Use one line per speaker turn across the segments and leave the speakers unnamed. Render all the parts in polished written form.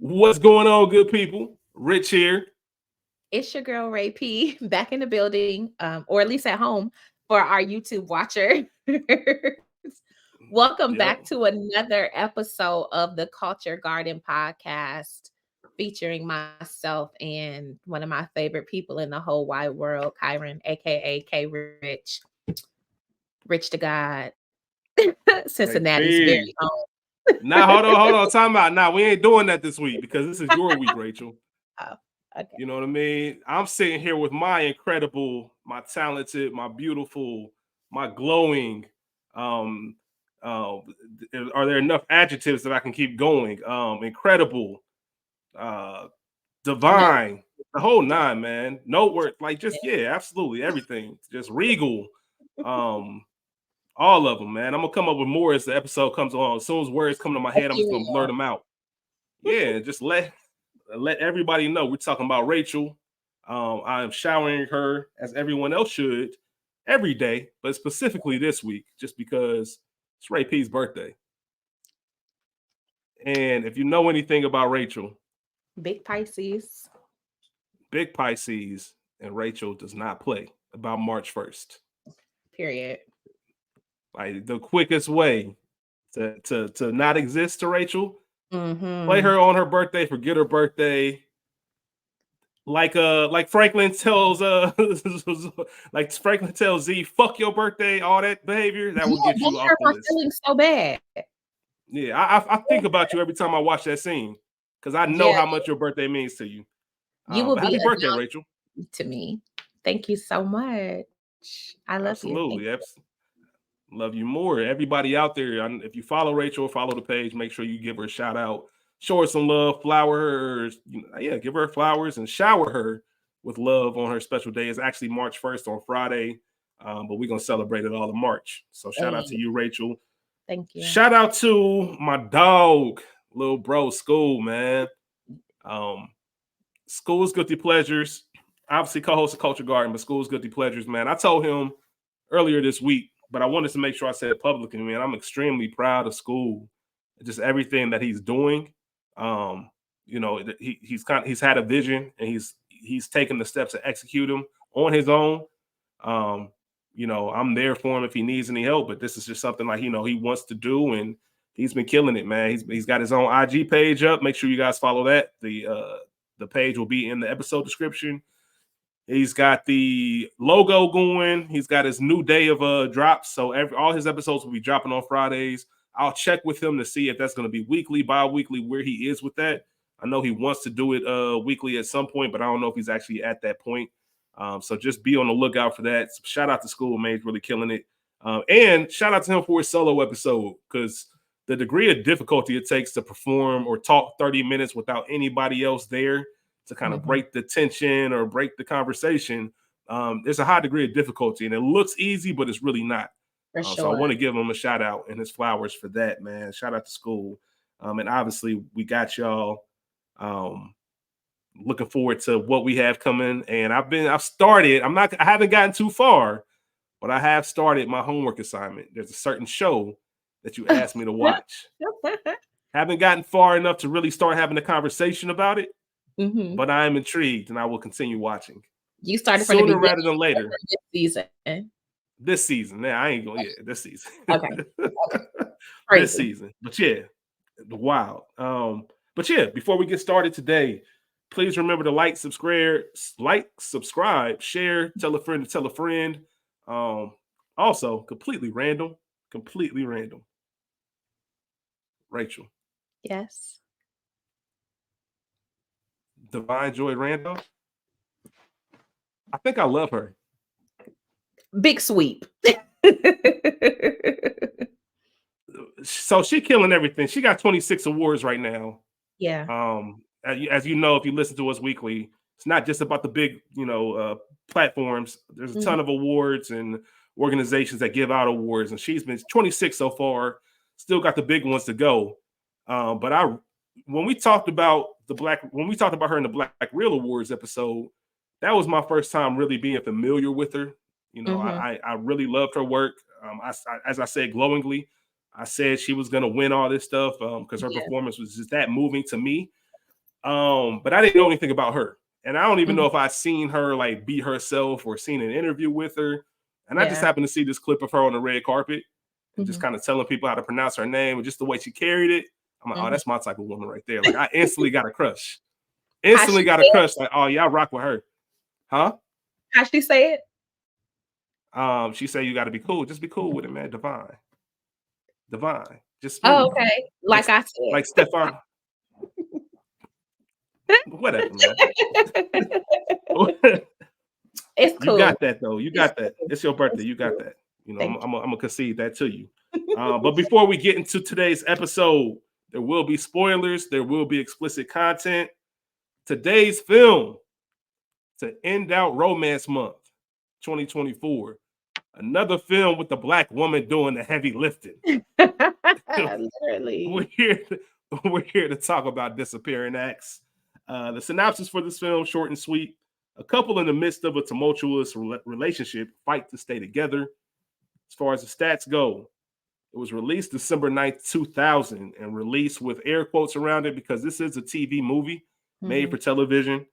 What's going on, good people? Rich here.
It's your girl Ray P back in the building, or at least at home for our YouTube watchers. Welcome
Yep.
back to another episode of the Culture Garden Podcast, featuring myself and one of my favorite people in the whole wide world, Kyron, aka K Rich, Rich to God,
Ray
Cincinnati's very
P.
own.
Now, hold on. Time out. Now, we ain't doing that this week because this is your week, Rachel.
Oh, okay.
You know what I mean? I'm sitting here with my incredible, my talented, my beautiful, my glowing. Um, uh, are there enough adjectives that I can keep going? Incredible, uh,
No,
divine, the whole nine, man. Noteworthy, like just yeah, absolutely everything. Just regal. Um, All of them, man. I'm gonna come up with more as the episode comes along. As soon as words come to my head, I'm just gonna blurt them out. Yeah, just let everybody know we're talking about Rachel. I am showering her as everyone else should every day, but specifically this week, just because it's Ray P's birthday. And if you know anything about Rachel,
big Pisces.
big Pisces, and Rachel does not play about March 1st.
Period.
Like the quickest way to not exist to Rachel, play
Mm-hmm.
her on her birthday, forget her birthday. Like Franklin tells like Franklin tells Z, fuck your birthday, all that behavior that
Yeah,
will get
that
you off
hurt
the
my
list.
feelings so bad.
Yeah, I think about you every time I watch that scene because I know
Yeah,
how much your birthday means to you.
you will
But
be
happy birthday,
a
Rachel.
nun to me. Thank you so much. I love you. Thank
Absolutely. Love you more. Everybody out there, if you follow Rachel, follow the page, make sure you give her a shout out, show her some love, flower her, give her flowers and shower her with love on her special day. It's actually March 1st on Friday, but we're going to celebrate it all in March. So shout out to
Hey,
you, Rachel.
thank you.
Shout out to my dog, little bro, School, man. Um, School's Guilty Pleasures. Obviously, co-host of Culture Garden, but School's Guilty Pleasures, man. I told him earlier this week, but I wanted to make sure I said it publicly, man. I'm extremely proud of School, just everything that he's doing. Um, he's had a vision and he's taken the steps to execute them on his own. Um, I'm there for him if he needs any help, but this is just something like he wants to do, and he's been killing it, man. He's got his own IG page up. Make sure you guys follow that. The page will be in the episode description. He's got the logo going. He's got his new day of drops. So all his episodes will be dropping on Fridays. I'll check with him to see if that's going to be weekly, bi-weekly, where he is with that. I know he wants to do it weekly at some point, but I don't know if he's actually at that point. So just be on the lookout for that. So shout out to School, man. He's really killing it. And shout out to him for his solo episode, because the degree of difficulty it takes to perform or talk 30 minutes without anybody else there to kind of break the tension or break the conversation, there's a high degree of difficulty, and it looks easy, but it's really not.
For
So I
sure.
want to give him a shout out and his flowers for that, man. Shout out to School. And obviously we got y'all looking forward to what we have coming. And I've started, I haven't gotten too far, but I have started my homework assignment. There's a certain show that you asked me to watch. Haven't gotten far enough to really start having a conversation about it, but I am intrigued and I will continue watching.
You started from the
Sooner
beginning
rather than later.
this season.
This season. Nah, I ain't going this season.
Okay.
This season. But yeah, wild. But yeah, before we get started today, please remember to like, subscribe, share, tell a friend to tell a friend. Also, completely random. Rachel.
Yes.
Divine Joy Randolph. I think I love her.
Big sweep.
So she killing everything. She got 26 awards right now.
Yeah.
As you know, if you listen to us weekly, it's not just about the big, platforms. There's a ton of awards and organizations that give out awards, and she's been 26 so far. Still got the big ones to go. But when we talked about her in the Black Real Awards episode, that was my first time really being familiar with her. I really loved her work. As I said glowingly, I said she was going to win all this stuff because her performance was just that moving to me. But I didn't know anything about her. And I don't even know
Mhm.
if I'd seen her like be herself or seen an interview with her. And I just
Yeah.
happened to see this clip of her on the red carpet and just
Mhm.
kind of telling people how to pronounce her name and just the way she carried it. I'm like, oh,
Mhm.
that's my type of woman right there. Like I instantly got a crush.
How
Instantly
she
got a
say it?
crush. Like, oh yeah, I rock with her. Huh?
How she say it?
She said you gotta be cool. Just be cool with it, man. Divine. Divine. Just
Oh,
smooth.
okay.
Like
Like I
like
said.
Stefan. Whatever, man.
It's
You
cool.
got that though. You
It's
got that.
cool.
It's your birthday.
It's
You got
cool.
that. You know,
Thank
I'm gonna concede that to you. But before we get into today's episode, there will be spoilers. There will be explicit content. Today's film to end out Romance Month 2024. Another film with the black woman doing the heavy lifting.
you.
we're
Literally.
here. We're here to talk about Disappearing Acts. The synopsis for this film, short and sweet. A couple in the midst of a tumultuous relationship fight to stay together. As far as the stats go, it was released December 9th, 2000, and released with air quotes around it because this is a TV movie made
Mhm.
for television.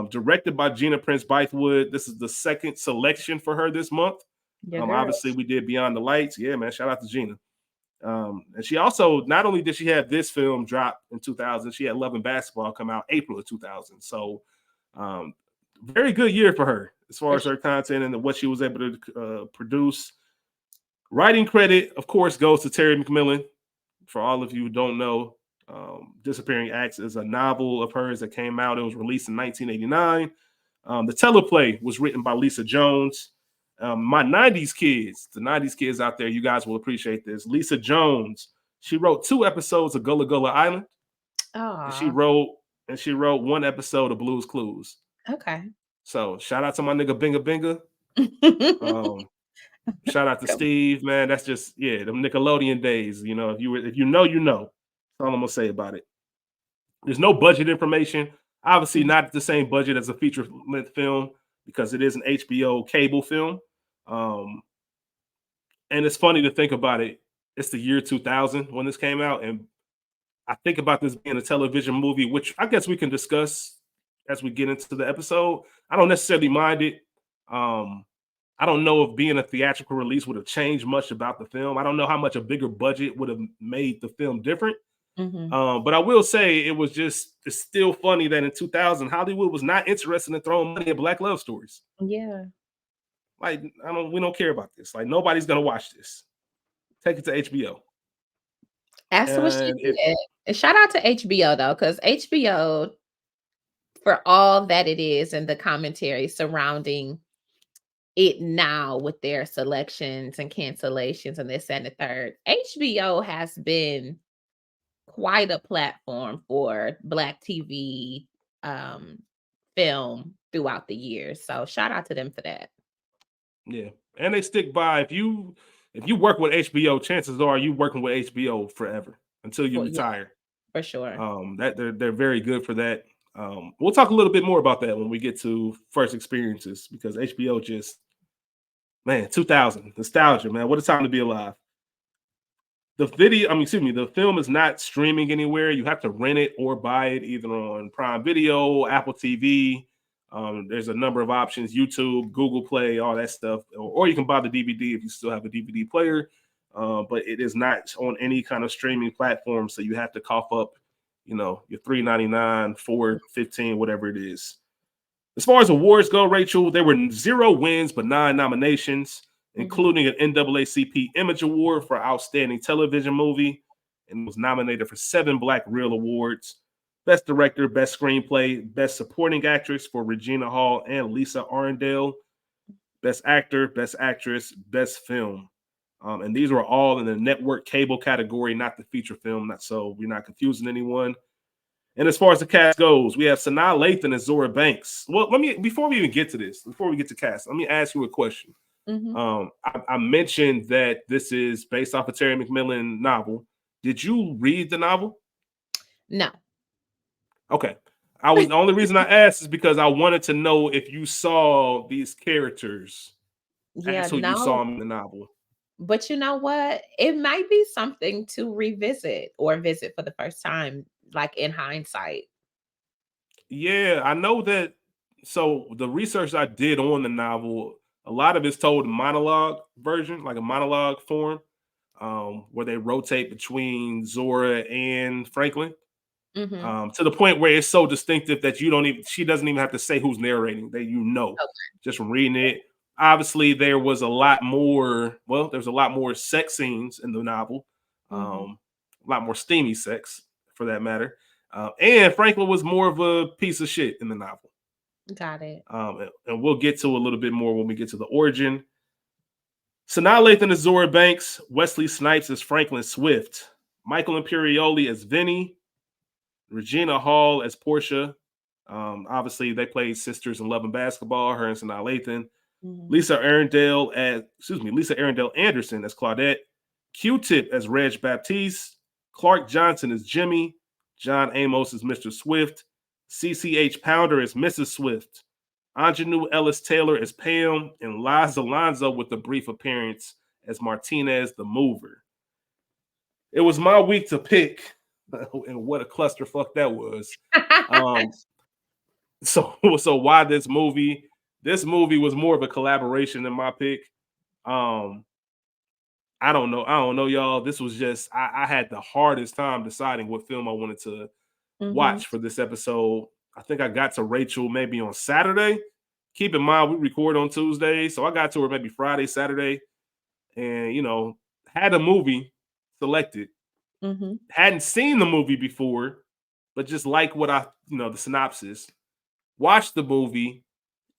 Directed by Gina Prince Bythewood. This is the second selection for her this month.
Your girl.
Obviously, we did Beyond the Lights. Yeah, man, shout out to Gina. And she also, not only did she have this film drop in 2000, she had Love and Basketball come out April of 2000. So, um, very good year for her as far
For
as
sure.
her content and what she was able to produce. Writing credit, of course, goes to Terry McMillan. For all of you who don't know, Disappearing Acts is a novel of hers that came out. It was released in 1989. The teleplay was written by Lisa Jones. My 90s kids, the 90s kids out there, you guys will appreciate this. Lisa Jones, she wrote 2 episodes of Gullah Gullah Island, and she
Aw.
wrote and she wrote 1 episode of Blue's Clues.
Okay.
So shout out to my nigga Binga Binga. Um, Shout out to
Come
Steve, man. That's just them Nickelodeon days. You know, if you know, you know. That's all I'm gonna say about it. There's no budget information. Obviously,
Mhm.
not the same budget as a feature length film because it is an HBO cable film. Um, and it's funny to think about it. It's the year 2000 when this came out, and I think about this being a television movie, which I guess we can discuss as we get into the episode. I don't necessarily mind it. Um, I don't know if being a theatrical release would have changed much about the film. I don't know how much a bigger budget would have made the film different.
Mhm.
But I will say it's still funny that in 2000 Hollywood was not interested in throwing money at black love stories.
Yeah.
Like we don't care about this. Like nobody's gonna watch this. Take it to HBO.
That's what she
And it
did. And shout out to HBO though, because HBO, for all that it is and the commentary surrounding it now with their selections and cancellations and this and the third, HBO has been quite a platform for Black TV um, film throughout the years. So shout out to them for that.
Yeah, and they stick by. If you work with HBO, chances are you working with HBO forever until you
For yeah,
retire.
for sure.
That they're very good for that. We'll talk a little bit more about that when we get to first experiences because HBO just man 2000 nostalgia, man. What a time to be alive. The film is not streaming anywhere. You have to rent it or buy it either on Prime Video, Apple TV. There's a number of options: YouTube, Google Play, all that stuff, or you can buy the DVD if you still have a DVD player. But it is not on any kind of streaming platform, so you have to cough up, your $3.99, $4.15, whatever it is. As far as awards go, Rachel, there were 0 wins but 9 nominations,
Mhm.
including an NAACP Image Award for Outstanding Television Movie, and was nominated for 7 Black Reel Awards: Best Director, Best Screenplay, Best Supporting Actress for Regina Hall and Lisa Arundel, Best Actor, Best Actress, Best Film. And these were all in the network cable category, not the feature film, not so we're not confusing anyone. And as far as the cast goes, we have Sanaa Lathan as Zora Banks. Well, before we even get to this, before we get to cast, let me ask you a question.
Mhm.
I mentioned that this is based off a Terry McMillan novel. Did you read the novel?
No.
Okay. The only reason I asked is because I wanted to know if you saw these characters
Yeah,
as who you saw
no.
them in the novel.
But you know what? It might be something to revisit or visit for the first time, like in hindsight.
Yeah, I know that. So the research I did on the novel, a lot of it's told in monologue version, like a monologue form, where they rotate between Zora and Franklin,
Mm-hmm.
to the point where it's so distinctive that you don't even she doesn't even have to say who's narrating, that
Okay.
just from reading it. Obviously, there was a lot more. Well, there's a lot more sex scenes in the novel,
Mm-hmm.
a lot more steamy sex, for that matter. And Franklin was more of a piece of shit in the novel.
Got it.
And we'll get to a little bit more when we get to the origin. Sanaa Lathan as Zora Banks, Wesley Snipes as Franklin Swift, Michael Imperioli as Vinny, Regina Hall as Portia. Obviously, they played sisters in Love and Basketball. Her and Sanaa Lathan.
Mm-hmm.
Lisa Arundel Anderson as Claudette. Q-Tip as Reg Baptiste. Clark Johnson as Jimmy. John Amos as Mr. Swift. CCH Pounder as Mrs. Swift. Anjanou Ellis Taylor as Pam. And Liza Alonso with a brief appearance as Martinez the Mover. It was my week to pick, and what a clusterfuck that was. Um, so why this movie? This movie was more of a collaboration than my pick. Um, I don't know. I don't know, y'all. This was just I had the hardest time deciding what film I wanted to
Mm-hmm.
watch for this episode. I think I got to Rachel maybe on Saturday. Keep in mind we record on Tuesday, so I got to her maybe Friday, Saturday, and had a movie selected.
Mm-hmm.
Hadn't seen the movie before, but just like what the synopsis. Watched the movie,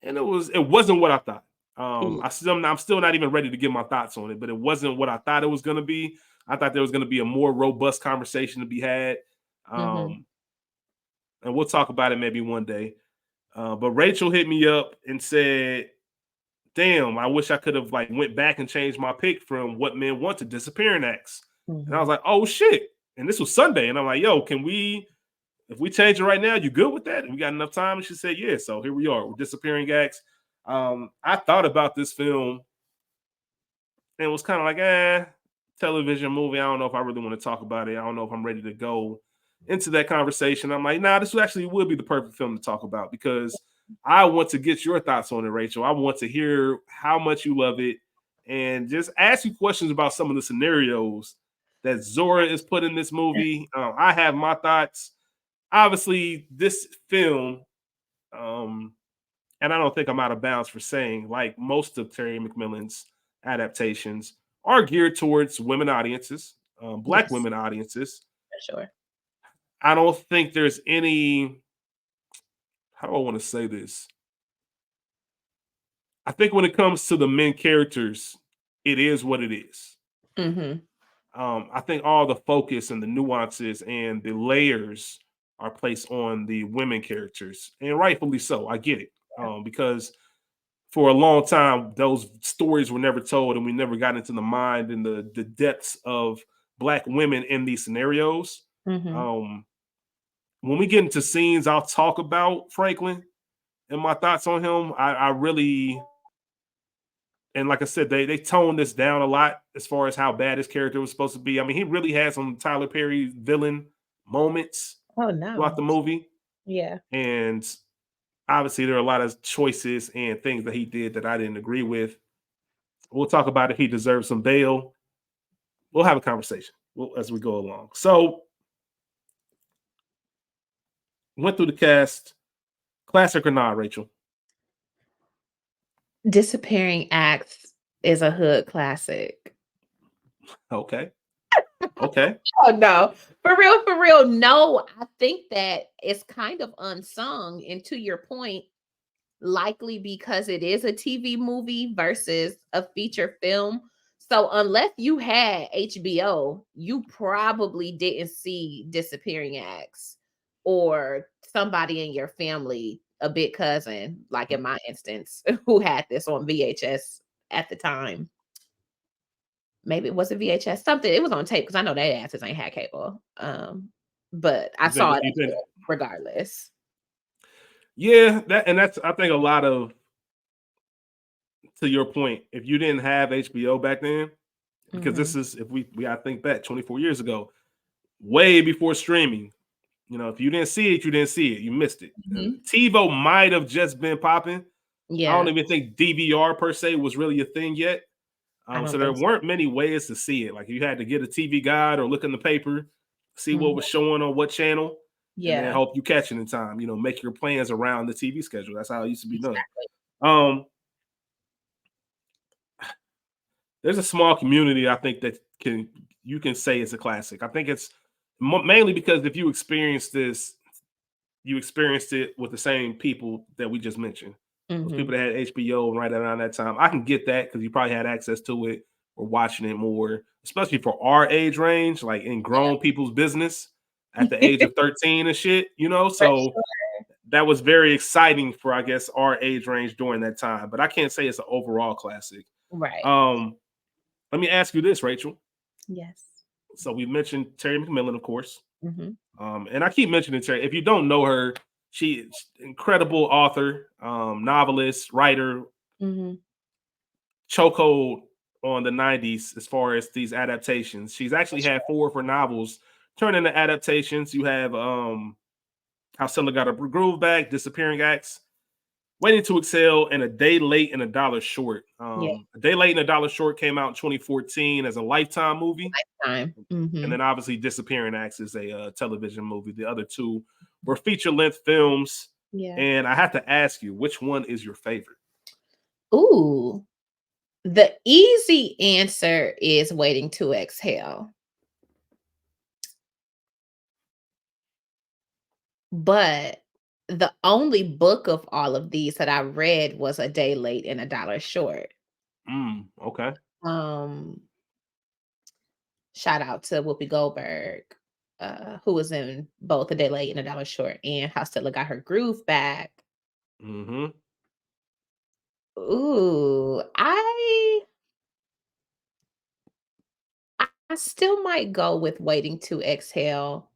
and it wasn't what I thought. I'm still not even ready to give my thoughts on it, but it wasn't what I thought it was going to be. I thought there was going to be a more robust conversation to be had,
Mm-hmm.
and we'll talk about it maybe one day. But Rachel hit me up and said, "Damn, I wish I could have went back and changed my pick from What Men Want to Disappearing Acts." And I
Mm-hmm.
was like, "Oh shit!" And this was Sunday, and I'm like, "Yo, can we?" If we change it right now, you good with that? And we got enough time? And she said, yeah. So here we are with Disappearing Acts. I thought about this film and was kind of like, television movie. I don't know if I really want to talk about it. I don't know if I'm ready to go into that conversation. I'm like, nah, this actually would be the perfect film to talk about because I want to get your thoughts on it, Rachel. I want to hear how much you love it and just ask you questions about some of the scenarios that Zora is put in this movie. I have my thoughts. Obviously, this film, and I don't think I'm out of bounds for saying, like most of Terry McMillan's adaptations, are geared towards women audiences, Black
Yes,
women audiences.
for sure.
I don't think there's any, how do I want to say this? I think when it comes to the men characters, it is what it is.
Mm-hmm.
I think all the focus and the nuances and the layers are placed on the women characters, and rightfully so. I get it, because for a long time those stories were never told, and we never got into the mind and the depths of Black women in these scenarios.
Mm-hmm.
Um, when we get into scenes, I'll talk about Franklin and my thoughts on him. I really, and like I said, they toned this down a lot as far as how bad his character was supposed to be. I mean, he really had some Tyler Perry villain moments
Oh
throughout
no.
the movie,
Yeah.
and obviously there are a lot of choices and things that he did that I didn't agree with. We'll talk about if he deserves some bail. We'll have a conversation as we go along. So, went through the cast. Classic or not, Rachel?
Disappearing Acts is a hood classic.
Okay. Okay.
Oh no. For real, for real. No, I think that it's kind of unsung. And to your point, likely because it is a TV movie versus a feature film. So unless you had HBO, you probably didn't see Disappearing Acts or somebody in your family, a big cousin, like in my instance, who had this on VHS at the time. Maybe it was a VHS, something. It was on tape because I know they asses ain't had cable. But I
You think?
saw it
You think?
regardless.
Yeah. That's. I think a lot of, to your point. If you didn't have HBO back then, because
Hmm.
this is, if we I think back 24 years ago, way before streaming. If you didn't see it, you didn't see it. You missed it.
Mhm.
TiVo might have just been popping. I don't
Yeah,
even think DVR per se was really a thing yet.
I
So
don't
there
think so.
weren't many ways to see it. Like you had to get a TV guide or look in the paper, see what
Mhm.
was showing on what channel, and then
Yeah,
hope you catch it in time. Make your plans around the TV schedule. That's how it used to be done.
exactly.
Um, there's a small community I think that you can say it's a classic. I think it's mainly because if you experience this, you experienced it with the same people that we just mentioned. Those
Mhm.
people that had HBO right around that time. I can get that because you probably had access to it or watching it more, especially for our age range, like in grown people's business at the age of 13 and shit,
For
So
sure.
that was very exciting for, I guess, our age range during that time. But I can't say it's an overall classic.
Right.
Um, Let me ask you this, Rachel.
Yes.
So we mentioned Terry McMillan, of course.
Mhm.
And I keep mentioning Terry. If you don't know her, she's incredible author, novelist, writer,
Mhm.
chokehold on the 90s as far as these adaptations. She's
For
actually had
sure.
4 of her novels turned into adaptations. You have How Stella Got Her Groove Back, Disappearing Acts, Waiting to Excel, and A Day Late and a Dollar Short.
Yeah.
A Day Late and a Dollar Short came out in 2014 as a Lifetime movie.
Time.
And
Mhm.
then obviously Disappearing Acts is a television movie. The other two were feature length films.
Yeah.
And I have to ask you, which one is your favorite?
Ooh. The easy answer is Waiting to Exhale. But the only book of all of these that I read was A Day Late and a Dollar Short.
Okay.
Um, Shout out to Whoopi Goldberg, who was in both A Day Late and a Dollar Short and How Stella Got Her Groove Back.
Mm-hmm.
Ooh, I still might go with Waiting to Exhale.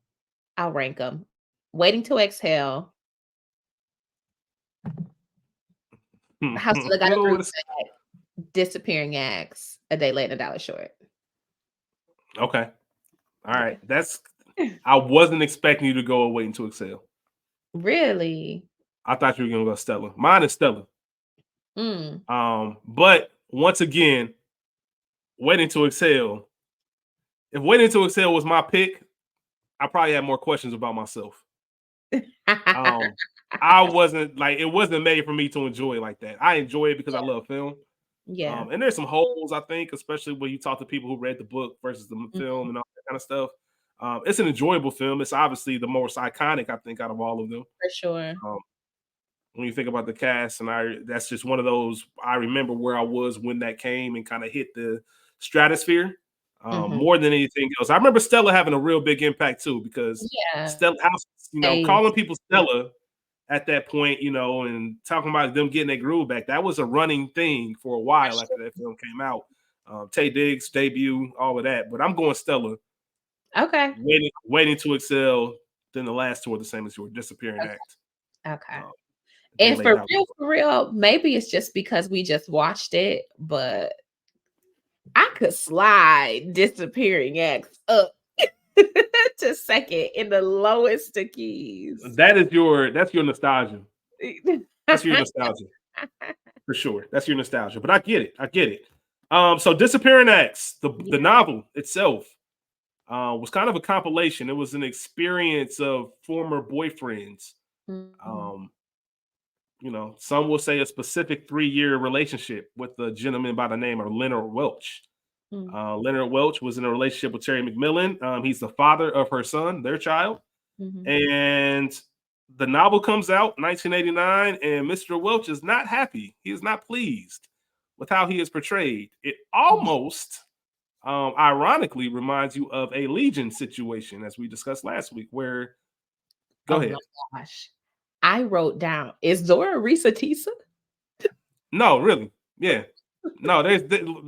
I'll rank them. Waiting to Exhale, How Stella Got Her Groove Back, Disappearing Acts, A Day Late and a Dollar Short.
Okay. All right.
Yeah.
I wasn't expecting you to go Waiting to Excel.
Really?
I thought you were gonna go Stella. Mine is Stella.
Mm.
But once again, Waiting to Excel. If Waiting to Excel was my pick, I probably had more questions about myself. Um, I wasn't like it wasn't made for me to enjoy like that. I enjoy it because I love film.
Yeah.
And there's some holes, I think, especially when you talk to people who read the book versus the film
Mhm.
and all that kind of stuff. It's an enjoyable film. It's obviously the most iconic, I think, out of all of them.
For sure.
Um, when you think about the cast, and that's just one of those. I remember where I was when that came and kind of hit the stratosphere
Mhm.
more than anything else. I remember Stella having a real big impact too, because
Yeah.
Stella,
Hey,
calling people Stella at that point, and talking about them getting their groove back. That was a running thing for a
for
while after
sure.
that film came out. Tay Diggs debut, all of that. But I'm going Stella,
Okay.
waiting to excel. Then the last two are the same as your Disappearing
Okay.
Act.
Okay.
Uh, they
And
laid out.
for real, maybe it's just because we just watched it, but I could slide Disappearing Acts up to second in the lowest of keys.
That's your nostalgia. That's your nostalgia for sure. That's your nostalgia. But I get it. I get it. So Disappearing Acts, the
Yeah.
novel itself, was kind of a compilation. It was an experience of former boyfriends.
Mhm.
Um, some will say a specific 3-year relationship with a gentleman by the name of Leonard Welch.
Mm.
Leonard Welch was in a relationship with Terry McMillan. He's the father of her son, their child.
Mhm.
And the novel comes out 1989, and Mr. Welch is not happy. He is not pleased with how he is portrayed. It almost, ironically, reminds you of a Legion situation, as we discussed last week. Where, go
Oh my
ahead.
gosh. I wrote down, is Zora Risa Tisa?
No, really, yeah, no.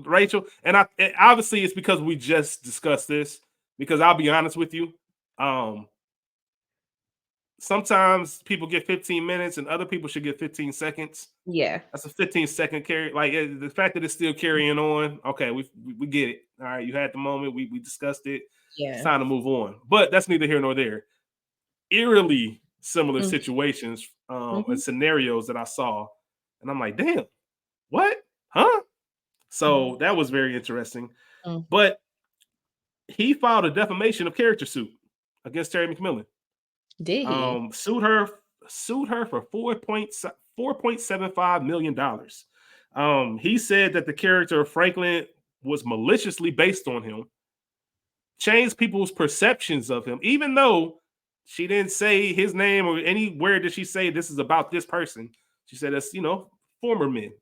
Rachel, and obviously it's because we just discussed this. Because I'll be honest with you, um, sometimes people get 15 minutes, and other people should get 15 seconds.
Yeah.
That's a 15-second carry. Like the fact that it's still carrying on. Okay, we get it. All right, you had the moment. We discussed it. It's
Yeah.
time to move on. But that's neither here nor there. eerily similar
Mm.
situations and
Mhm.
scenarios that I saw, and I'm like, damn, what, huh? So that was very interesting.
Mm.
But he filed a defamation of character suit against Terry McMillan.
Did he?
Sued her for $4.75 million. He said that the character of Franklin was maliciously based on him, changed people's perceptions of him, even though she didn't say his name or anywhere did she say this is about this person. She said it's former men,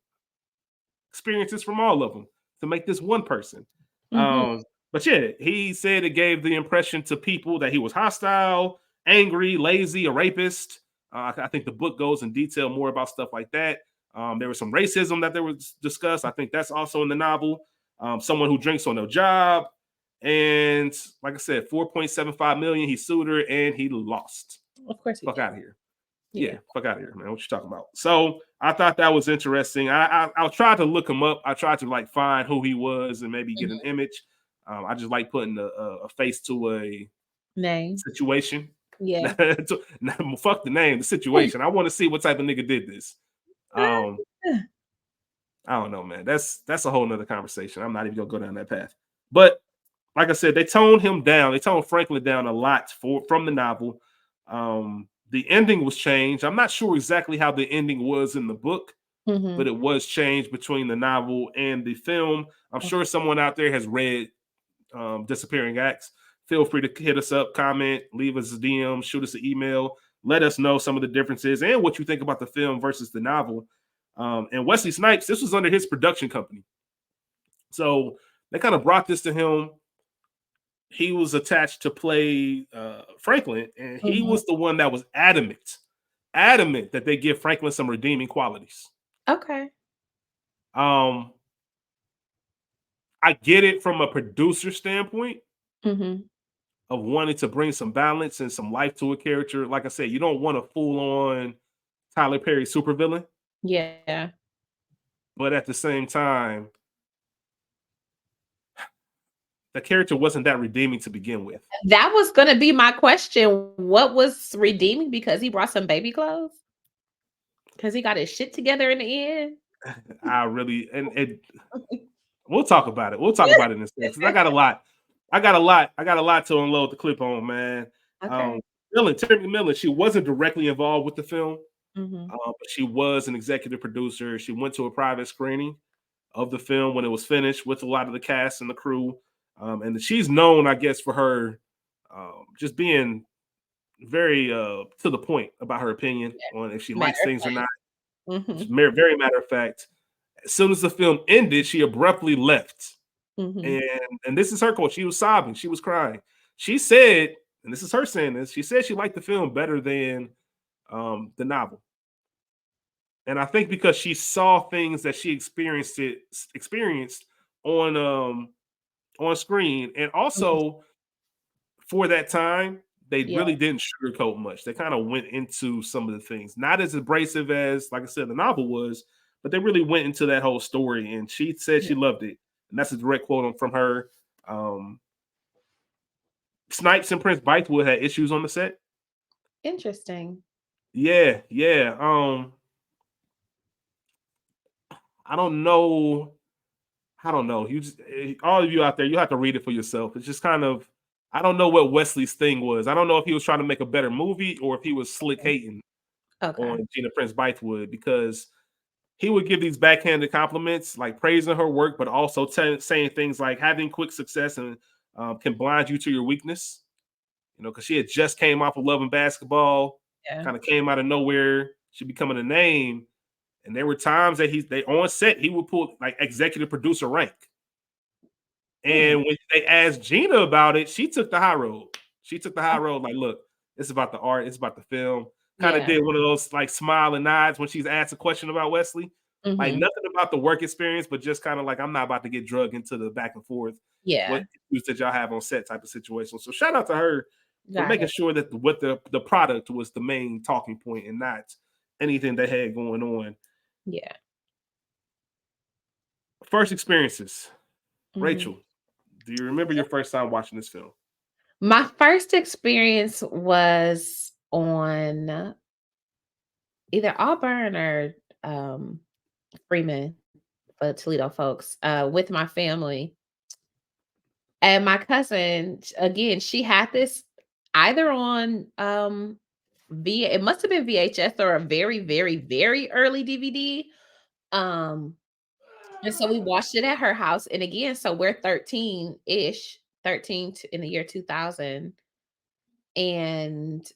experiences from all of them to make this one person.
Mhm.
But yeah, he said it gave the impression to people that he was hostile, angry, lazy, a rapist. I think the book goes in detail more about stuff like that. There was some racism that there was discussed. I think that's also in the novel. Someone who drinks on their job. And like I said, 4.75 million. He sued her and he lost.
Of course he
Fuck
did.
out of here.
Yeah.
Yeah, fuck out of here, man. What you talking about? So I thought that was interesting. I tried to look him up. I tried to like find who he was and maybe get an
Mhm.
image. I just like putting a face to a
Name.
situation.
Yeah.
Fuck the name, the situation. I want to see what type of nigga did this. Um, I don't know, man. That's a whole nother conversation. I'm not even gonna go down that path. But like I said, they toned him down. They toned Franklin down a lot from the novel. The ending was changed. I'm not sure exactly how the ending was in the book, but
Mhm.
it was changed between the novel and the film. I'm sure someone out there has read Disappearing Acts. Feel free to hit us up, comment, leave us a DM, shoot us an email. Let us know some of the differences and what you think about the film versus the novel. And Wesley Snipes, this was under his production company. So they kind of brought this to him. He was attached to play Franklin, and he
Mhm.
was the one that was adamant that they give Franklin some redeeming qualities.
Okay.
Um, I get it from a producer standpoint
Mhm.
of wanting to bring some balance and some life to a character. Like I said, you don't want a full-on Tyler Perry supervillain,
Yeah.
but at the same time, the character wasn't that redeeming to begin with.
That was gonna be my question. What was redeeming because he brought some baby clothes? Because he got his shit together in the end?
I really and we'll talk about it. We'll talk about it in a second because I got a lot. I got a lot to unload the clip on, man. Um,
Okay.
Terry Millen, she wasn't directly involved with the film,
Mhm.
but she was an executive producer. She went to a private screening of the film when it was finished with a lot of the cast and the crew. And she's known, I guess, for her just being very to the point about her opinion
Yeah.
on if she
Matter
likes
of
things or not.
fact.
She's
Mhm.
very matter of fact. As soon as the film ended, she abruptly left.
Mhm.
And this is her quote. She was sobbing. She was crying. She said, and this is her saying this. She said she liked the film better than the novel. And I think because she saw things that she experienced on screen, and
Mhm.
also for that time, they
Yeah.
really didn't sugarcoat much. They kind of went into some of the things, not as abrasive as, like I said, the novel was, but they really went into that whole story. And she said
Yeah.
she loved it, and that's a direct quote from her. Um, Snipes and Prince Bythewood had issues on the set.
Interesting.
Yeah, yeah. I don't know. I don't know. You just all of you out there, you have to read it for yourself. It's just kind of I don't know what Wesley's thing was. I don't know if he was trying to make a better movie or if he was slick
Mm.
hating
Okay.
on Gina Prince Bythewood because he would give these backhanded compliments, like praising her work, but also saying things like having quick success and can blind you to your weakness. Because she had just came off of Love and Basketball,
Yeah.
kind of came out of nowhere. She becoming a name, and there were times that they on set he would pull like executive producer rank.
Hmm.
And when they asked Gina about it, she took the high road. She took the high road, like, look, it's about the art, it's about the film. Kind of
Yeah.
did one of those like smile and nods when she's asked a question about Wesley. Like
Mhm.
nothing about the work experience, but just kind of like I'm not about to get drugged into the back and forth. What
Yeah.
issues that y'all have on set type of situation. So shout out to her for
Got
making
it.
sure that what the product was the main talking point and not anything they had going on.
Yeah.
First experiences.
Mhm.
Rachel, do you remember your first time watching this film?
My first experience was on either Auburn or Freeman for Toledo folks with my family. And my cousin, again, she had this either on it must have been VHS or a very, very, very early DVD. Um, and so we watched it at her house. And again, so we're 13-ish, in the year 2000. And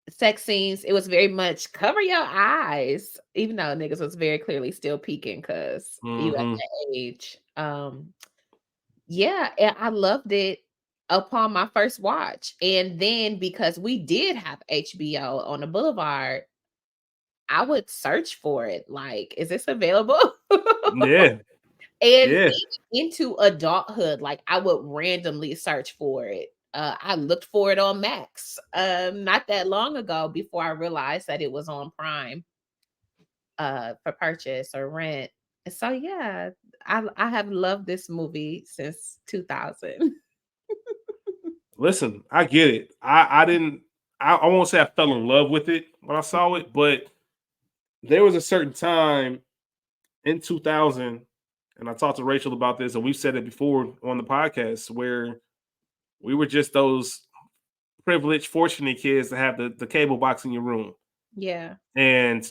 sex scenes, it was very much cover your eyes, even though niggas was very clearly still peeking because you at
Mm-hmm.
that age. Yeah, and I loved it upon my first watch. And then because we did have HBO on the Boulevard, I would search for it. Like, is this available?
Yeah.
And
Yeah.
into adulthood, like I would randomly search for it. I looked for it on Max not that long ago before I realized that it was on Prime for purchase or rent. And so yeah, I have loved this movie since 2000.
Listen, I get it. I didn't. I won't say I fell in love with it when I saw it, but there was a certain time in 2000, and I talked to Rachel about this, and we've said it before on the podcast, where we were just those privileged, fortunate kids to have the cable box in your room.
Yeah.
And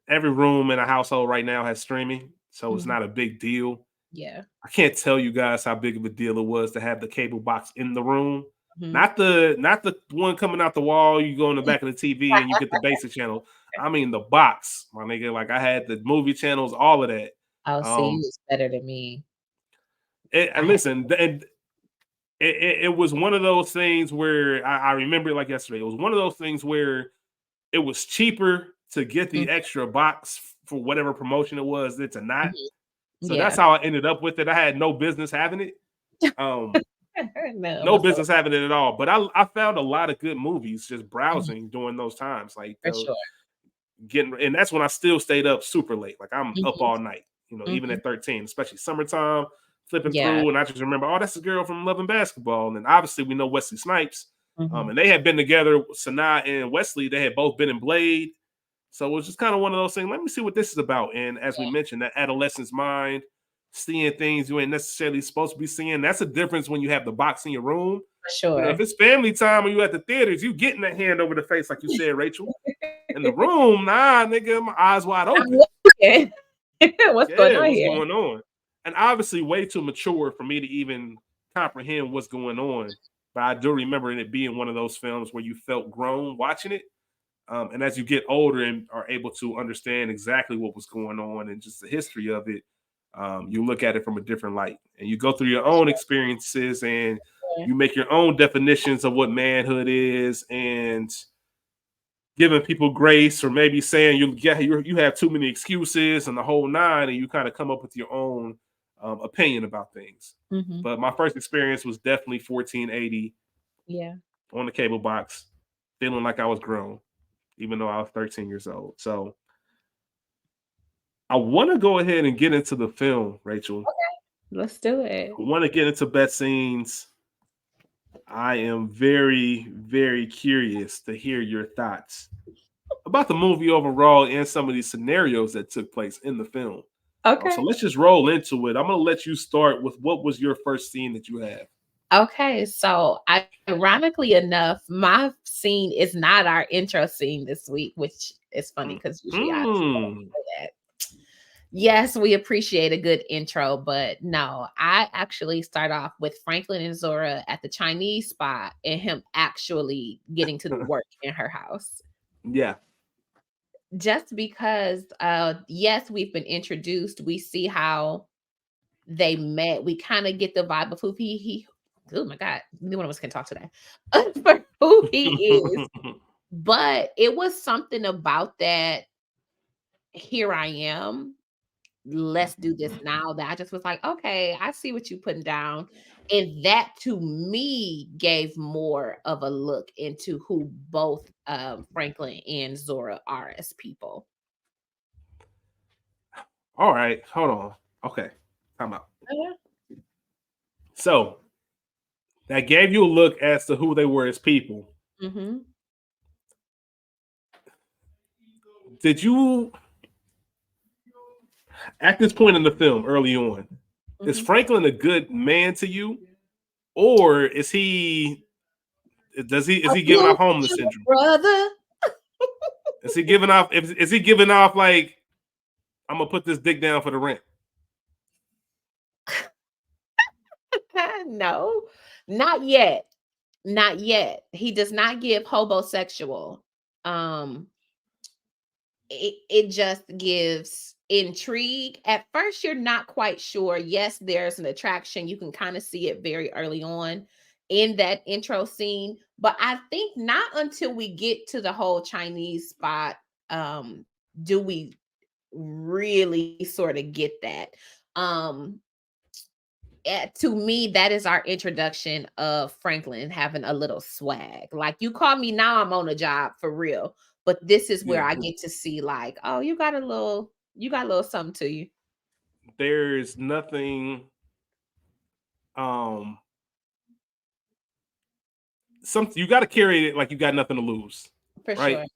every room in a household right now has streaming, so it's
Mhm.
not a big deal.
Yeah.
I can't tell you guys how big of a deal it was to have the cable box in the room.
Mhm.
Not the one coming out the wall, you go in the back of the TV and you get the basic channel. I mean the box, my nigga. Like I had the movie channels, all of that.
Oh, see,
Um
you was better than me. I
and
had
listen, and it was one of those things where I remember it like yesterday. It was one of those things where it was cheaper to get
mhm,
the extra box for whatever promotion it was than to not.
mhm.
So that's
Yeah.
how I ended up with it. I had no business having it. Um,
No,
no
what's up?
business having it at all. But I found a lot of good movies just
Mhm,
browsing during those times. Like
for sure.
getting, and that's when I still stayed up super late. Like I'm up
Mhm,
all night, even
mhm.
at 13, especially summertime, flipping
Yeah.
through. And I just remember, oh, that's the girl from Love and Basketball. And then obviously we know Wesley Snipes.
Mhm.
And they had been together, Sanaa and Wesley, they had both been in Blade. So it was just kind of one of those things. Let me see what this is about. And as we mentioned, that adolescent's mind, seeing things you ain't necessarily supposed to be seeing. That's a difference when you have the box in your room.
For
If
sure.
it's family time or you at the theaters, you getting that hand over the face, like you said, Rachel. In the room, nah, nigga, my eyes wide
I'm
open.
looking. What's going
Yeah,
on
what's
here?
going on? And obviously, way too mature for me to even comprehend what's going on. But I do remember it being one of those films where you felt grown watching it. And as you get older and are able to understand exactly what was going on and just the history of it, you look at it from a different light and you go through your own experiences and
Sure.
you make your own definitions of what manhood is and giving people grace or maybe saying you have too many excuses and the whole nine and you kind of come up with your own opinion about things.
Mhm.
But my first experience was definitely 1480
Yeah.
on the cable box, feeling like I was grown, even though I was 13 years old. So I want to go ahead and get into the film, Rachel.
Let's do it.
I want to get into best scenes. I am very, very curious to hear your thoughts about the movie overall and some of these scenarios that took place in the film. So
Okay.
let's just roll into it. I'm going to let you start with what was your first scene that you have.
Okay. So, ironically enough, my scene is not our intro scene this week, which is funny because usually I
Hmm.
say that. Yes, we appreciate a good intro, but no, I actually start off with Franklin and Zora at the Chinese spot and him actually getting to the work in her house.
Yeah.
Just because yes, we've been introduced, we see how they met. We kind of get the vibe of who he oh my god, neither one of us can talk today. For who he is. But it was something about that here I am, let's do this now, that I just was like, okay, I see what you're putting down. And that to me gave more of a look into who both Franklin and Zora are as people.
All right. Hold on. Okay. Time out.
Uh,
So that gave you a look as to who they were as people.
Mm-hmm.
Did you, at this point in the film, early on, is
Mm-hmm.
Franklin a good man to you, or is
A
he giving
blue
off homeless syndrome?
brother.
Is he giving off like, I'm gonna put this dick down for the rent?
No, not yet. Not yet. He does not give hobosexual. Um, it just gives intrigue. At first, you're not quite sure. Yes, there's an attraction. You can kind of see it very early on in that intro scene, but I think not until we get to the whole Chinese spot do we really sort of get that. Um, to me, that is our introduction of Franklin having a little swag. Like, you call me now, I'm on a job for real. But this is where
Yeah.
I get to see, like, oh, you got a little something to you.
There's nothing. Um, you got to carry it like you got nothing to lose,
For
right?
sure.
You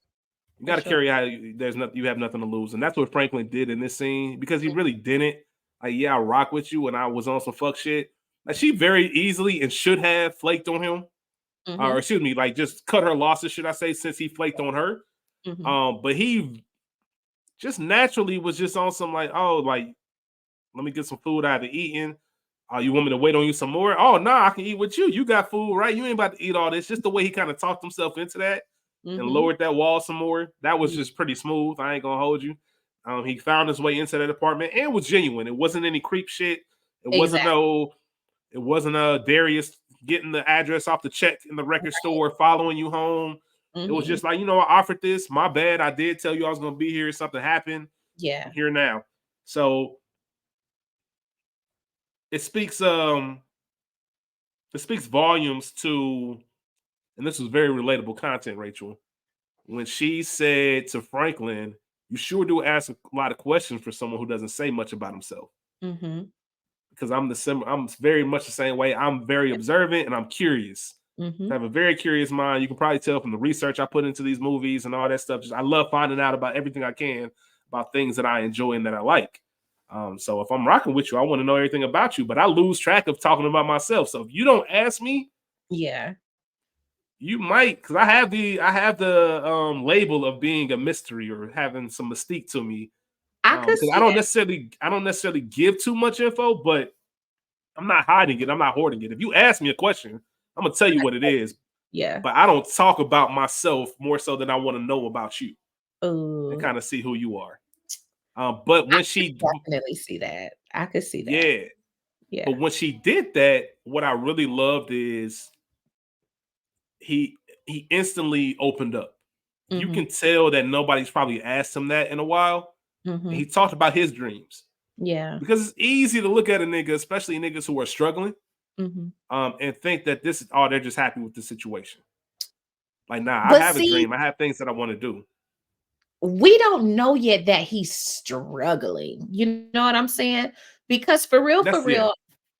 For
got to
sure.
carry out. There's nothing. You have nothing to lose, and that's what Franklin did in this scene because he really didn't. Like, yeah, I rock with you, and I was on some fuck shit. Like, she very easily and should have flaked on him, or
Mm-hmm.
excuse me, like just cut her losses, should I say, since he flaked on her.
Mm-hmm.
But he just naturally was just on some like, oh, like, let me get some food out of eating. Oh, you want me to wait on you some more? Oh, no, I can eat with you. You got food, right? You ain't about to eat all this. Just the way he kind of talked himself into that and
Mm-hmm.
lowered that wall some more. That was just pretty smooth. I ain't gonna hold you. He found his way into that apartment and was genuine. It wasn't any creep shit. It wasn't
Exactly.
no. It wasn't Darius getting the address off the check in the record store, following you home. It was
Mm-hmm.
just like, I offered this. My bad. I did tell you I was gonna be here. Something happened. I'm
Yeah.
here now. So it speaks um it speaks volumes to, and this was very relatable content, Rachel, when she said to Franklin, you sure do ask a lot of questions for someone who doesn't say much about himself.
Mm-hmm.
Because I'm very much the same way. I'm very observant and I'm curious.
Mm-hmm.
I have a very curious mind. You can probably tell from the research I put into these movies and all that stuff. I love finding out about everything I can about things that I enjoy and that I like. So if I'm rocking with you, I want to know everything about you, but I lose track of talking about myself. So if you don't ask me,
Yeah.
you might, because I have the label of being a mystery or having some mystique to me.
I could
Because
see that.
I don't necessarily give too much info, but I'm not hiding it. I'm not hoarding it. If you ask me a question, I'm gonna tell you what it is.
Yeah.
But I don't talk about myself more so than I want to know about you and
Oh,
kind of see who you are. But
I
when
could
she,
definitely see that. I could see that.
yeah, but
Yeah.
when she did that, what I really loved is he he instantly opened up. You
Mm-hmm.
can tell that nobody's probably asked him that in a while, and
Mm-hmm.
he talked about his dreams
Yeah.
because it's easy to look at a nigga, especially niggas who are struggling,
Mm-hmm.
and think that they're just happy with the situation. Like, nah, I
But
have a
see,
dream. I have things that I want to do.
we don't know yet that he's struggling. You know what I'm saying? Because for
That's yeah,
real,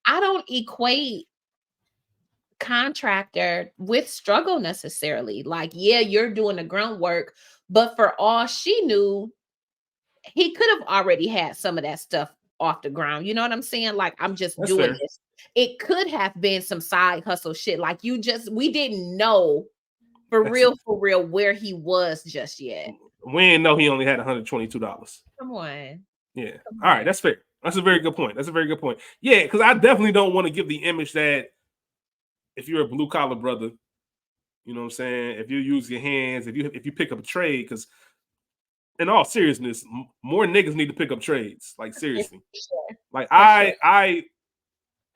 I don't equate contractor with struggle necessarily. Like, yeah, you're doing the grunt work, but for all she knew, he could have already had some of that stuff off the ground. You know what I'm saying? Like, I'm just
that's
doing
fair.
this. It could have been some side hustle shit. Like, we didn't know
That's
for real, where he was just yet.
we didn't know he only had $122.
Come on.
Yeah.
Come
All right,
on.
that's fair. That's a very good point. That's a very good point. Yeah, because I definitely don't want to give the image that if you're a blue collar brother, you know what I'm saying? If you use your hands, if you pick up a trade, because in all seriousness, more niggas need to pick up trades. Like,
For
seriously.
sure.
Like,
For sure.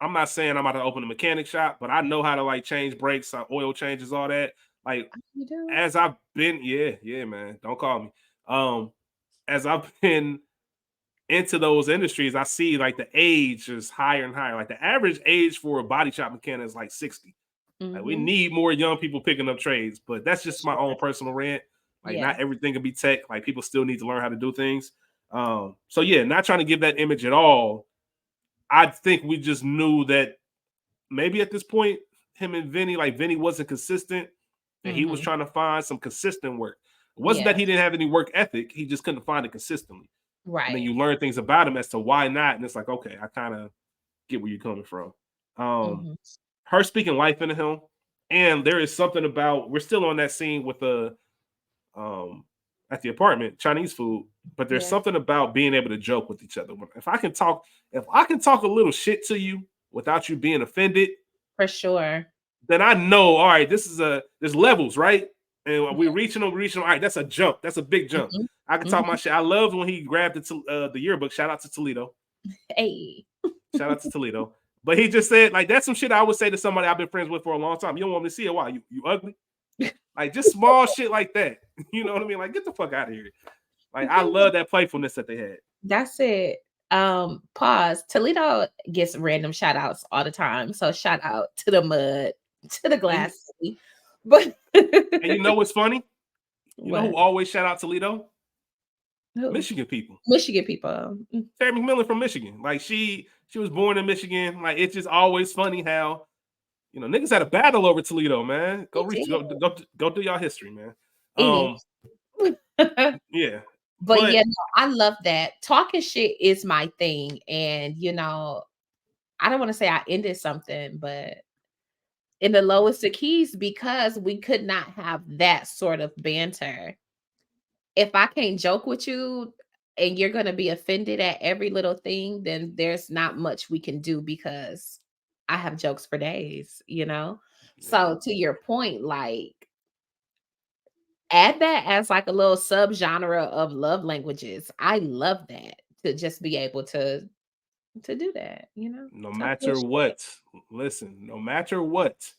I'm not saying I'm about to open a mechanic shop, but I know how to like change brakes, oil changes, all that. Like,
You do?
as I've been, yeah, man. Don't call me. As I've been into those industries, I see like the age is higher and higher. Like, the average age for a body shop mechanic is like 60. Like, we
Mhm.
need more young people picking up trades, but that's
For
just my own
sure.
personal rant. Like,
Yeah.
not everything can be tech. Like, people still need to learn how to do things. So yeah, not trying to give that image at all. I think we just knew that maybe at this point, him and Vinny, like Vinny wasn't consistent. And he was trying to find some consistent work. It wasn't
Yeah.
that he didn't have any work ethic. He just couldn't find it consistently. And then
Right.
you learn things about him as to why not. And it's like, okay, I kind of get where you're coming from.
Mhm.
Her speaking life into him. And there is something about, we're still on that scene with the at the apartment, Chinese food, but there's
Yeah.
something about being able to joke with each other. If I can talk a little shit to you without you being offended,
For sure.
then I know, all right, there's levels, right? And
Yeah.
we're reaching them. All right, that's a jump. That's a big jump.
Mhm.
I can talk my
Mhm.
shit. I loved when he grabbed the yearbook. Shout out to Toledo.
Hey.
Shout out to Toledo. But he just said, like, that's some shit I would say to somebody I've been friends with for a long time. You don't want me to see it. Why? You ugly? Like, just small shit like that. You know what I mean? Like, get the fuck out of here. Like, I love that playfulness that they had.
That's it. Pause. Toledo gets random shout outs all the time. So shout out to the mud, to the
And,
glass city. But
and you know what's funny? You know who
what?
always shout out Toledo?
Who?
Michigan people.
Michigan people.
Terry McMillan from Michigan. Like, she was born in Michigan. Like, it's just always funny how, niggas had a battle over Toledo, man. Go
They did.
go do y'all history, man.
It is.
Yeah.
But
But
yeah, no, I love that. Talking shit is my thing. And I don't want to say I ended something, but in the lowest of keys, because we could not have that sort of banter. If I can't joke with you and you're going to be offended at every little thing, then there's not much we can do, because I have jokes for days.
yeah,
So to your point, like, add that as like a little subgenre of love languages. I love that, to just be able to do that.
no
Talk your
matter
shit.
what, listen, no matter what,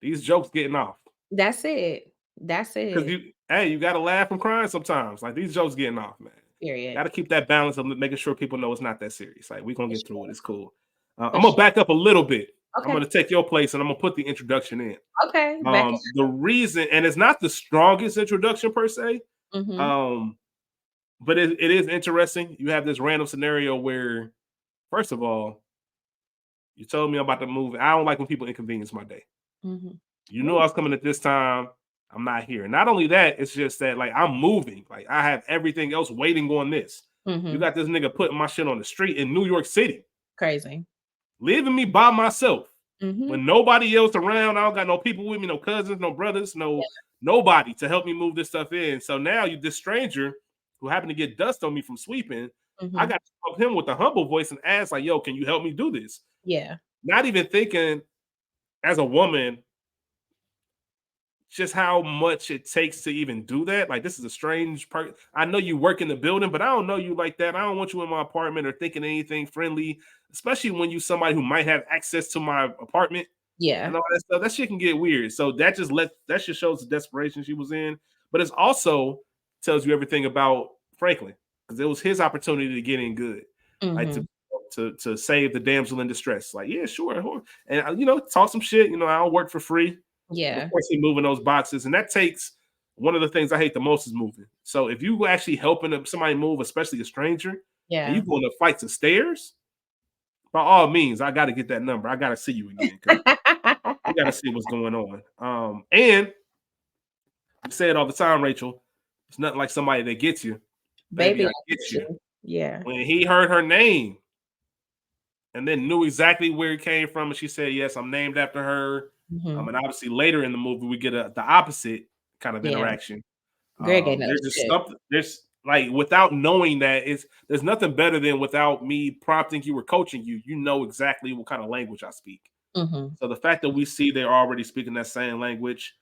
these jokes getting off.
That's it. That's
Because
it.
you got to laugh from crying sometimes. Like, these jokes getting off, man.
Period.
Got to keep that balance of making sure people know it's not that serious. Like, we're going to
For
get through it.
sure.
It's cool.
For
I'm going to
sure.
back up a little bit. I'm
Okay.
going to take your place and I'm going to put the introduction in.
Okay. Back it
The reason, and it's not the strongest introduction per se,
up. Mm-hmm.
but it is interesting. You have this random scenario where, first of all, you told me I'm about to move. I don't like when people inconvenience my day.
Mm-hmm.
You knew I was coming at this time. I'm not here. Not only that, it's just that, like, I'm moving. Like, I have everything else waiting on this.
Mm-hmm.
You got this nigga putting my shit on the street in New York City,
Crazy.
leaving me by myself.
Mm-hmm.
When nobody else around. I don't got no people with me, no cousins, no brothers, nobody to help me move this stuff in. So now this stranger who happened to get dust on me from sweeping,
Mm-hmm.
I got to talk him with a humble voice and ask, like, yo, can you help me do this?
Yeah.
Not even thinking, as a woman, just how much it takes to even do that. Like, this is a strange part. I know you work in the building, but I don't know you like that. I don't want you in my apartment or thinking anything friendly, especially when you somebody who might have access to my apartment.
Yeah.
And all that stuff. That shit can get weird. So that just shows the desperation she was in. But it's also tells you everything about Franklin, because it was his opportunity to get in good, like to save the damsel in distress. Like, yeah, sure, and talk some shit. I'll work for free.
Yeah.
Of course, he moving those boxes, and that takes one of the things I hate the most is moving. So if you actually helping somebody move, especially a stranger, and you going to fight to stairs, by all means, I got to get that number. I got to see you again. We got to see what's going on. And I say it all the time, Rachel. It's nothing like somebody that gets you. Baby, I get you.
Yeah.
When he heard her name and then knew exactly where it came from, and she said, yes, I'm named after her. And obviously later in the movie, we get the opposite kind of interaction.
Greg ain't
There's just something, there's like, without knowing that, there's nothing better than without me prompting you or coaching you, exactly what kind of language I speak. So the fact that we see they're already speaking that same language,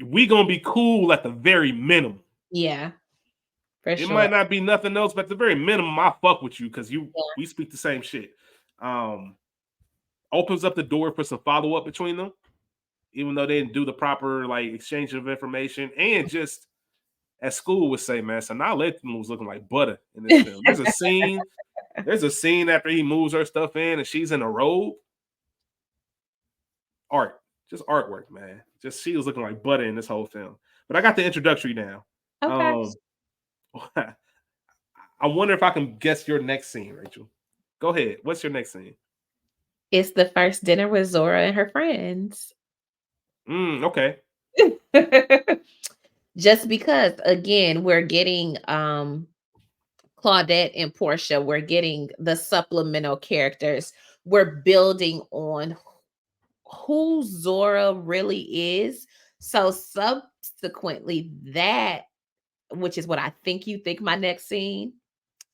we gonna be cool at the very minimum.
Yeah, for
it
sure.
might not be nothing else, but at the very minimum, I fuck with you because we speak the same shit. Opens up the door for some follow up between them, even though they didn't do the proper like exchange of information. And just as school would say, man, so now Lathan was looking like butter in this film. There's a scene. There's a scene after he moves her stuff in and she's in a robe. Art. Just artwork, man. Just she was looking like butter in this whole film. But I got the introductory now.
Okay.
I wonder if I can guess your next scene, Rachel. Go ahead. What's your next scene?
It's the first dinner with Zora and her friends.
Okay.
Just because, again, we're getting Claudette and Portia, we're getting the supplemental characters. We're building on who Zora really is. So subsequently, that, which is what I think you think my next scene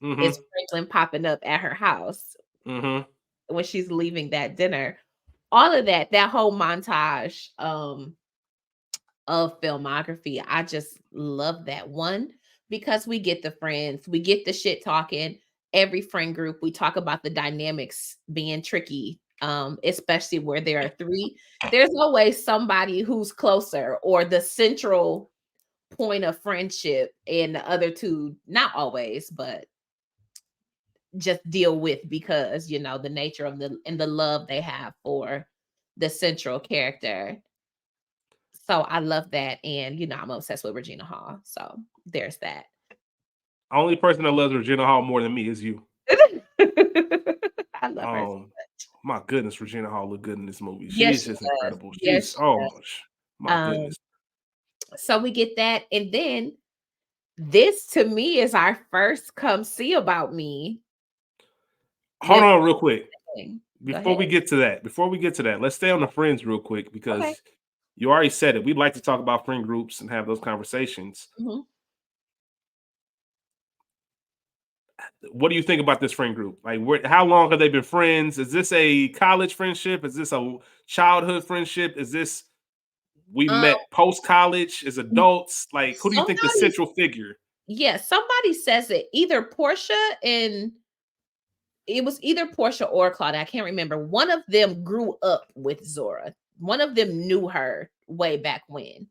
is,
Mm-hmm.
Franklin popping up at her house
Mm-hmm.
when she's leaving that dinner. All of that, that whole montage of filmography, I just love that one because we get the friends, we get the shit talking. Every friend group, we talk about the dynamics being tricky, especially where there are three. There's always somebody who's closer or the central point of friendship, and the other two, not always, but just deal with because the nature of the love they have for the central character. So I love that, and I'm obsessed with Regina Hall. So there's that.
Only person that loves Regina Hall more than me is you.
I love her so
Um,
much.
my goodness, Regina Hall looked good in this movie. She
Yes,
is
she
just
does.
incredible.
Yes,
She's
she
oh
does.
my
Um,
goodness.
so we get that, and then this to me is our first come see about me
Hold
with.
on, real quick.
Go ahead.
Before we get to that, let's stay on the friends real quick
Okay.
because you already said it. We'd like to talk about friend groups and have those conversations.
Mhm.
What do you think about this friend group? Like, how long have they been friends? Is this a college friendship? Is this a childhood friendship? Is this we
Um,
met post college as adults? Like, who do you think the
somebody,
central figure?
yeah, somebody says it. Either Portia and it was either Portia or Claudia. I can't remember. One of them grew up with Zora. One of them knew her way back when.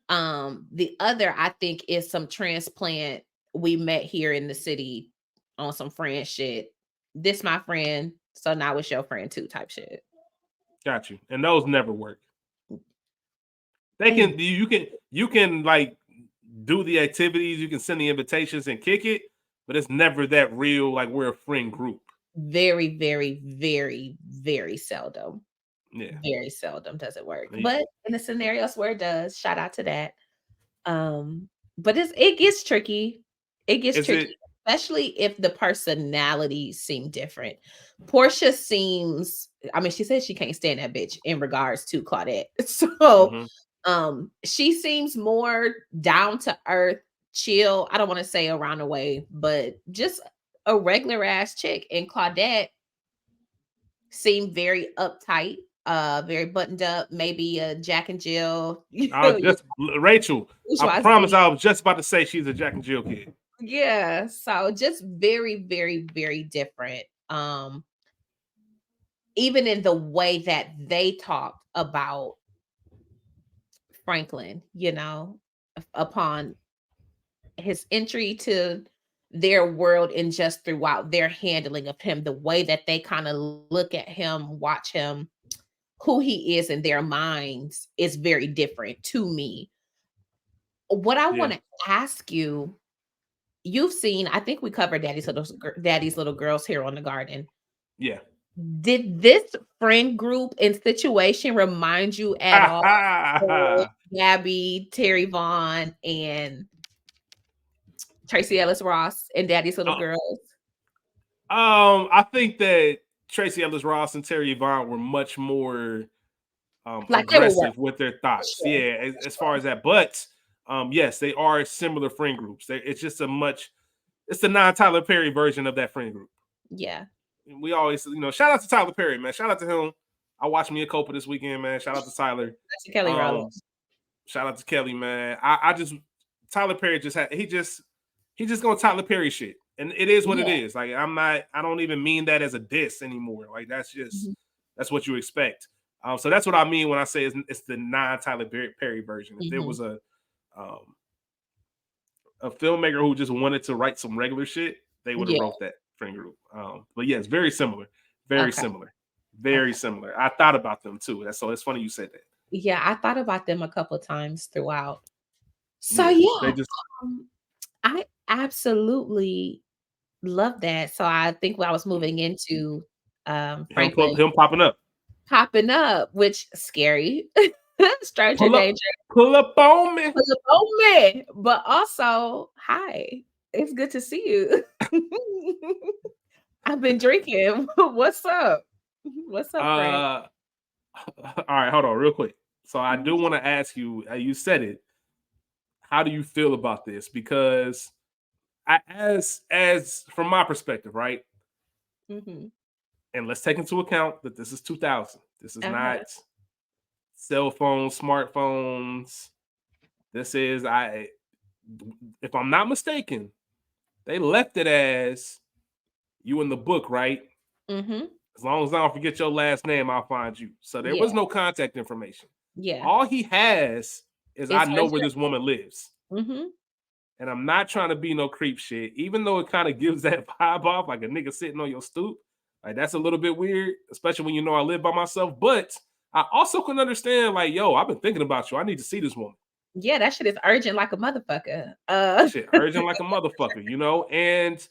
The other, I think, is some transplant we met here in the city on some friend shit. This my friend, so now it's your friend too, type shit.
Got you. And those never work. They
They
can you can like do the activities, you can send the invitations and kick it, but it's never that real. Like we're a friend group.
very, very, very, very seldom.
Yeah.
Very seldom does it work.
Yeah.
But in the scenarios where it does, shout out to that. Um, but it gets tricky. It gets
Is
tricky,
it?
especially if the personalities seem different. Portia seems, I mean, she says she can't stand that bitch in regards to Claudette. So
Mm-hmm.
she seems more down to earth, chill. I don't want to say around the way, but just a regular ass chick. And Claudette seemed very uptight, very buttoned up, maybe a Jack and Jill,
I was just Rachel. I promise
bourgeoisie.
I was just about to say she's a Jack and Jill kid.
Yeah, so just very, very, very different. Even in the way that they talked about Franklin, upon his entry to their world and just throughout their handling of him, the way that they kind of look at him, watch him, who he is in their minds is very different to me. What I
Yeah.
want to ask you, you've seen, I think we covered Daddy's Little Girls here on the Garden.
Yeah.
Did this friend group and situation remind you at all of Gabby, Terry Vaughn, and Tracy Ellis Ross and Daddy's Little
Uh,
Girls?
I think that Tracy Ellis Ross and Terry Vaughn were much more
Like they were work
aggressive with their
for
thoughts.
sure.
Yeah,
For
as far
sure.
as that, but yes, they are similar friend groups. It's just it's the non-Tyler Perry version of that friend group.
Yeah.
We always, shout out to Tyler Perry, man. Shout out to him. I watched Mia Copa this weekend, man. Shout out to Tyler.
That's Kelly
Um,
Rowland.
Shout out to Kelly, man. I just Tyler Perry he just gonna Tyler Perry shit. And it is what it
Yeah.
is. Like I don't even mean that as a diss anymore. Like
Mhm.
that's what you expect. So that's what I mean when I say it's the non-Tyler Perry version. If there
Mhm.
was um, a filmmaker who just wanted to write some regular shit, they would have
Yeah.
wrote that friend group. But yes, very similar, very
Okay.
similar, very
Okay.
similar. I thought about them too. So it's funny you said that.
Yeah, I thought about them a couple times throughout. So
Yeah, they
yeah,
just
um, I absolutely love that. So I think what I was moving into Franklin
him popping up.
popping up, which scary. Stranger
Pull up,
danger.
pull up on me.
Pull up on me. But also, hi. It's good to see you. I've been drinking. What's up? What's up, Frank?
All right, hold on, real quick. So I
Mhm.
do want to ask you. You said it. How do you feel about this? Because as from my perspective, right?
Mhm.
And let's take into account that this is 2000. This is not
Uh-huh.
cell phones, smartphones. This is if I'm not mistaken, they left it as you in the book, right?
Mhm.
As long as I don't forget your last name, I'll find you. So there
Yeah.
was no contact information.
Yeah.
All he has is I
It's her
know where this woman lives.
Mhm.
And I'm not trying to be no creep shit, even though it kind of gives that vibe off like a nigga sitting on your stoop. Like that's a little bit weird, especially when you know I live by myself. But I also can understand, like, yo, I've been thinking about you. I need to see this woman.
Yeah, that shit is urgent like a motherfucker.
That shit urgent like a motherfucker, you know? And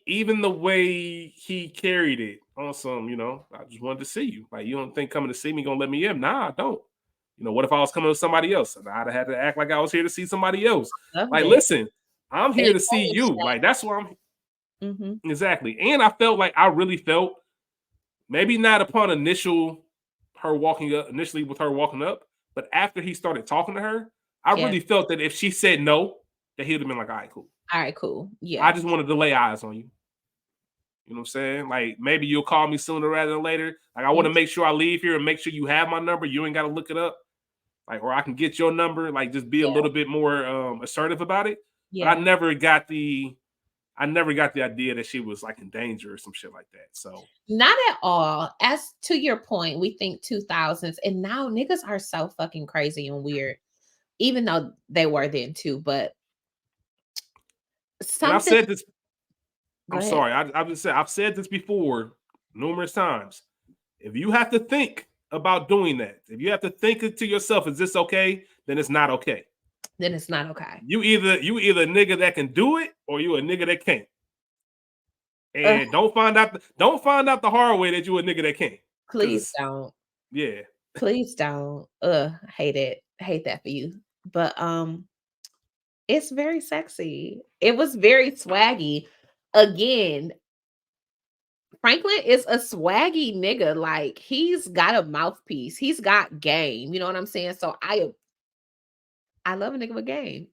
even the way he carried it on some, I just wanted to see you. Like, you don't think coming to see me gonna let me in? Nah, I don't. What if I was coming with somebody else? And I'd have had to act like I was here to see somebody else.
Love
Like,
it.
listen, I'm
They
here to see
changed
you.
that.
Like, that's why I'm
Mhm.
exactly. And I felt like I really felt maybe not upon initially with her walking up, but after he started talking to her, I
Yeah.
really felt that if she said no, that he'd have been like, all right, cool.
All right, cool.
I
Yeah.
just wanted to lay eyes on you. You know what I'm saying? Like maybe you'll call me sooner rather than later. Like I want to make sure I leave here and make sure you have my number. You ain't got to look it up. Like, or I can get your number. Like just be a
Yeah.
little bit more assertive about it. But
Yeah.
I never got the idea that she was like in danger or some shit like that. So
Not at all. As to your point, we think 2000s, and now niggas are so fucking crazy and weird, even though they were then too. But
and I've
something,
said this.
go
I'm
ahead.
sorry. I've said this before numerous times. If you have to think about doing that, if you have to think it to yourself, is this okay? Then it's not okay.
Then it's not okay.
You either a nigga that can do it or you a nigga that can't.
Ugh,
And don't find out the hard way that you a nigga that can't.
please
Cause
don't.
yeah.
Please don't. Hate it. Hate that for you. But it's very sexy. It was very swaggy. Again, Franklin is a swaggy nigga. Like he's got a mouthpiece. He's got game. You know what I'm saying? So I love a nigga with game.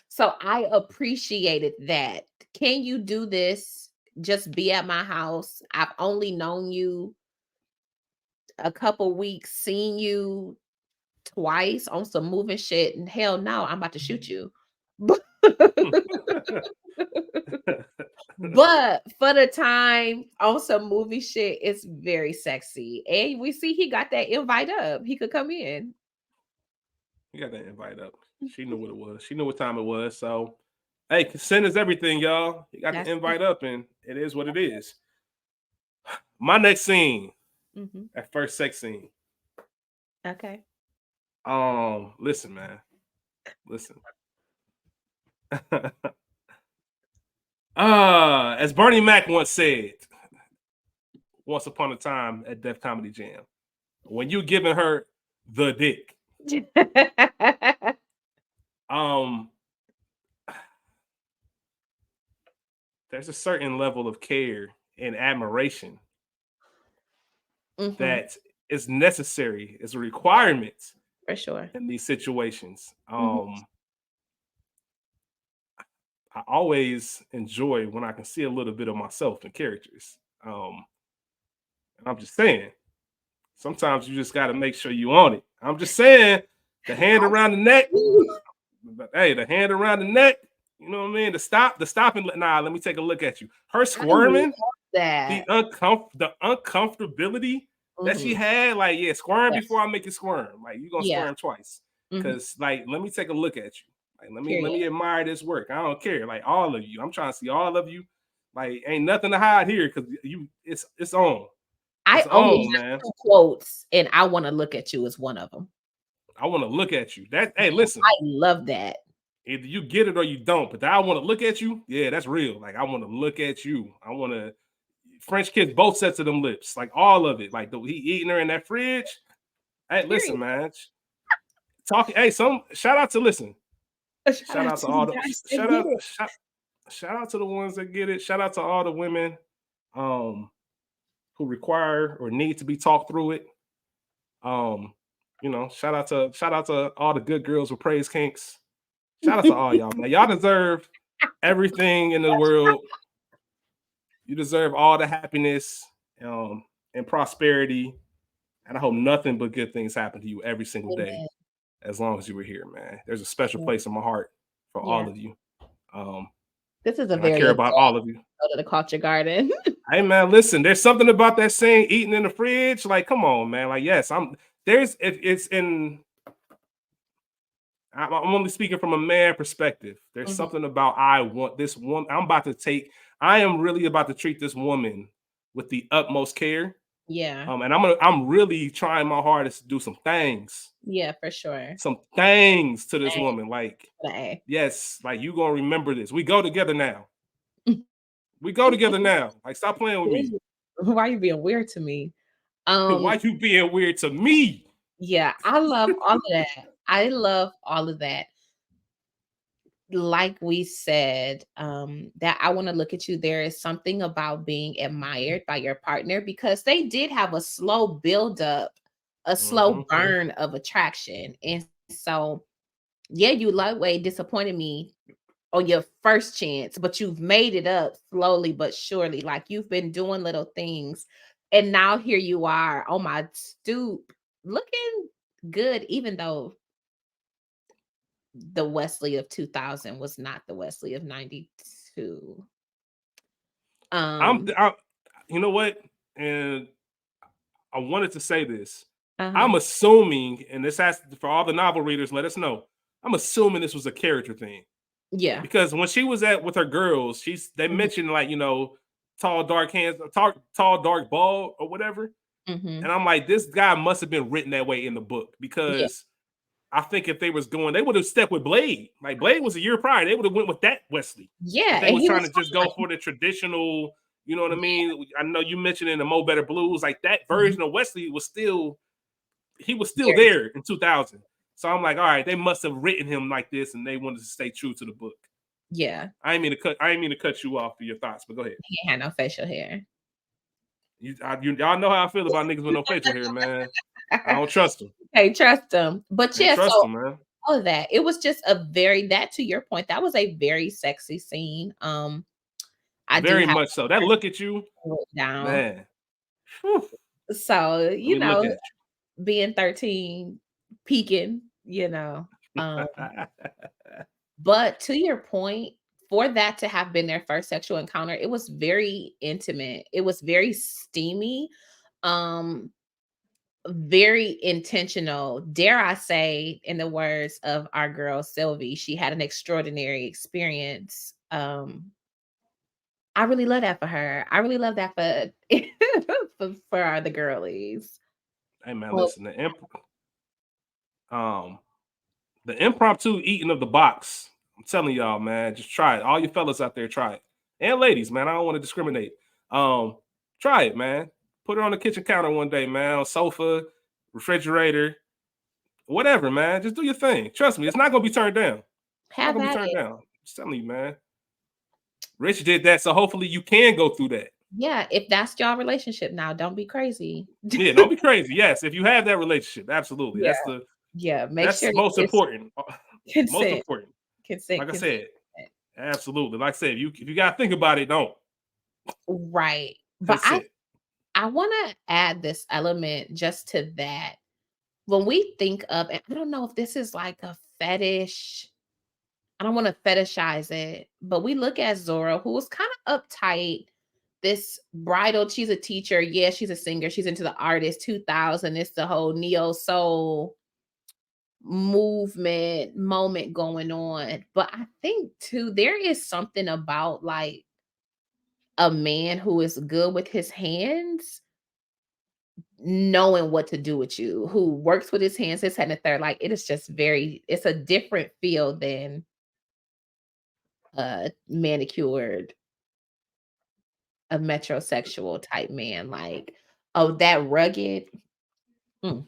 So I appreciated that. Can you do this? Just be at my house. I've only known you a couple weeks, seen you twice on some moving shit, and hell no, I'm about to shoot you. But for the time on some movie shit, it's very sexy. And we see he got that invite up. He could come in.
You got that invite up. She knew what it was. She knew what time it was. So hey, consent is everything, y'all. You got the
That's
invite up and it is what it is. My next scene,
mhm.
that first sex scene.
Okay.
Listen, man. Listen. As Bernie Mac once said, once upon a time at Def Comedy Jam, when you giving her the dick, um, there's a certain level of care and admiration
Mhm.
that is necessary, is a requirement
For sure.
in these situations.
Mhm.
I always enjoy when I can see a little bit of myself in characters. And I'm just saying, sometimes you just got to make sure you own it. I'm just saying, the hand around the neck. But hey, the hand around the neck, you know what I mean? The stopping. Nah, let me take a look at you. Her
I love
squirming, the
that.
uncomfortability that she
Mhm.
had, like, yeah, squirm
Yes.
before I make you squirm. Like you gonna
Yeah.
squirm twice.
Mhm.
Cause like, let me take a look at you. Like, let
Period.
me admire this work. I don't care. Like all of you. I'm trying to see all of you. Like, ain't nothing to hide here because it's on.
I
It's
only
on, man.
have 2 quotes, and I wanna look at you as one of them.
I want to look at you. That hey, listen.
I love that.
Either you get it or you don't. But I want to look at you. Yeah, that's real. Like I want to look at you. I want to. French kiss both sets of them lips, like all of it. Like he eating her in that fridge. Hey, listen,
Period.
man. Talking. Hey, shout out to listen.
Shout
Shout
out
out to
to
all
the
the
guys that
shout
get
out
it.
shout out to the ones that get it. Shout out to all the women who require or need to be talked through it. Shout out to all the good girls with praise kinks. Shout out to all y'all, man. Y'all deserve everything in the world. You deserve all the happiness and prosperity. And I hope nothing but good things happen to you every single day
Amen.
as long as you were here, man. There's a special
Yeah.
place in my heart for
Yeah.
all of you.
This is a
And I
very
care
adult
about all of you.
go to the culture garden.
Hey man, listen, there's something about that saying eating in the fridge. Like, come on, man. Like, yes, I'm only speaking from a man perspective. There's
Mhm.
something about I want this woman. I am really about to treat this woman with the utmost care.
Yeah.
And I'm really trying my hardest to do some things
Yeah, for sure.
to this
Dang.
woman. Like,
Dang.
yes, like you gonna remember this. We go together now. We go together now. Like, stop playing with me.
Why are you being weird to me?
Why you being weird to me?
Yeah, I love all of that. I love all of that. Like we said, that I want to look at you. There is something about being admired by your partner because they did have a slow build up, a slow
Mm-hmm.
burn of attraction. And so, yeah, you lightweight disappointed me on your first chance, but you've made it up slowly but surely. Like you've been doing little things. And now here you are on my stoop looking good, even though the Wesley of 2000 was not the Wesley of 92. Um,
You know what? And I wanted to say this.
uh-huh.
I'm assuming, and this has for all the novel readers, let us know. I'm assuming this was a character thing
Yeah.
because when she was with her girls, they
Mhm,
mentioned like tall dark hands, tall dark bald or whatever,
mhm.
and I'm like, this guy must have been written that way in the book
Yeah.
because I think if they would have stepped with Blade. Like Blade was a year prior, they would have went with that Wesley.
Yeah,
If they
and
was
he
trying
was
to just
fine.
go for the traditional, you know what I
Yeah.
mean? I know you mentioned in the Mo Better Blues, like that
Mhm.
version of Wesley was still
Very
there in 2000. So I'm like, all right, they must have written him like this, and they wanted to stay true to the book.
yeah.
I didn't mean to cut you off for your thoughts, but go ahead.
He ain't had no facial hair.
Y'all know how I feel about niggas with no facial hair, man. I don't trust them.
Hey, trust him. But
Can't
yeah,
trust
so
them, man.
all of that. It was just a very that to your point, that was a very sexy scene. I do
Very
have
much so. That look at you,
it down.
man. Whew.
So,
Let me look at
being 13, peaking, um,
you.
but to your point, for that to have been their first sexual encounter, it was very intimate. It was very steamy, um, very intentional. Dare I say, in the words of our girl Sylvie, she had an extraordinary experience. I really love that for her. I really love that for for the girlies.
Hey man,
Well,
listen, um the impromptu eating of the box. I'm telling y'all, man, just try it. All you fellas out there, try it. And ladies, man, I don't want to discriminate. Um, Try it, man. Put it on the kitchen counter one day, man, on sofa, refrigerator, whatever, man. Just do your thing. Trust me, it's not gonna be turned down. It's not
have
gonna be
at
turned
it.
down. Just telling you, man. Rich did that, so hopefully you can go through that.
Yeah, if that's y'all relationship now, don't be crazy.
Yeah, don't be crazy. Yes, if you have that relationship, absolutely.
Yeah, yeah, make sure
That's most
it's
important. Most
consent,
important.
consent,
Like I
consent.
said, absolutely. Like I said, if you gotta think about it, don't
Right. But I
consent.
I want to add this element just to that. When we think of, and I don't know if this is like a fetish, I don't want to fetishize it, but we look at Zora, who was kind of uptight. This bridal, she's a teacher. Yeah, she's a singer. She's into the artist 2000. It's the whole neo soul movement moment going on. But I think too, there is something about like a man who is good with his hands knowing what to do with you, who works with his hands, his head and third. Like it is just it's a different feel than manicured a metrosexual type man, like, oh, that rugged. Mm.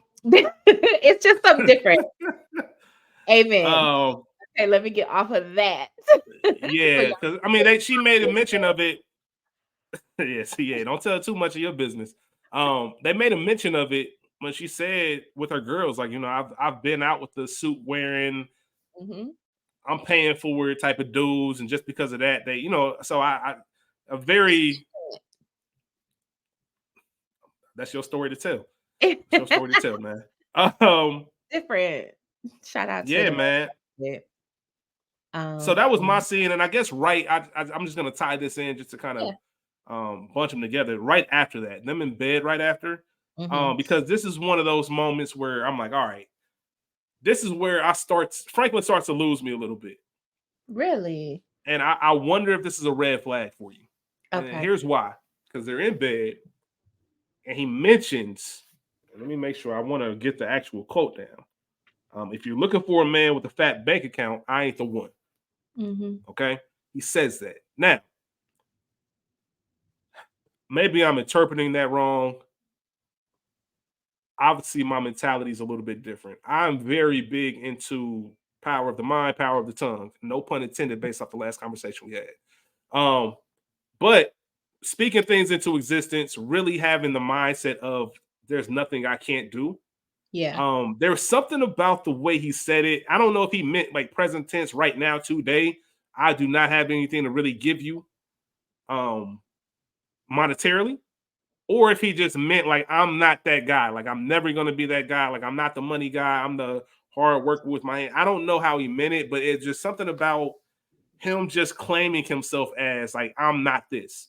It's just something different. Amen.
um,
Okay, let me get off of that. So
yeah, because I mean, she made a mention of it. Yeah, see, yeah, don't tell too much of your business. They made a mention of it when she said with her girls, like, I've been out with the suit wearing,
Mhm.
I'm paying for it type of dudes, and just because of that, they, so I a very that's your story to tell. It's your story to tell, man. Um,
Different. Shout out to
yeah,
the
man.
yeah.
So that was my
Mhm.
scene, and I guess I'm just gonna tie this in just to kind of
Yeah.
bunch them together. Right after that, them in bed right after,
Mhm.
because this is one of those moments where I'm like, all right, this is where Franklin starts to lose me a little bit,
Really?
and I wonder if this is a red flag for you. And
Okay.
here's why: because they're in bed, and he mentions. Let me make sure. I want to get the actual quote down. If you're looking for a man with a fat bank account, I ain't the one.
Mhm.
Okay, he says that. Now, maybe I'm interpreting that wrong. Obviously, my mentality is a little bit different. I'm very big into power of the mind, power of the tongue. No pun intended, based off the last conversation we had. Um, but speaking things into existence, really having the mindset of there's nothing I can't do.
Yeah.
There was something about the way he said it. I don't know if he meant like present tense right now, today. I do not have anything to really give you um monetarily, or if he just meant like I'm not that guy, like I'm never gonna be that guy, like I'm not the money guy, I'm the hard worker with my hand. I don't know how he meant it, but it's just something about him just claiming himself as like I'm not this.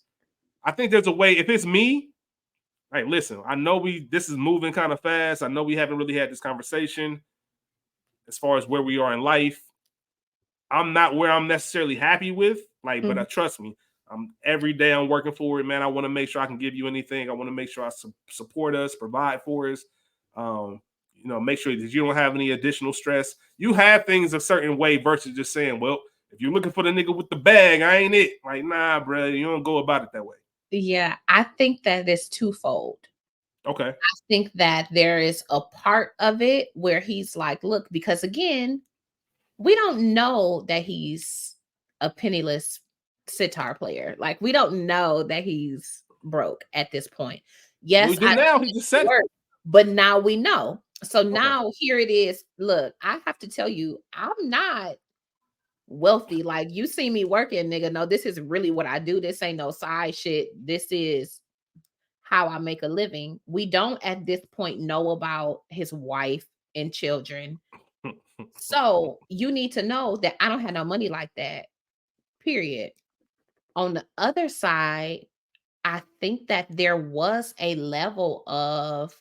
I think there's a way. If it's me, like listen, I know this is moving kind of fast. I know we haven't really had this conversation as far as where we are in life. I'm not where I'm necessarily happy with, like, but
Mhm.
trust me, every day I'm working for it, man. I want to make sure I can give you anything. I want to make sure I support us, provide for us. Um, make sure that you don't have any additional stress. You have things a certain way versus just saying, well, if you're looking for the nigga with the bag, I ain't it. Like, nah, bro, you don't go about it that way.
Yeah, I think that is twofold.
Okay.
I think that there is a part of it where he's like, look, because again, we don't know that he's a penniless sitar player. Like, we don't know that he's broke at this point.
We
Yes,
do
I
now.
know
He
that
just
he
said it.
works, but now we know. So
Okay.
now here it is. Look, I have to tell you, I'm not wealthy. Like, you see me working, nigga. No, this is really what I do. This ain't no side shit. This is how I make a living. We don't at this point know about his wife and children. So you need to know that I don't have no money like that, period. On the other side, I think that there was a level of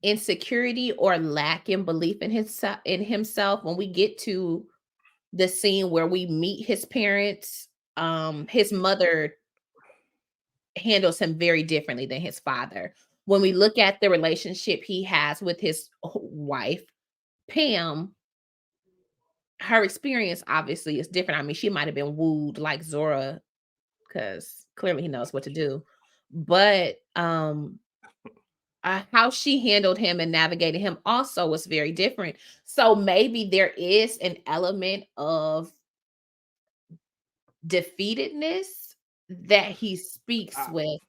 insecurity or lack in belief in himself when we get to the scene where we meet his parents. His mother handles him very differently than his father. When we look at the relationship he has with his wife, Pam, her experience obviously is different. I mean, she might have been wooed like Zora because clearly he knows what to do. But how she handled him and navigated him also was very different. So maybe there is an element of defeatedness that he speaks
I,
with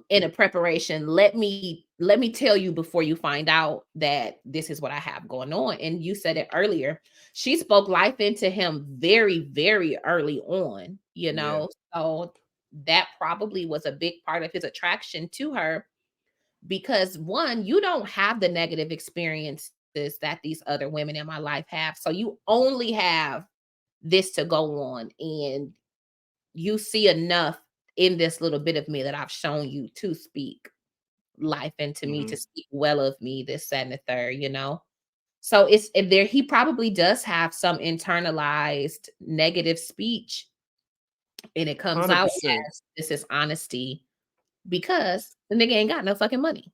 in a preparation. Let me tell you before you find out that this is what I have going on. And you said it earlier, she spoke life into him very, very early on,
yeah.
so that probably was a big part of his attraction to her, because one, you don't have the negative experiences that these other women in my life have, so you only have this to go on, and you see enough in this little bit of me that I've shown you to speak life into me, to
Hmm.
speak well of me, this, that, and the third. So it's there, he probably does have some internalized negative speech, and it comes out
100%.
as this is honesty because the nigga ain't got no fucking money.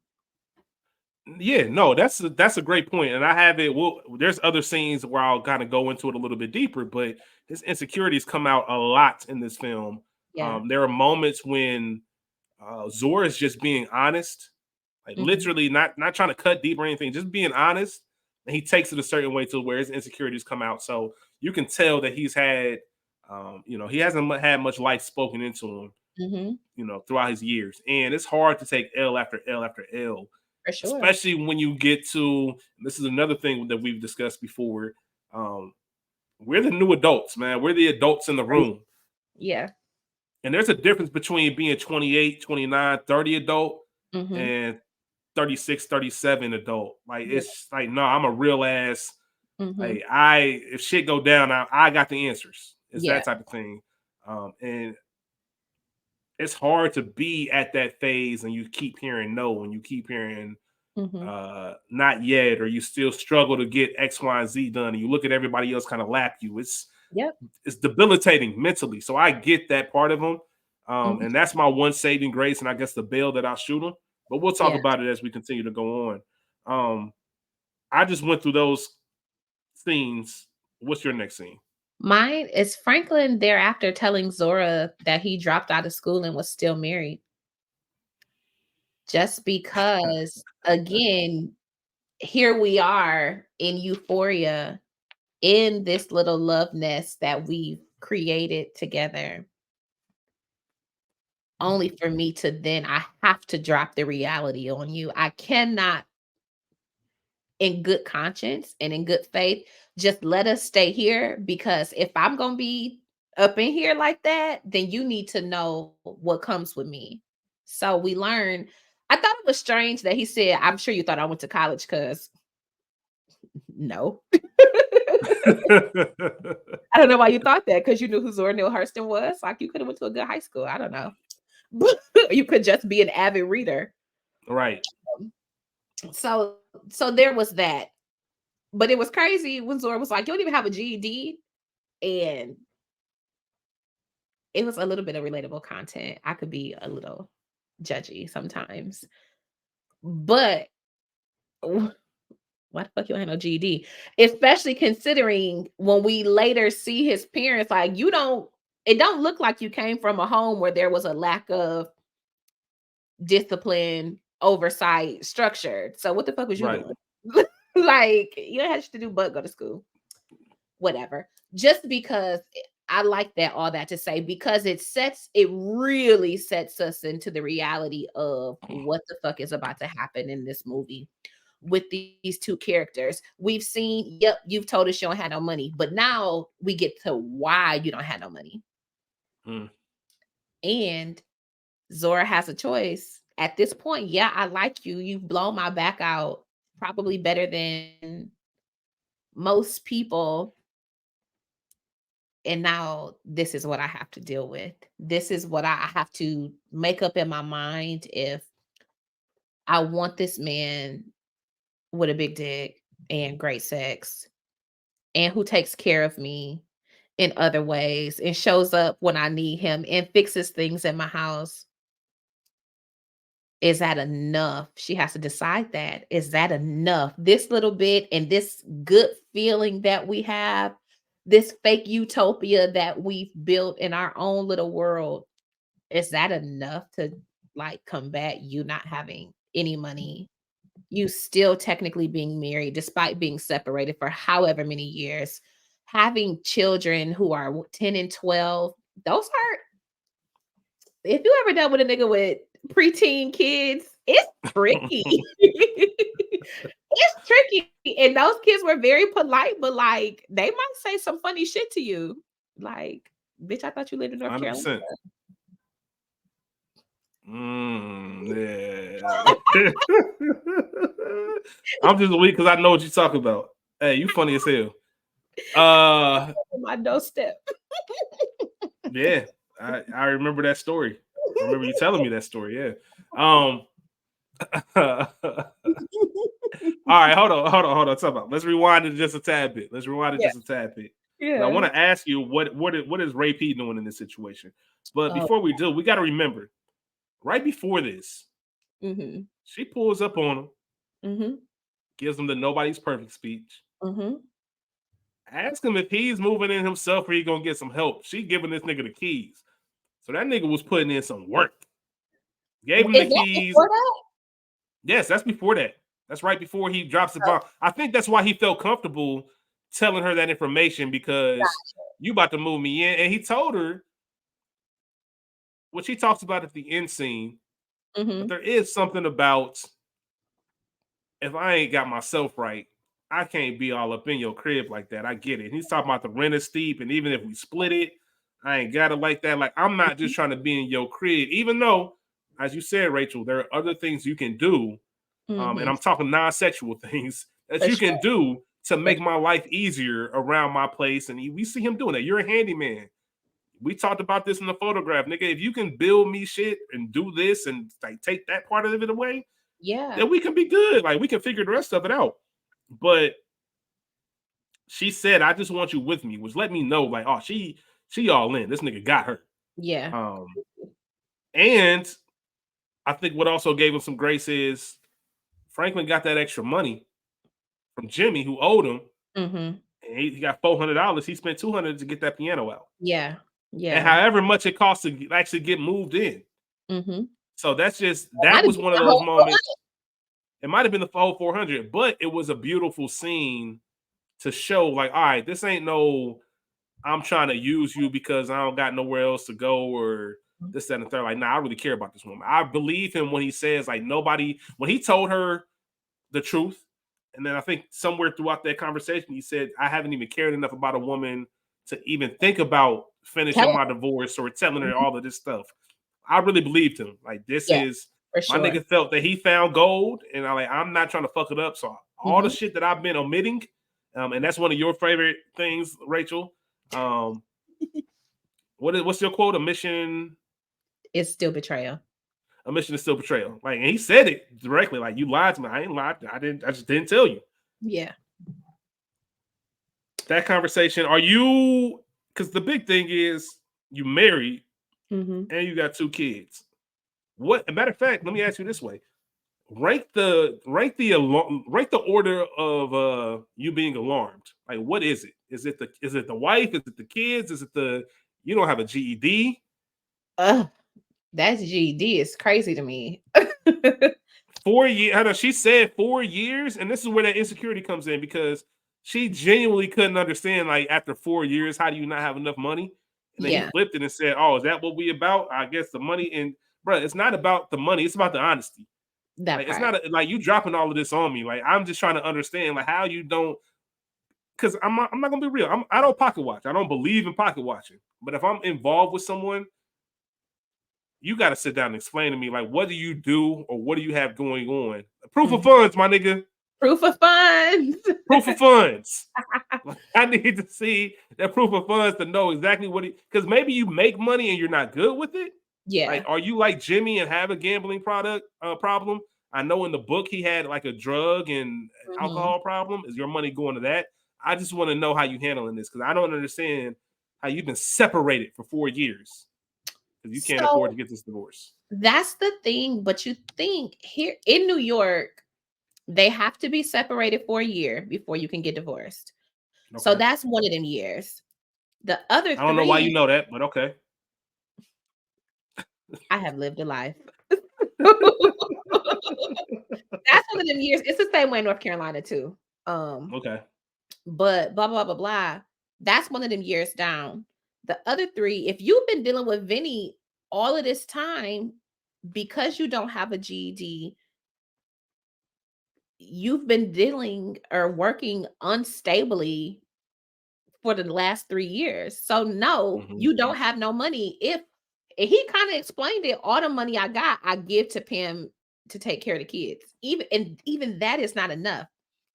Yeah, no, that's a great point, and I have it. Well, there's other scenes where I'll kind of go into it a little bit deeper, but his insecurities come out a lot in this film.
Yeah.
There are moments when Zora is just being honest, like
Mhm.
literally not trying to cut deep or anything, just being honest, and he takes it a certain way to where his insecurities come out. So you can tell that he's had, he hasn't had much life spoken into him,
Mhm.
throughout his years, and it's hard to take L after L after L,
For sure.
especially when you get to. This is another thing that we've discussed before. Um, we're the new adults, man. We're the adults in the
Right.
room.
Yeah.
And there's a difference between being 28, 29, 30 adult
Mhm.
and 36, 37 adult. Like
Yeah.
it's like, no, I'm a real ass.
Mhm.
Like if shit go down, I got the answers. It's
Yeah.
that type of thing. And it's hard to be at that phase and you keep hearing no and you keep hearing
Mhm.
not yet, or you still struggle to get X, Y, and Z done, and you look at everybody else kind of lap you.
Yep.
It's debilitating mentally. So I get that part of them.
Mhm.
And that's my one saving grace, and I guess the bail that I'll shoot them. But we'll talk
Yeah.
about it as we continue to go on. I just went through those scenes. What's your next scene?
Mine is Franklin thereafter telling Zora that he dropped out of school and was still married. Just because, again, here we are in euphoria in this little love nest that we've created together, only for me to then I have to drop the reality on you. I cannot, in good conscience and in good faith, just let us stay here, because if I'm going to be up in here like that, then you need to know what comes with me. So we learned. I thought it was strange that he said, I'm sure you thought I went to college, because no. I don't know why you thought that, because you knew who Zora Neale Hurston was. Like, you could have went to a good high school. I don't know. You could just be an avid reader.
Right.
So so there was that. But it was crazy when Zora was like, "You don't even have a GED," and it was a little bit of relatable content. I could be a little judgy sometimes, but why the fuck you don't have no GED? Especially considering when we later see his parents, like, it don't look like you came from a home where there was a lack of discipline, oversight, structured. So what the fuck was you
Right.
doing? Like, you don't have shit to do but go to school. Whatever. Just because I like that, all that to say, because it really sets us into the reality of what the fuck is about to happen in this movie with these two characters. We've seen, yep, you've told us you don't have no money, but now we get to why you don't have no money.
Mm.
And Zora has a choice. At this point, yeah, I like you. You've blown my back out probably better than most people. And now this is what I have to deal with. This is what I have to make up in my mind if I want this man with a big dick and great sex and who takes care of me in other ways and shows up when I need him and fixes things in my house. Is that enough? She has to decide that. Is that enough? This little bit and this good feeling that we have, this fake utopia that we've built in our own little world, is that enough to, like, combat you not having any money? You still technically being married despite being separated for however many years, having children who are 10 and 12. Those are, if you ever dealt with a nigga with preteen kids, it's tricky. It's tricky. And those kids were very polite, but like they might say some funny shit to you. Like, bitch, I thought you lived in North Carolina.
100%. Yeah. I'm just weak because I know what you're talking about. Hey, you funny as hell.
On my doorstep.
Yeah, I remember that story. I remember you telling me that story. Yeah. Um. All right, hold on. Talk about. Let's rewind it just a tad bit.
Yeah.
I
Yeah.
want to ask you what is Ray P doing in this situation? But
Oh,
before we do, we got to remember right before this,
mhm.
she pulls up on him.
Mm-hmm.
gives him the nobody's perfect speech.
Mm-hmm.
Ask him if he's moving in himself or he gonna get some help. She giving this nigga the keys. So that nigga was putting in some work. Gave him the
Is that
keys.
before that?
Yes, that's before that. That's right before he drops the bomb. I think that's why he felt comfortable telling her that information because you about to move me in. And he told her, which he talks about at the end scene, but
Mm-hmm.
there is something about if I ain't got myself right, I can't be all up in your crib like that. I get it. He's talking about the rent is steep, and even if we split it, I ain't got it like that. Like, I'm not just trying to be in your crib, even though, as you said, Rachel, there are other things you can do. And
Mm-hmm.
I'm talking non-sexual things that
For
you
sure.
can do to
For
make my life easier around my place. And we see him doing that. You're a handyman. We talked about this in the photograph, nigga. If you can build me shit and do this and like take that part of it away,
Yeah.
then we can be good. Like we can figure the rest of it out. But she said, "I just want you with me," which let me know, like, oh, she all in. This nigga got her.
Yeah.
And I think what also gave him some grace is Franklin got that extra money from Jimmy, who owed him,
Mm-hmm.
and he got $400. He spent $200 to get that piano out,
Yeah.
and
Yeah.
however much it costs to actually get moved in.
Mm-hmm.
So that's just
Might
that
have
was
been
one of
the
those
whole
moments. It might have been the full 400, but it was a beautiful scene to show, like, all right, this ain't no I'm trying to use you because I don't got nowhere else to go or this, that, and the third. Like, nah, I really care about this woman. I believe him when he says, like, nobody, when he told her the truth. And then I think somewhere throughout that conversation, he said, I haven't even cared enough about a woman to even think about finishing my divorce or telling her all of this stuff. I really believed him. Like, this
Yeah,
is
for
my
sure.
nigga felt that he found gold, and I'm not trying to fuck it up. So all the
Mm-hmm.
shit that I've been omitting, and that's one of your favorite things, Rachel. What's your quote?
It's still betrayal.
A mission is still betrayal. Like, and he said it directly. Like, you lied to me. I ain't lied. I just didn't tell you.
Yeah.
That conversation. Are you? Because the big thing is you married
Mm-hmm.
and you got 2 kids. What? A matter of fact, let me ask you this way: rank the order of you being alarmed. Like, what is it? Is it the wife? Is it the kids? Is it the you don't have a GED?
That's GD. It's crazy to me.
4 years. I know she said 4 years, and this is where that insecurity comes in because she genuinely couldn't understand. Like, after 4 years, how do you not have enough money? And then he
Yeah,
flipped it and said, "Oh, is that what we about? I guess the money." And bro, it's not about the money; it's about the honesty.
that
Like, it's
part.
not like you dropping all of this on me. Like, I'm just trying to understand, like, how you don't. Because I'm not gonna be real. I don't pocket watch. I don't believe in pocket watching. But if I'm involved with someone, you got to sit down and explain to me, like, what do you do or what do you have going on? Proof of funds, my nigga.
Proof of funds.
Proof of funds. I need to see that proof of funds to know exactly what because maybe you make money and you're not good with it.
Yeah.
Like, are you like Jimmy and have a gambling problem? I know in the book he had like a drug and
Mm-hmm.
alcohol problem. Is your money going to that? I just want to know how you handling this because I don't understand how you've been separated for 4 years because you can't afford
So
to get this divorce.
that's the thing. But you think here in New York, they have to be separated for a year before you can get divorced. So
Okay.
that's one of them years. The other
I don't know why you
three,
know that, but okay.
I have lived a life. That's one of them years. It's the same way in North Carolina too. Um,
Okay.
but blah blah blah blah. That's one of them years down. The other three, if you've been dealing with Vinny all of this time because you don't have a GED, you've been dealing or working unstably for the last 3 years. So no,
Mm-hmm.
you don't have no money. If he kind of explained it, all the money I got, I give to Pam to take care of the kids. Even that is not enough.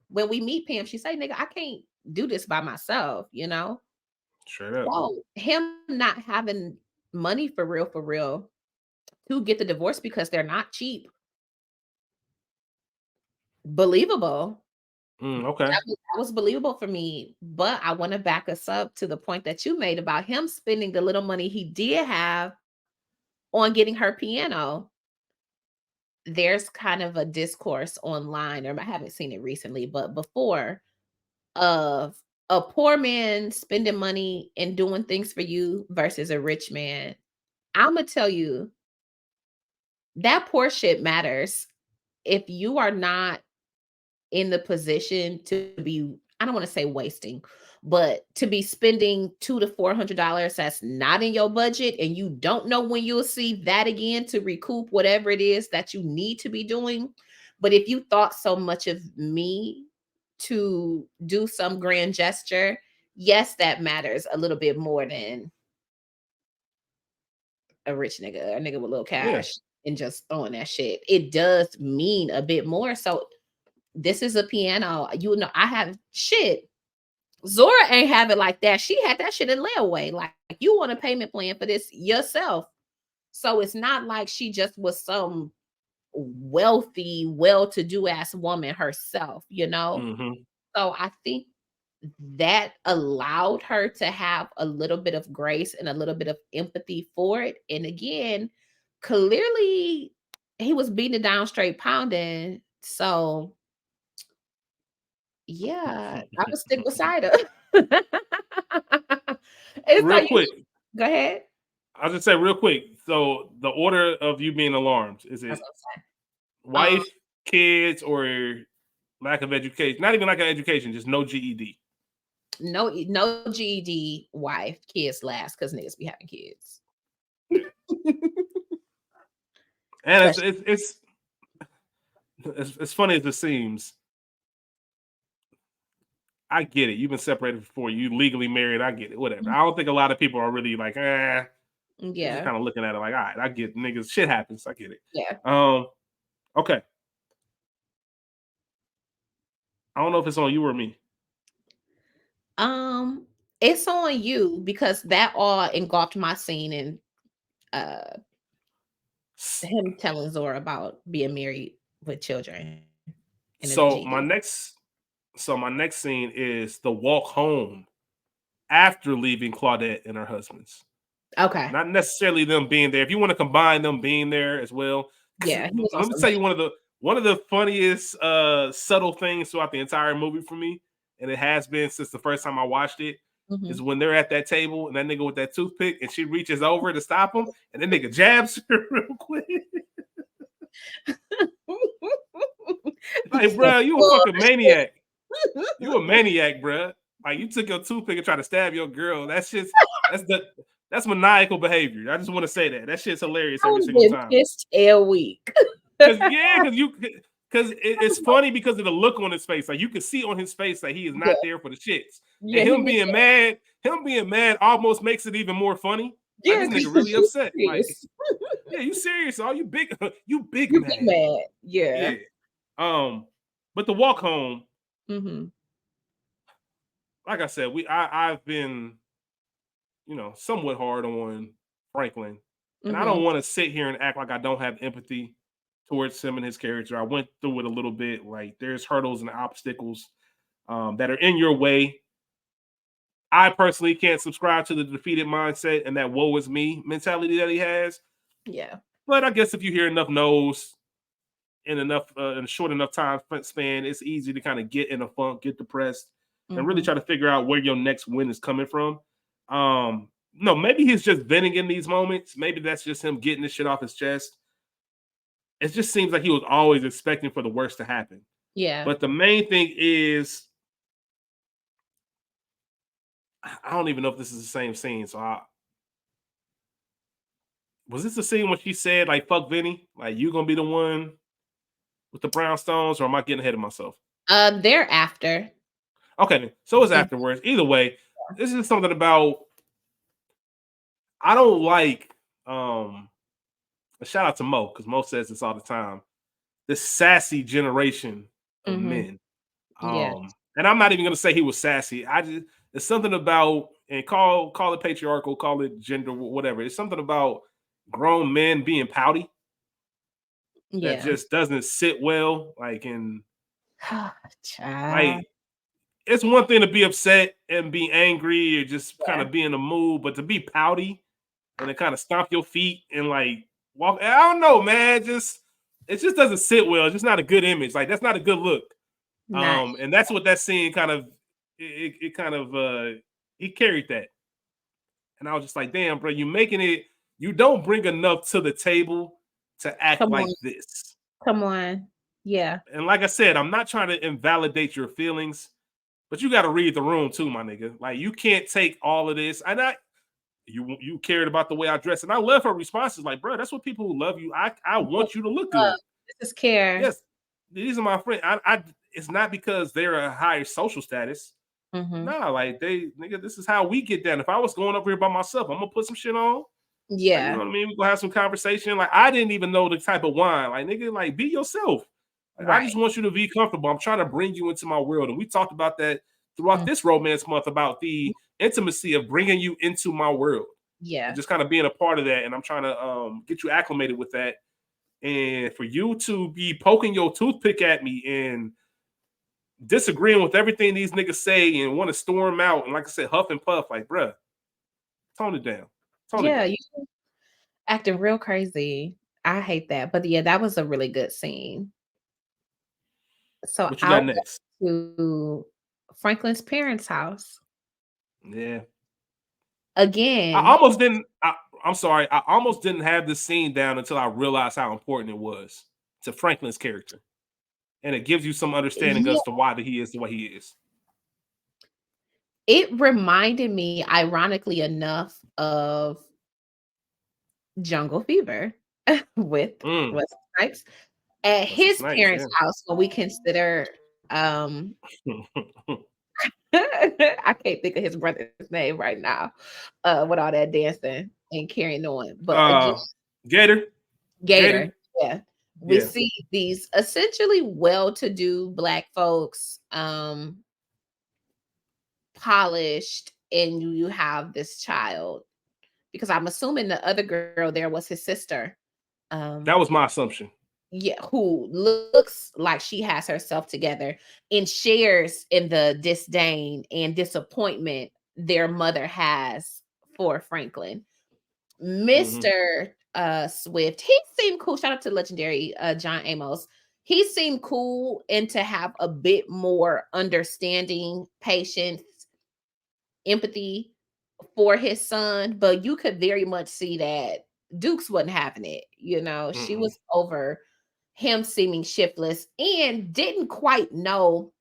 When we meet Pam, she say, "Nigga, I can't do this by myself," you know.
Straight up.
So him not having money for real, to get the divorce because they're not cheap, believable.
Okay.
That was believable for me, but I want to back us up to the point that you made about him spending the little money he did have on getting her piano. there's kind of a discourse online, or I haven't seen it recently, but before, of a poor man spending money and doing things for you versus a rich man. I'm gonna tell you that poor shit matters. If you are not in the position to be, I don't want to say wasting, but to be spending $200 to $400 that's not in your budget, and you don't know when you'll see that again to recoup whatever it is that you need to be doing. But if you thought so much of me to do some grand gesture, yes, that matters a little bit more than a rich nigga, a nigga with little
Yeah.
cash and just throwing that shit. It does mean a bit more. So this is a piano. You know, I have shit. Zora ain't have it like that. She had that shit in layaway. Like, you want a payment plan for this yourself. So it's not like she just was some wealthy, well-to-do ass woman herself, you know?
Mm-hmm.
So I think that allowed her to have a little bit of grace and a little bit of empathy for it. And again, clearly he was beating it down straight pounding. So yeah, I would stick beside her. And so
Real quick,
go ahead.
I'll just say real quick. So the order of you being alarmed, is
That's
it
what I'm saying.
wife, kids, or lack of education? Not even lack of education, just no GED.
No GED, wife, kids last, because niggas be having kids.
And
Especially
it's funny as it seems. I get it. You've been separated before. You legally married. I get it. Whatever. I don't think a lot of people are really like, They're just
yeah,
kind of looking at it like, all right, I get niggas. Shit happens. I get it.
yeah.
Okay. I don't know if it's on you or me.
Um, it's on you because that all engulfed my scene and uh him telling Zora about being married with children and a
So
GD.
my next scene is the walk home after leaving Claudette and her husband's.
Okay.
Not necessarily them being there. If you want to combine them being there as well,
Yeah, he was on
let me
some
tell you one of the funniest subtle things throughout the entire movie for me, and it has been since the first time I watched it, is when they're at that table and that nigga with that toothpick and she reaches over to stop him and that nigga jabs her real quick. Like, bro, you a fucking maniac. You a maniac, bro. Like, you took your toothpick and tried to stab your girl. That's maniacal behavior. I just want to say that. That shit's hilarious
I
every
would have
single
been
time.
pissed a week.
Because it's funny because of the look on his face. Like, you can see on his face that he is
Yeah,
not there for the shits.
yeah,
And
he was
him being mad almost makes it even more funny. Like,
yeah,
this nigga
because
really upset. Like,
serious.
yeah, you serious? Are you big? You big
You big
mad?
mad. Yeah.
Yeah. But the walk home,
Mhm.
like I said, I've been, somewhat hard on Franklin. And I don't
Mhm.
want to sit here and act like I don't have empathy towards him and his character. I went through it a little bit. Like, there's hurdles and obstacles that are in your way. I personally can't subscribe to the defeated mindset and that woe is me mentality that he has.
Yeah.
But I guess if you hear enough no's in a short enough time span, it's easy to kind of get in a funk, get depressed, and really
Mhm.
try to figure out where your next win is coming from. No, maybe he's just venting in these moments. Maybe that's just him getting this shit off his chest. It just seems like he was always expecting for the worst to happen.
Yeah.
But the main thing is, I don't even know if this is the same scene. Was this the scene when she said, like, fuck Vinny? Like, you gonna be the one with the brownstones, or am I getting ahead of myself?
Thereafter.
Okay, so it's
It
afterwards. Either way, this is something about, I don't like a shout out to Mo, because Mo says this all the time. This sassy generation of
Mhm.
men.
Yeah.
And I'm not even gonna say he was sassy. It's something about, and call it patriarchal, call it gender, whatever. It's something about grown men being pouty that
Yeah.
just doesn't sit well.
Child.
Like, it's one thing to be upset and be angry or just kind
Yeah.
of be in the mood, but to be pouty and to kind of stomp your feet and like walk, I don't know, man. Just it just doesn't sit well. It's just not a good image. Like that's not a good look.
Not
And that's what that scene kind of it kind of he carried that. And I was just like, damn, bro, you making it, you don't bring enough to the table to act
come
like
on,
this.
come on. Yeah.
And like I said, I'm not trying to invalidate your feelings, but you got to read the room too, my nigga. Like you can't take all of this. And you cared about the way I dress. And I love her responses. Like, bro, that's what people who love you. I want you to look good.
This is care.
Yes, these are my friends. I it's not because they're a higher social status.
Mm-hmm.
Nah, like they nigga, this is how we get down. If I was going over here by myself, I'm gonna put some shit on. Like, you know
Yeah.
what I mean? We gonna have some conversation. Like, I didn't even know the type of wine. Like, nigga, like be yourself. Like, I
Right.
just want you to be comfortable. I'm trying to bring you into my world. And we talked about that throughout this romance month about the intimacy of bringing you into my world and
Yeah.
just kind of being a part of that. And I'm trying to get you acclimated with that. And for you to be poking your toothpick at me and disagreeing with everything these niggas say and want to storm out and like I said, huff and puff, like, bruh, tone it down. Tone it
Yeah.
down.
You acting real crazy. I hate that. But yeah, that was a really good scene. So
What you
I'll
got next?
go to Franklin's parents' house.
Yeah. I
Again,
almost didn't. I'm sorry. I almost didn't have this scene down until I realized how important it was to Franklin's character, and it gives you some understanding
yeah,
as to why he is the way he is.
it reminded me, ironically enough, of Jungle Fever with
Mm,
Wesley Snipes at
Wesley
his
Snipes,
parents'
yeah.
house. When we consider, I can't think of his brother's name right now, with all that dancing and carrying on. But again,
uh, Gator, Gator,
Gator, yeah. We
yeah.
see these essentially well-to-do Black folks, polished, and you have this child, because I'm assuming the other girl there was his sister,
That
um,
was my assumption.
yeah, who looks like she has herself together and shares in the disdain and disappointment their mother has for Franklin.
Mm-hmm.
Mr. Swift, he seemed cool. Shout out to legendary John Amos. He seemed cool and to have a bit more understanding, patience, empathy for his son, but you could very much see that Dukes wasn't having it. You know, she
Mm-mm.
was over him seeming shiftless and didn't quite know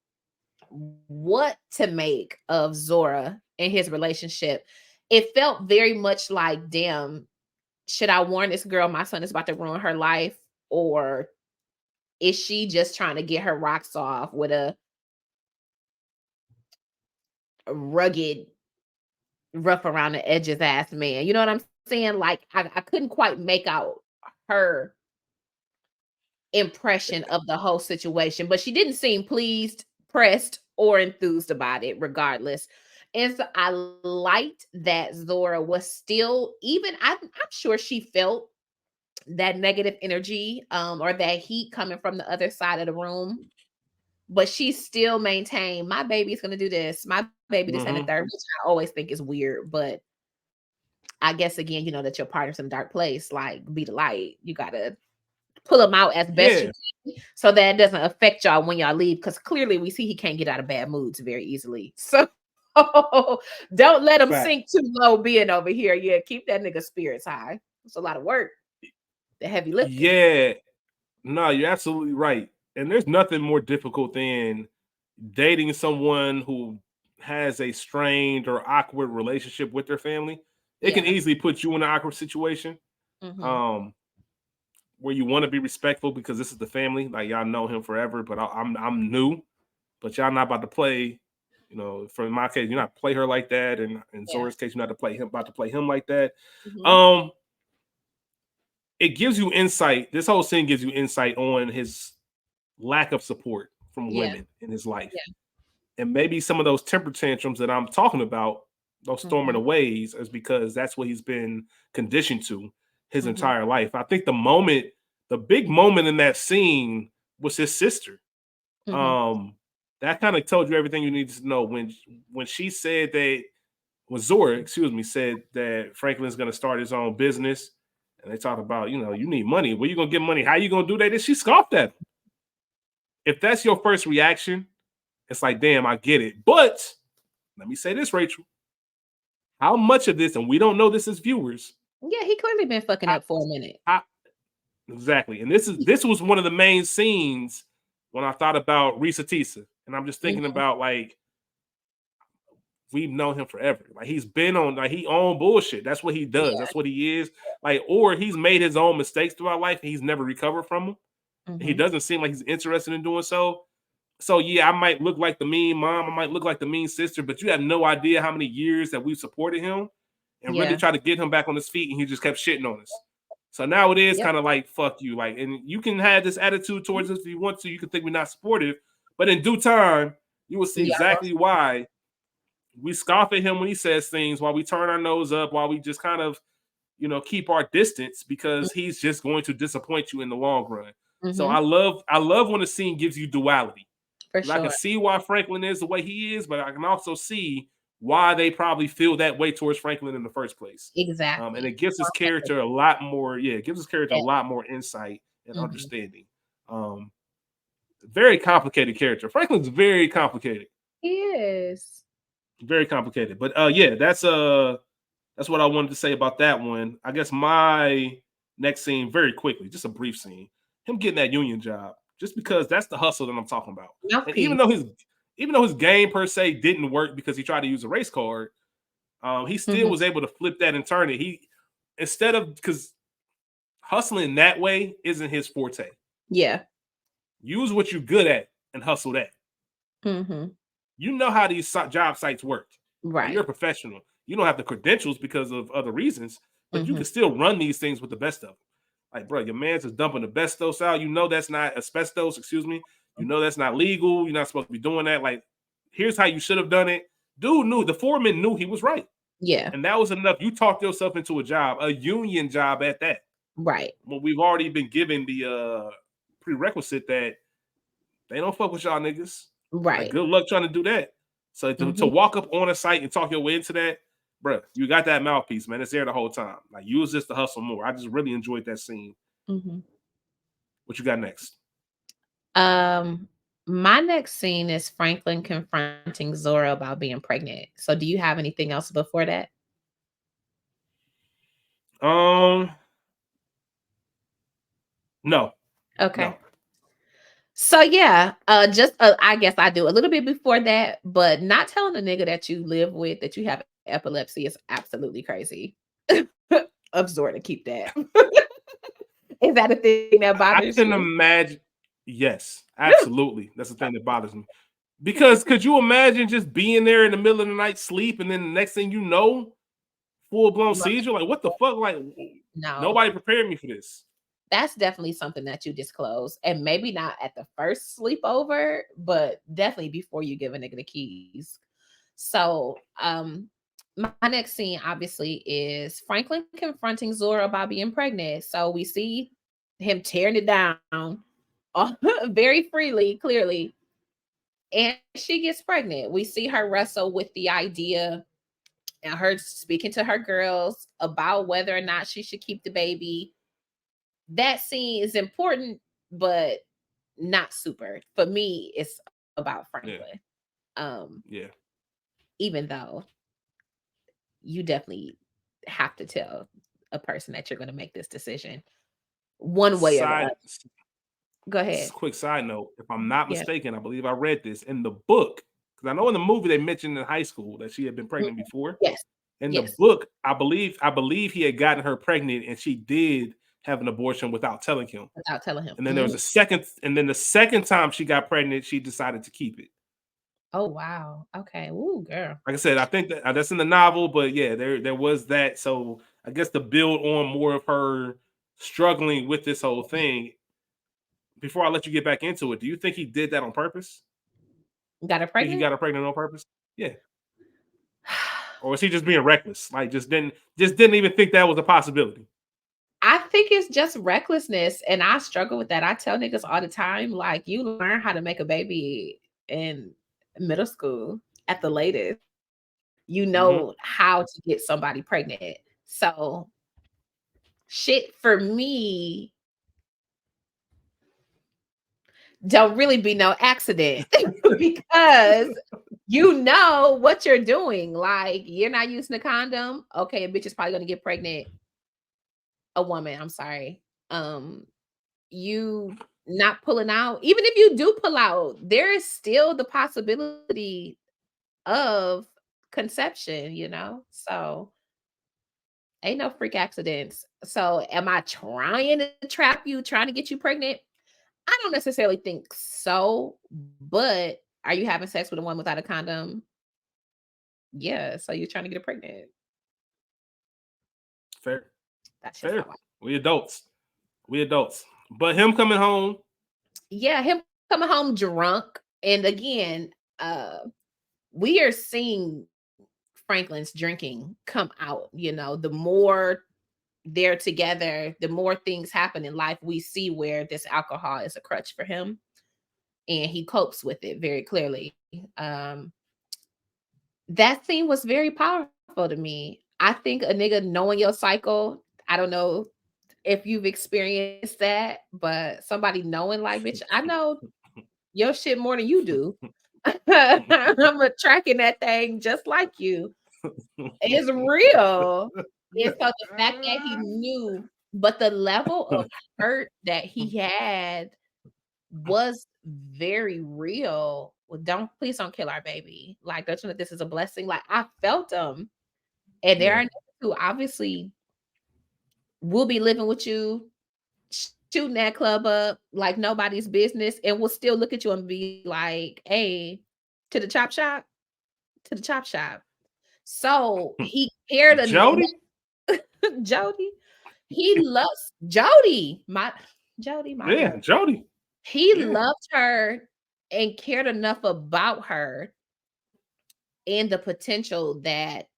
what to make of Zora and his relationship. It felt very much like, damn, should I warn this girl my son is about to ruin her life? Or is she just trying to get her rocks off with a rugged, rough around the edges ass man? You know what I'm saying? Like, I couldn't quite make out her impression of the whole situation, but she didn't seem pleased, pressed, or enthused about it, regardless. And so I liked that Zora was still, even I'm sure she felt that negative energy, or that heat coming from the other side of the room, but she still maintained, my baby's gonna do this, my baby this and the
Mm-hmm.
third, which I always think is weird. But I guess again, you know that your partner's in a dark place, like be the light. You gotta pull them out as best you
Yeah,
can so that it doesn't affect y'all when y'all leave. Because clearly we see he can't get out of bad moods very easily. So don't let him
fact.
sink too low being over here. Yeah, keep that nigga spirits high. It's a lot of work, the heavy lifting.
Yeah, no, you're absolutely right. And there's nothing more difficult than dating someone who has a strained or awkward relationship with their family. It can
Yeah.
easily put you in an awkward situation.
Hmm.
Um, where you want to be respectful because this is the family. Like y'all know him forever, but I'm new. But y'all not about to play. You know, for my case, you're not play her like that, and in
Yeah.
Zora's case, you're not to play him about to play him like that.
Hmm.
Um, it gives you insight. This whole scene gives you insight on his lack of support from
Yeah.
women in his life,
Yeah.
and maybe some of those temper tantrums that I'm talking about, those storming
Hmm.
the ways, is because that's what he's been conditioned to his
Hmm.
entire life. I think the big moment in that scene was his sister.
Hmm.
Um, that kind of told you everything you needed to know when she said that when Zora, excuse me, said that Franklin's going to start his own business, And they talked about, you need money. Where you gonna get money? How you gonna do that? And she scoffed at him. If that's your first reaction, it's like, damn, I get it. But let me say this, Rachel. How much of this, and we don't know this as viewers.
Yeah, he clearly been fucking
I,
up for a minute.
exactly. And this was one of the main scenes when I thought about Risa Tisa. And I'm just thinking about, like, we've known him forever. Like, he's been on, like, he owned bullshit. That's what he does.
Yeah.
That's what he is. Like, or he's made his own mistakes throughout life and he's never recovered from them. He doesn't seem like he's interested in doing so. So yeah, I might look like the mean mom, I might look like the mean sister, but you have no idea how many years that we've supported him and really tried to get him back on his feet, and he just kept shitting on us. So now it is kind of like, fuck you. Like, and you can have this attitude towards us if you want to. You can think we're not supportive, but in due time, you will see exactly why we scoff at him when he says things, why we turn our nose up, why we just kind of, keep our distance, because he's just going to disappoint you in the long run. So I love when the scene gives you duality.
For sure.
I can see why Franklin is the way he is, but I can also see why they probably feel that way towards Franklin in the first place.
Exactly.
And it gives his character a lot more, it gives his character a lot more insight and understanding. Very complicated character. Franklin's very complicated.
He is.
Very complicated. But that's what I wanted to say about that one. I guess my next scene, very quickly, just a brief scene, him getting that union job, just because that's the hustle that I'm talking about. And even though his game per se didn't work because he tried to use a race card, he still was able to flip that and turn it. Instead of, because hustling that way isn't his forte.
Yeah.
Use what you're good at and hustle that. You know how these job sites work.
Right.
You're a professional. You don't have the credentials because of other reasons, but you can still run these things with the best of them. Like, bro, your man's just dumping asbestos out. You know that's not asbestos, excuse me. You know that's not legal. You're not supposed to be doing that. Like, here's how you should have done it. Dude knew, the foreman knew he was right.
Yeah.
And that was enough. You talked yourself into a job, a union job at that.
Right.
Well, we've already been given the prerequisite that they don't fuck with y'all niggas.
Right.
Like, good luck trying to do that. So to walk up on a site and talk your way into that, bro, you got that mouthpiece, man. It's there the whole time. Like, use this to hustle more. I just really enjoyed that scene. What you got next?
My next scene is Franklin confronting Zora about being pregnant. So do you have anything else before that?
No.
Okay.
No.
So yeah, I guess I do a little bit before that, but not telling a nigga that you live with that you have epilepsy is absolutely crazy. Absurd to keep that. Is that a thing that bothers you?
I can imagine. Yes, absolutely. That's the thing that bothers me. Because could you imagine just being there in the middle of the night, sleep, and then the next thing you know, full-blown seizure? Like, what the fuck? Like,
no,
nobody prepared me for this.
That's definitely something that you disclose, and maybe not at the first sleepover, but definitely before you give a nigga the keys. So, my next scene obviously is Franklin confronting Zora about being pregnant. So we see him tearing it down very freely, clearly, and she gets pregnant. We see her wrestle with the idea and her speaking to her girls about whether or not she should keep the baby. That scene is important, but not super. For me, it's about Franklin. Even though you definitely have to tell a person that you're going to make this decision one way or the other. Go ahead.
Quick side note. If I'm not mistaken, I believe I read this in the book, because I know in the movie they mentioned in high school that she had been pregnant before.
Yes.
In the book, I believe he had gotten her pregnant and she did have an abortion without telling him. And then there was a second, and then the second time she got pregnant, she decided to keep it.
Oh wow. Okay. Ooh, girl.
Like I said, I think that's in the novel, but yeah, there was that. So I guess to build on more of her struggling with this whole thing, before I let you get back into it, do you think he did that on purpose?
Got her pregnant?
Think he got her pregnant on purpose? Yeah. Or was he just being reckless? Like, just didn't even think that was a possibility?
I think it's just recklessness, and I struggle with that. I tell niggas all the time, like, you learn how to make a baby in middle school at the latest. You know how to get somebody pregnant. So shit for me don't really be no accident because you know what you're doing. Like, you're not using a condom. Okay, a bitch is probably gonna get pregnant. A woman, I'm sorry. Um, you not pulling out, even if you do pull out, there is still the possibility of conception, you know? So ain't no freak accidents. So am I trying to trap you, trying to get you pregnant? I don't necessarily think so, but are you having sex with a woman without a condom? Yeah, so you're trying to get her pregnant.
Fair,
That's just how
fair.
I.
We adults. We adults. But him coming home,
Yeah, him coming home drunk. And again, uh we are seeing Franklin's drinking come out, you know, the more they're together, the more things happen in life. We see where this alcohol is a crutch for him and he copes with it very clearly. That scene was very powerful to me. I think a nigga knowing your cycle, I don't know if you've experienced that, but somebody knowing like, bitch, I know your shit more than you do. I'm a tracking that thing just like you. It's real. And so the fact that he knew, but the level of hurt that he had was very real. Well, don't please don't kill our baby. Like, don't you know this is a blessing? Like, I felt them. And there
yeah,
are niggas who obviously will be living with you, shooting that club up like nobody's business, and will still look at you and be like, hey, to the chop shop, to the chop shop. So he cared enough.
Jody.
Jody. He loves Jody, my
Yeah,
love.
Jody.
He
Yeah,
loved her and cared enough about her and the potential that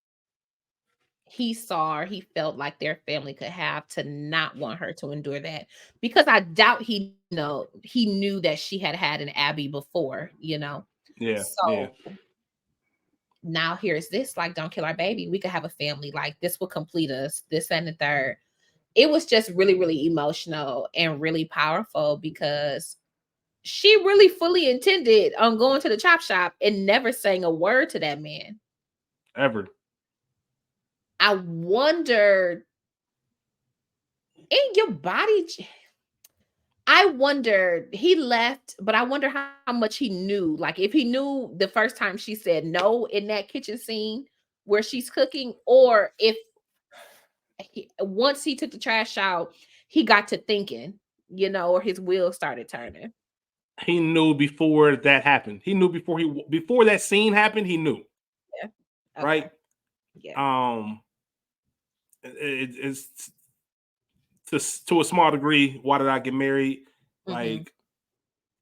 he saw or he felt like their family could have to not want her to endure that. Because I doubt he knew that she had had an Abby before, you know.
yeah, yeah.
So now here's this, like, don't kill our baby. We could have a family. Like, this will complete us. This and the third. It was just really, really emotional and really powerful because she really fully intended on going to the chop shop and never saying a word to that man.
Ever.
I wondered in your body. I wondered, he left, but I wonder how much he knew. Like, if he knew the first time she said no in that kitchen scene where she's cooking, or if once he took the trash out, he got to thinking, you know, or his wheels started turning.
He knew before that happened. He knew before that scene happened. He knew,
Yeah. Okay.
right?
Yeah.
Um, it's to a small degree. Why did I get married?
Mm-hmm.
Like,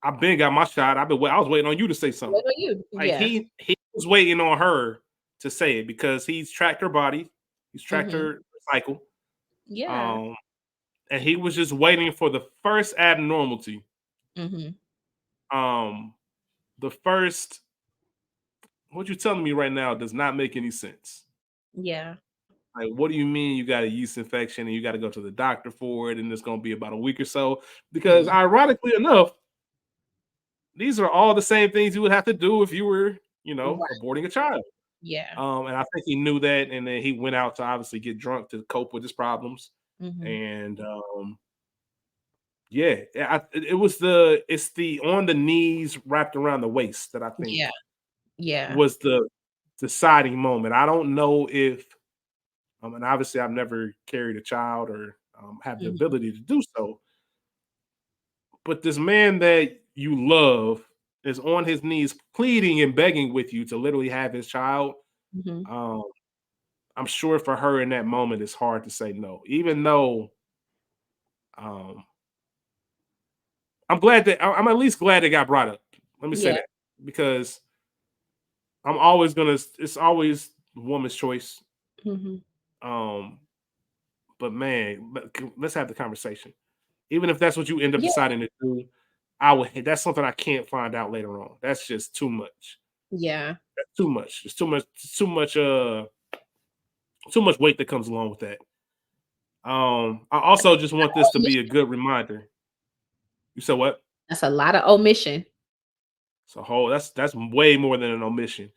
I've been got my shot. I was waiting on you to say something.
What about you?
Like,
Yeah.
he was waiting on her to say it because he's tracked her body, he's tracked
Mm-hmm.
her cycle,
Yeah.
um, and he was just waiting for the first abnormality.
Mm-hmm.
Um, the first, what you're telling me right now does not make any sense.
Yeah.
Like, what do you mean you got a yeast infection and you got to go to the doctor for it, and it's going to be about a week or so? Because
Mm-hmm.
ironically enough, these are all the same things you would have to do if you were,
Right.
aborting a child.
Yeah.
And I think he knew that, and then he went out to obviously get drunk to cope with his problems.
Mm-hmm.
And yeah, it's the on the knees wrapped around the waist that I
Yeah.
think
Yeah.
was the deciding moment. I don't know if, and obviously I've never carried a child or have the
Mm-hmm.
ability to do so, but this man that you love is on his knees pleading and begging with you to literally have his child.
Mm-hmm.
Um, I'm sure for her in that moment, it's hard to say no, even though um, I'm at least glad it got brought up. Let me say
Yeah.
that because I'm always gonna. It's always woman's choice.
Mm-hmm.
Um, but man, let's have the conversation. Even if that's what you end up
Yeah.
deciding to do, I would. That's something I can't find out later on. That's just too much.
Yeah.
That's too much. It's too much. Too much. Too much weight that comes along with that. I also just want this to be a
Omission.
good reminder. You said what?
That's a lot of omission.
So that's way more than an omission.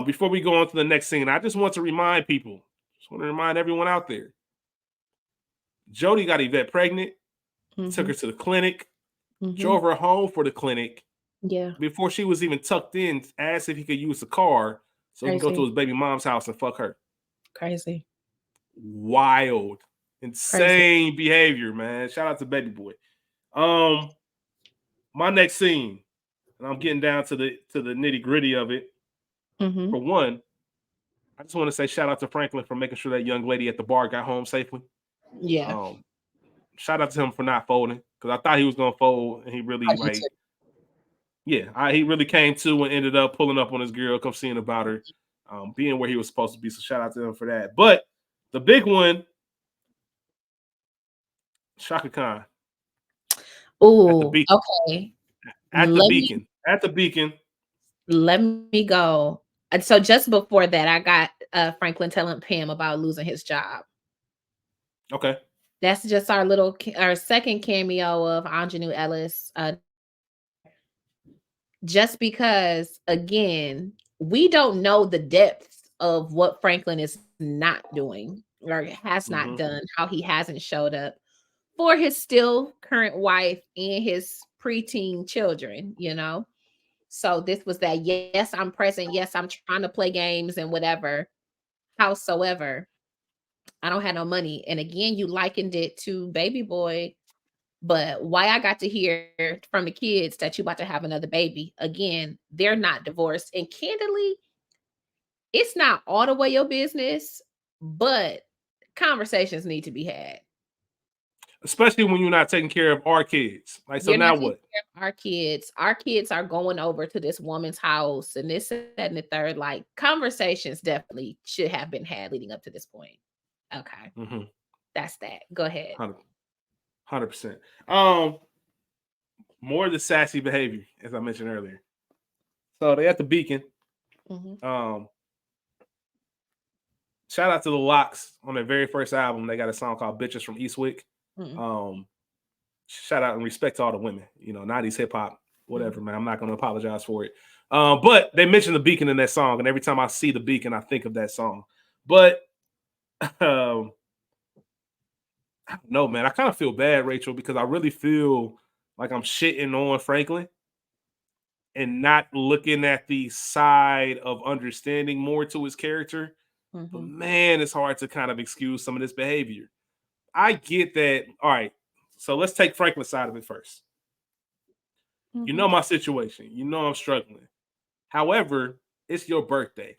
Before we go on to the next scene, I just want to remind people, just want to remind everyone out there, Jody got Yvette pregnant, took
Mm-hmm.
her to the clinic,
Mm-hmm.
drove her home for the clinic.
Yeah.
Before she was even tucked in, asked if he could use the car so he can go to
Crazy.
his baby mom's house and fuck her.
Crazy.
Wild,
Crazy.
insane behavior, man. Shout out to baby boy. Um, my next scene, and I'm getting down to the nitty gritty of it.
Mm-hmm.
For one, I just want to say shout out to Franklin for making sure that young lady at the bar got home safely.
Yeah.
Um, Shout out to him for not folding because I thought he was gonna fold, and he
I
really
do too.
he really came to and ended up pulling up on his girl, come seeing about her, being where he was supposed to be. So shout out to him for that. But the big one, Shaka Khan at the
Oh,
beacon,
okay.
at the
Let me
beacon, at the beacon.
let me go. And so just before that, I got Franklin telling Pam about losing his job.
Okay.
That's just our little our second cameo of Anjanou Ellis. Just because, again, we don't know the depths of what Franklin is not doing or has not
Mm-hmm.
done, how he hasn't showed up for his still current wife and his preteen children, you know? So this was that, yes, I'm present. Yes, I'm trying to play games and whatever. Howsoever, I don't have no money. And again, you likened it to Baby Boy, but why I got to hear from the kids that you about to have another baby. Again, they're not divorced. And candidly, it's not all the way your business, but conversations need to be had.
Especially when you're not taking care of our kids. Like, so
You're not
now
taking
what?
care of our kids. Our kids are going over to this woman's house and this, that, and the third. Like, conversations definitely should have been had leading up to this point. Okay.
Mm-hmm.
That's that. Go ahead.
100%. More of the sassy behavior, as I mentioned earlier. So they at the beacon.
Mhm.
Um, Shout out to the Locks on their very first album. They got a song called "Bitches from Eastwick."
Mm,
Um, Shout out and respect to all the women. 90s hip hop, whatever,
mm,
man. I'm not going to apologize for it. But they mentioned the beacon in that song, and every time I see the beacon, I think of that song. But um, I don't know, man. I kind of feel bad, Rachel, because I really feel like I'm shitting on Franklin and not looking at the side of understanding more to his character. But
mhm,
man, it's hard to kind of excuse some of this behavior. I get that. All right. So let's take Franklin's side of it first. You
mhm,
know my situation. You know I'm struggling. However, it's your birthday.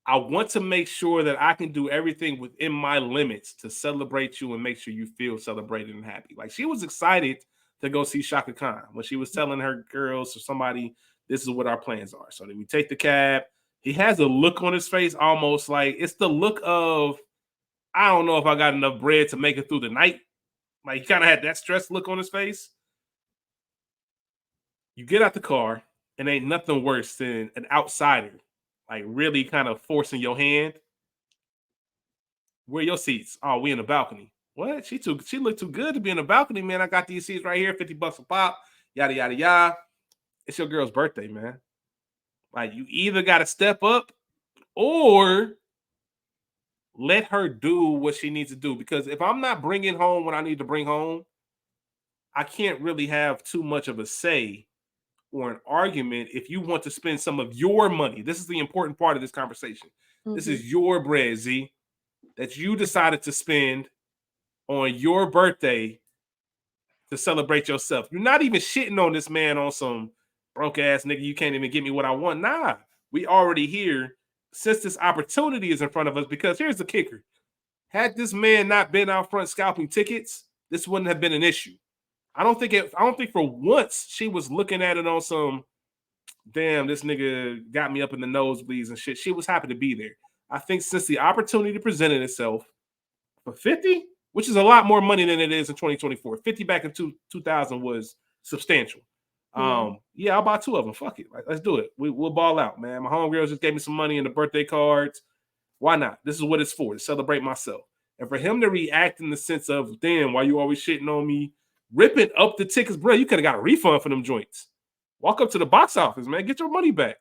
I want to make sure that I can do everything within my limits to celebrate you and make sure you feel celebrated and happy. Like, she was excited to go see Shaka Khan when she was telling her girls or somebody, this is what our plans are. So then we take the cab. He has a look on his face almost like it's the look of, I don't know if I got enough bread to make it through the night. Like, he kind of had that stressed look on his face. You get out the car, and ain't nothing worse than an outsider, like, really kind of forcing your hand. Where your seats? Oh, we in the balcony. What? She looked too good to be in the balcony, man. I got these seats right here, $50 a pop, yada yada yada. It's your girl's birthday, man. Like, you either gotta step up or let her do what she needs to do. Because if I'm not bringing home what I need to bring home, I can't really have too much of a say or an argument if you want to spend some of your money. This is the important part of this conversation. This
mhm,
is your bread, Z, that you decided to spend on your birthday to celebrate yourself. You're not even shitting on this man on some broke ass nigga. You can't even get me what I want. Nah, we already here since this opportunity is in front of us. Because here's the kicker: had this man not been out front scalping tickets, this wouldn't have been an issue. I don't think for once she was looking at it on some, damn, this nigga got me up in the nosebleeds and shit. She was happy to be there. I think since the opportunity presented itself for 50, which is a lot more money than it is in 2024. 50 back in 2000 was substantial.
yeah,
Yeah, I'll buy two of them. Fuck it. Like, let's do it. We'll ball out, man. My homegirls just gave me some money in the birthday cards. Why not? This is what it's for, to celebrate myself. And for him to react in the sense of, damn, why you always shitting on me, ripping up the tickets, bro, you could have got a refund for them joints. Walk up to the box office, man, get your money back.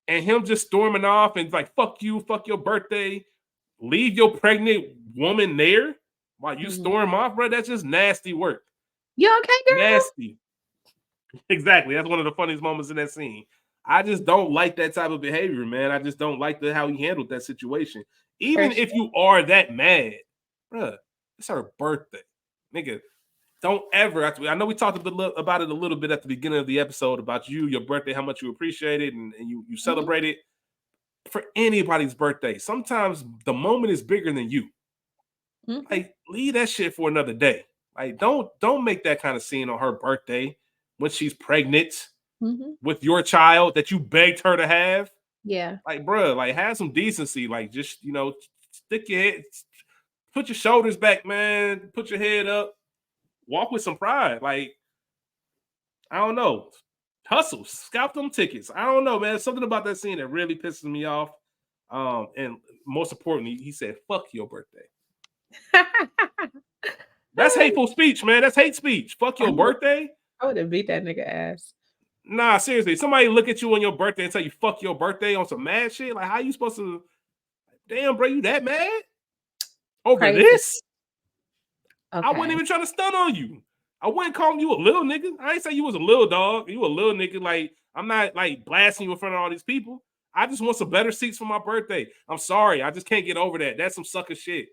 And him just storming off and like, fuck you, fuck your birthday, leave your pregnant woman there while you storm off, bro. That's just nasty work.
You okay, girl?
Nasty. Exactly. That's one of the funniest moments in that scene. I just don't like that type of behavior, man. I just don't like how he handled that situation. Even if you are that mad, bruh, it's her birthday. Nigga, don't ever. I know we talked about it a little bit at the beginning of the episode about your birthday, how much you appreciate it and you celebrate it. For anybody's birthday, sometimes the moment is bigger than you. Like, leave that shit for another day. Like, don't make that kind of scene on her birthday when she's pregnant with your child that you begged her to have.
Yeah.
Like, bro, like, have some decency. Like, just, stick your head, put your shoulders back, man. Put your head up. Walk with some pride. Like, I don't know. Hustle. Scalp them tickets. I don't know, man. Something about that scene that really pisses me off. And most importantly, he said, fuck your birthday. That's hateful speech, man. That's hate speech. Fuck your birthday.
I would have beat that nigga ass.
Nah, seriously. Somebody look at you on your birthday and tell you fuck your birthday on some mad shit. Like, how you supposed to? Damn, bro, you that mad over
Crazy.
this?
Okay.
I wasn't even trying to stun on you. I wasn't calling you a little nigga. I ain't say you was a little dog. You a little nigga. Like, I'm not like blasting you in front of all these people. I just want some better seats for my birthday. I'm sorry. I just can't get over that. That's some sucker shit.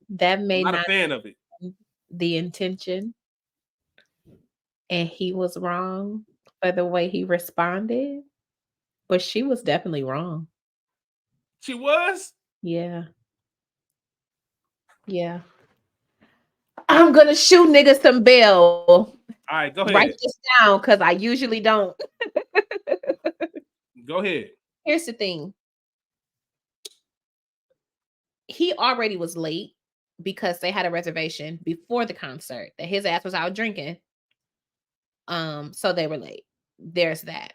That may
I'm not a fan of it.
The intention. And he was wrong for the way he responded. But she was definitely wrong.
She was?
Yeah. Yeah. I'm gonna shoot niggas some bail.
All right, go ahead.
Write this down because I usually don't.
Go ahead.
Here's the thing. He already was late because they had a reservation before the concert that his ass was out drinking. So they were late. There's that.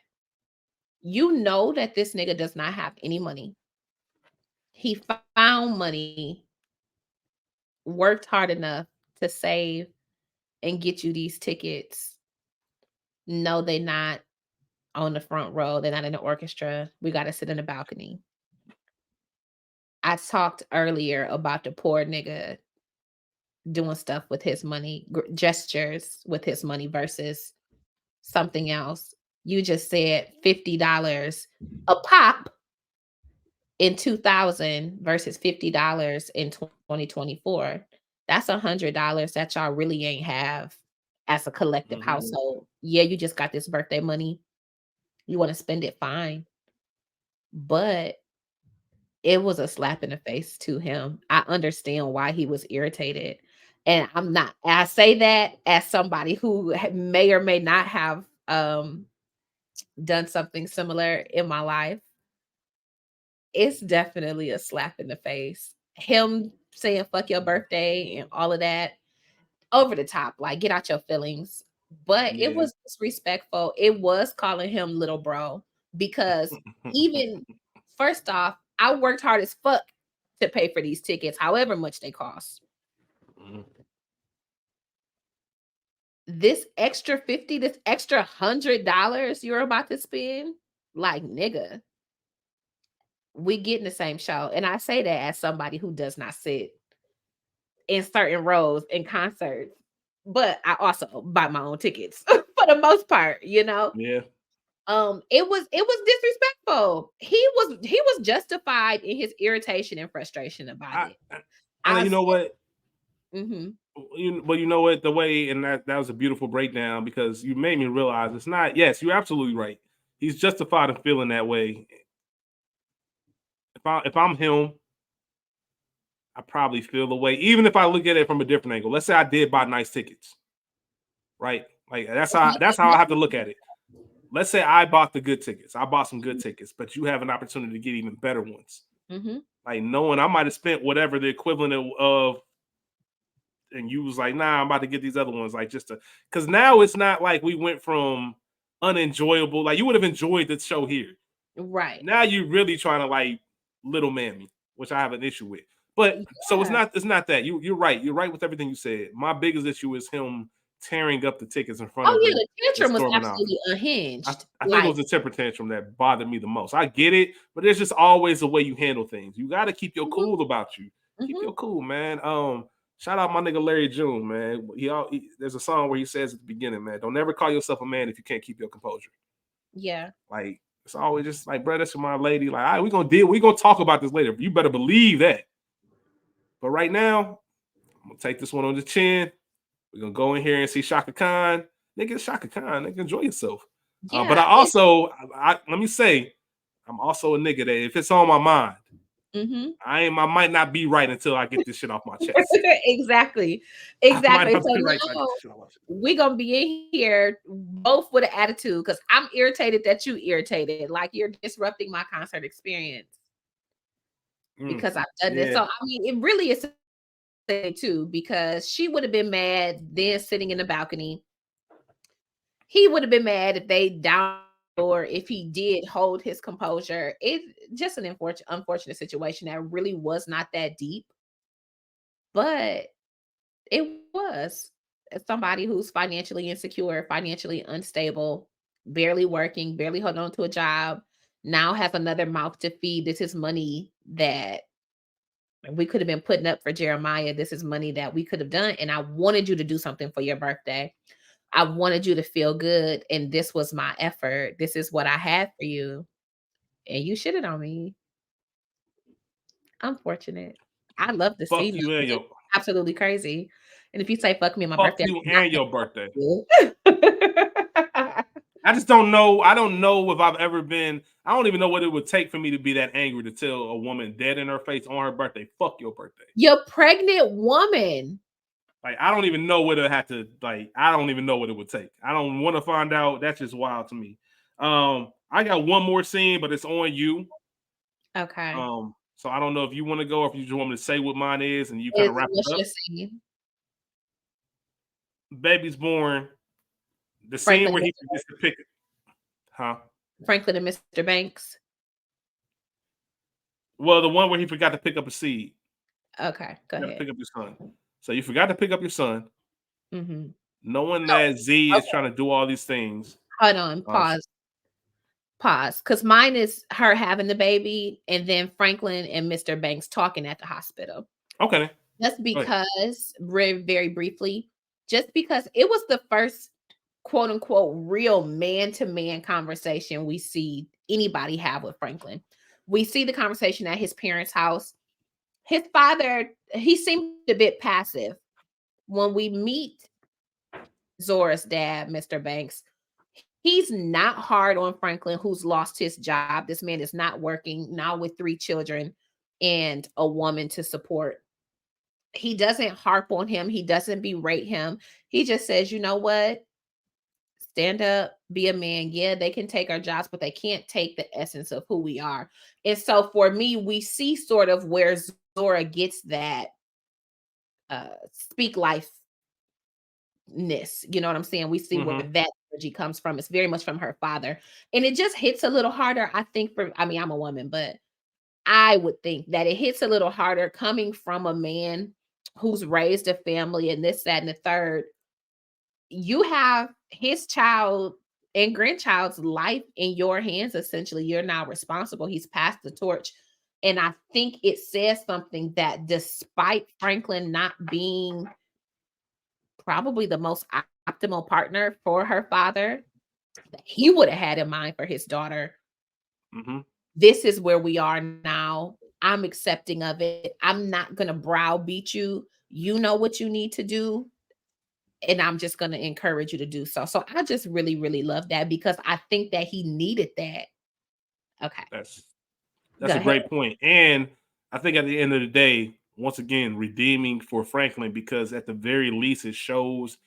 You know that this nigga does not have any money. He found money, worked hard enough to save and get you these tickets. No, they're not on the front row. They're not in the orchestra. We got to sit in the balcony. I talked earlier about the poor nigga doing stuff with his money, gestures with his money versus something else. You just said $50 a pop in 2000 versus $50 in 2024. That's $100 that y'all really ain't have as a collective household. Yeah, you just got this birthday money. You want to spend it, fine. But it was a slap in the face to him. I understand why he was irritated. And I say that as somebody who may or may not have done something similar in my life. It's definitely a slap in the face. Him saying fuck your birthday and all of that, over the top, like get out your feelings. But it was disrespectful. It was calling him little bro because even first off, I worked hard as fuck to pay for these tickets, however much they cost. This extra 50, this extra $100 you're about to spend, like nigga, we get in the same show. And I say that as somebody who does not sit in certain rows in concerts, but I also buy my own tickets for the most part, you know?
Yeah.
It was disrespectful. He was justified in his irritation and frustration about it.
And you know what?
But
you know what? The way, and that was a beautiful breakdown because you made me realize it's not. Yes, you're absolutely right. He's justified in feeling that way. If I'm him, I probably feel the way, even if I look at it from a different angle. Let's say I did buy nice tickets, right? Like that's how I have to look at it. Let's say I bought the good tickets. I bought some good tickets, but you have an opportunity to get even better ones. Like knowing I might have spent whatever the equivalent of, and you was like, nah, I'm about to get these other ones, like just to, because now it's not like we went from unenjoyable. Like you would have enjoyed the show here,
right?
Now you're really trying to like little man me, which I have an issue with. But so
Yeah.
it's not that. You're right. You're right with everything you said. My biggest issue is him tearing up the tickets in front
Oh,
of
yeah,
her
the
and
tantrum was
storming off.
absolutely unhinged.
I think it
Like,
was the temper tantrum that bothered me the most. I get it, but there's just always a way you handle things. You got to keep your
mhm,
cool about you. Keep
mhm.
your cool, man. Shout out my nigga Larry June, man. There's a song where he says at the beginning, man, don't ever call yourself a man if you can't keep your composure.
Yeah.
Like it's always just like, bro, that's my lady. Like, all right, we're gonna talk about this later. You better believe that. But right now, I'm gonna take this one on the chin. We're gonna go in here and see Shaka Khan. Nigga, Shaka Khan, nigga, enjoy yourself. But I
Yeah, it's
also, let me say, I'm also a nigga that if it's on my mind,
mhm.
I might not be right until I get this shit off my chest.
Exactly.
I might
Exactly.
not
So
be right until I get
now
this shit off my chest.
we're gonna be in here both with an attitude because I'm irritated that you irritated. Like you're disrupting my concert experience because I've done this.
Yeah.
So I mean, it really is too because she would have been mad then sitting in the balcony. He would have been mad if they down or if he did hold his composure. It's just an unfortunate situation that really was not that deep, but it was. As somebody who's financially insecure, financially unstable, barely working, barely holding on to a job, now has another mouth to feed. This is money that we could have been putting up for Jeremiah. This is money that we could have done. And I wanted you to do something for your birthday. I wanted you to feel good. And this was my effort. This is what I had for you. And you shitted on me. Unfortunate. I love to see
Fuck
love.
you and
It's
your
absolutely crazy. And if you say fuck me on my
fuck
birthday,
you
I'm not
and your birthday.
you.
I just don't know. I don't know if I've ever been. I don't even know what it would take for me to be that angry to tell a woman dead in her face on her birthday, "Fuck your birthday."
You're pregnant woman.
Like I don't even know what it had to. Like I don't even know what it would take. I don't want to find out. That's just wild to me. I got one more scene, but it's on you.
Okay.
So I don't know if you want to go or if you just want me to say what mine is and you kind of
Is
wrap it
what's
up.
your scene?
Baby's born. The scene
Franklin,
where he
Mr.
gets to pick it, huh?
Franklin and Mr. Banks.
Well, the one where he forgot to pick up a seed.
Okay, go
You got to
ahead.
pick up your son. So you forgot to pick up your son,
Mhm.
knowing
Oh,
that Z is
okay.
trying to do all these things.
Hold on.
Uh,
Pause. Pause. Because mine is her having the baby and then Franklin and Mr. Banks talking at the hospital.
okay, then.
Just
Go ahead.
because, very briefly, just because it was the first quote unquote real man to man conversation we see anybody have with Franklin. We see the conversation at his parents' house. His father, he seemed a bit passive. When we meet Zora's dad, Mr. Banks, he's not hard on Franklin, who's lost his job. This man is not working now with 3 children and a woman to support. He doesn't harp on him. He doesn't berate him. He just says, you know what? Stand up, be a man. Yeah, they can take our jobs, but they can't take the essence of who we are. And so for me, we see sort of where Zora gets that speak life ness. You know what I'm saying? We see where
Mm-hmm.
that energy comes from. It's very much from her father. And it just hits a little harder, I think, I mean, I'm a woman, but I would think that it hits a little harder coming from a man who's raised a family and this, that, and the third. You have his child and grandchild's life in your hands, essentially. You're now responsible. He's passed the torch. And I think it says something that despite Franklin not being probably the most optimal partner for her father that he would have had in mind for his daughter.
Mm-hmm.
This is where we are now. I'm accepting of it. I'm not going to browbeat you. You know what you need to do. And I'm just going to encourage you to do so. So I just really love that because I think that he needed that. Okay.
That's
Go
a
ahead.
great point. And I think at the end of the day, once again, redeeming for Franklin because at the very least it shows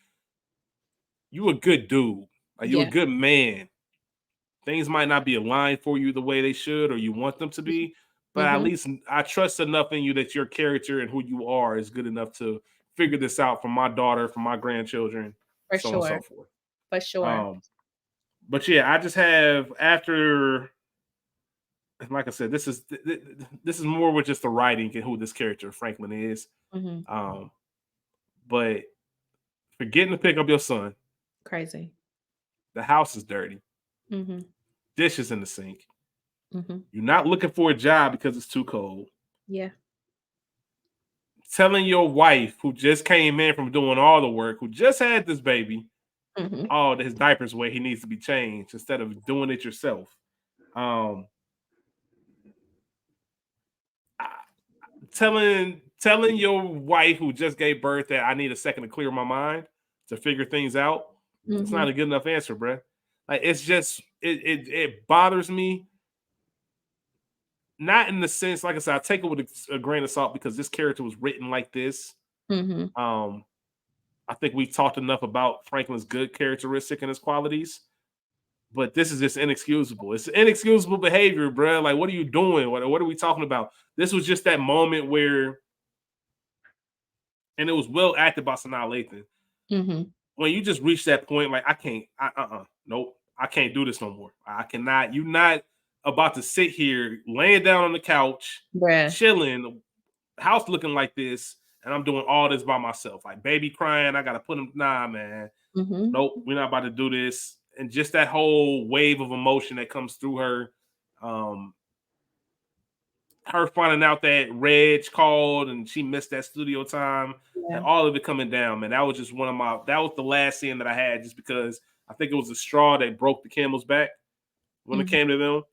you a good dude. Like you a
Yeah.
good man. Things might not be aligned for you the way they should or you want them to be, but at
Mm-hmm.
least I trust enough in you that your character and who you are is good enough to figure this out for my daughter, for my grandchildren,
For
so on and
sure.
so forth.
For sure.
Um, but yeah, I just have after like I said, this is more with just the writing and who this character Franklin is.
Mm-hmm.
But forgetting to pick up your son,
Crazy.
the house is dirty,
Mm-hmm.
dishes in the sink.
Mm-hmm.
You're not looking for a job because it's too cold.
Yeah.
Telling your wife, who just came in from doing all the work, who just had this baby,
Mm-hmm.
oh, his diaper's where he needs to be changed instead of doing it yourself. Um, telling your wife who just gave birth that I need a second to clear my mind to figure things out. It's
Mm-hmm.
not a good enough answer, bruh. Like it's just it bothers me. Not in the sense, like I said, I take it with a grain of salt because this character was written like this.
Mm-hmm.
Um, I think we've talked enough about Franklin's good characteristic and his qualities, but this is just inexcusable. It's inexcusable behavior, bruh. Like, what are you doing? What are we talking about? This was just that moment where, and it was well acted by Sanaa Lathan.
Mm-hmm.
When you just reach that point, like I can't, nope, I can't do this no more. I cannot. You're not about to sit here laying down on the couch,
Bruh.
chilling, house looking like this, and I'm doing all this by myself. Like baby crying, I gotta put him. Nah, man,
Mm-hmm.
nope, we're not about to do this. And just that whole wave of emotion that comes through her, um, her finding out that Reg called and she missed that studio time,
Yeah.
and all of it coming down, man. That was just that was the last scene that I had, just because I think it was the straw that broke the camel's back when it
Mm-hmm.
came to them.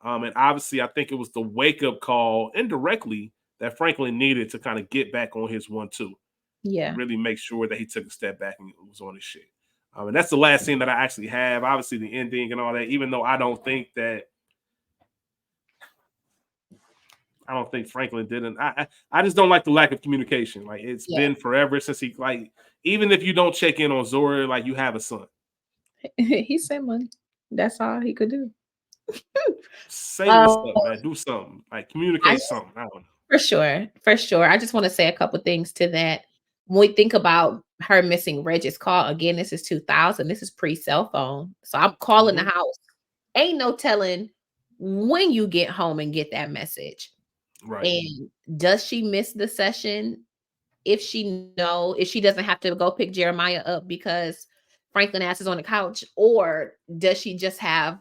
And obviously, I think it was the wake up call indirectly that Franklin needed to kind of get back on his 1-2 and
Yeah.
really make sure that he took a step back and was on his shit. And that's the last scene that I actually have. Obviously, the ending and all that, even though I don't think Franklin didn't. I just don't like the lack of communication. Like it's
Yeah.
been forever since he, like, even if you don't check in on Zora, like you have a son.
He sent money. That's all he could do.
Say what's
Um,
up, man. Do something. Like
I
communicate
just
something. I don't know.
For sure, for sure. I just want to say a couple things to that. When we think about her missing Reg's call, again, this is 2000. This is pre-cell phone. So I'm calling the
Mhm.
house. Ain't no telling when you get home and get that message.
Right.
And does she miss the session? If she doesn't have to go pick Jeremiah up because Franklin ass is on the couch, or does she just have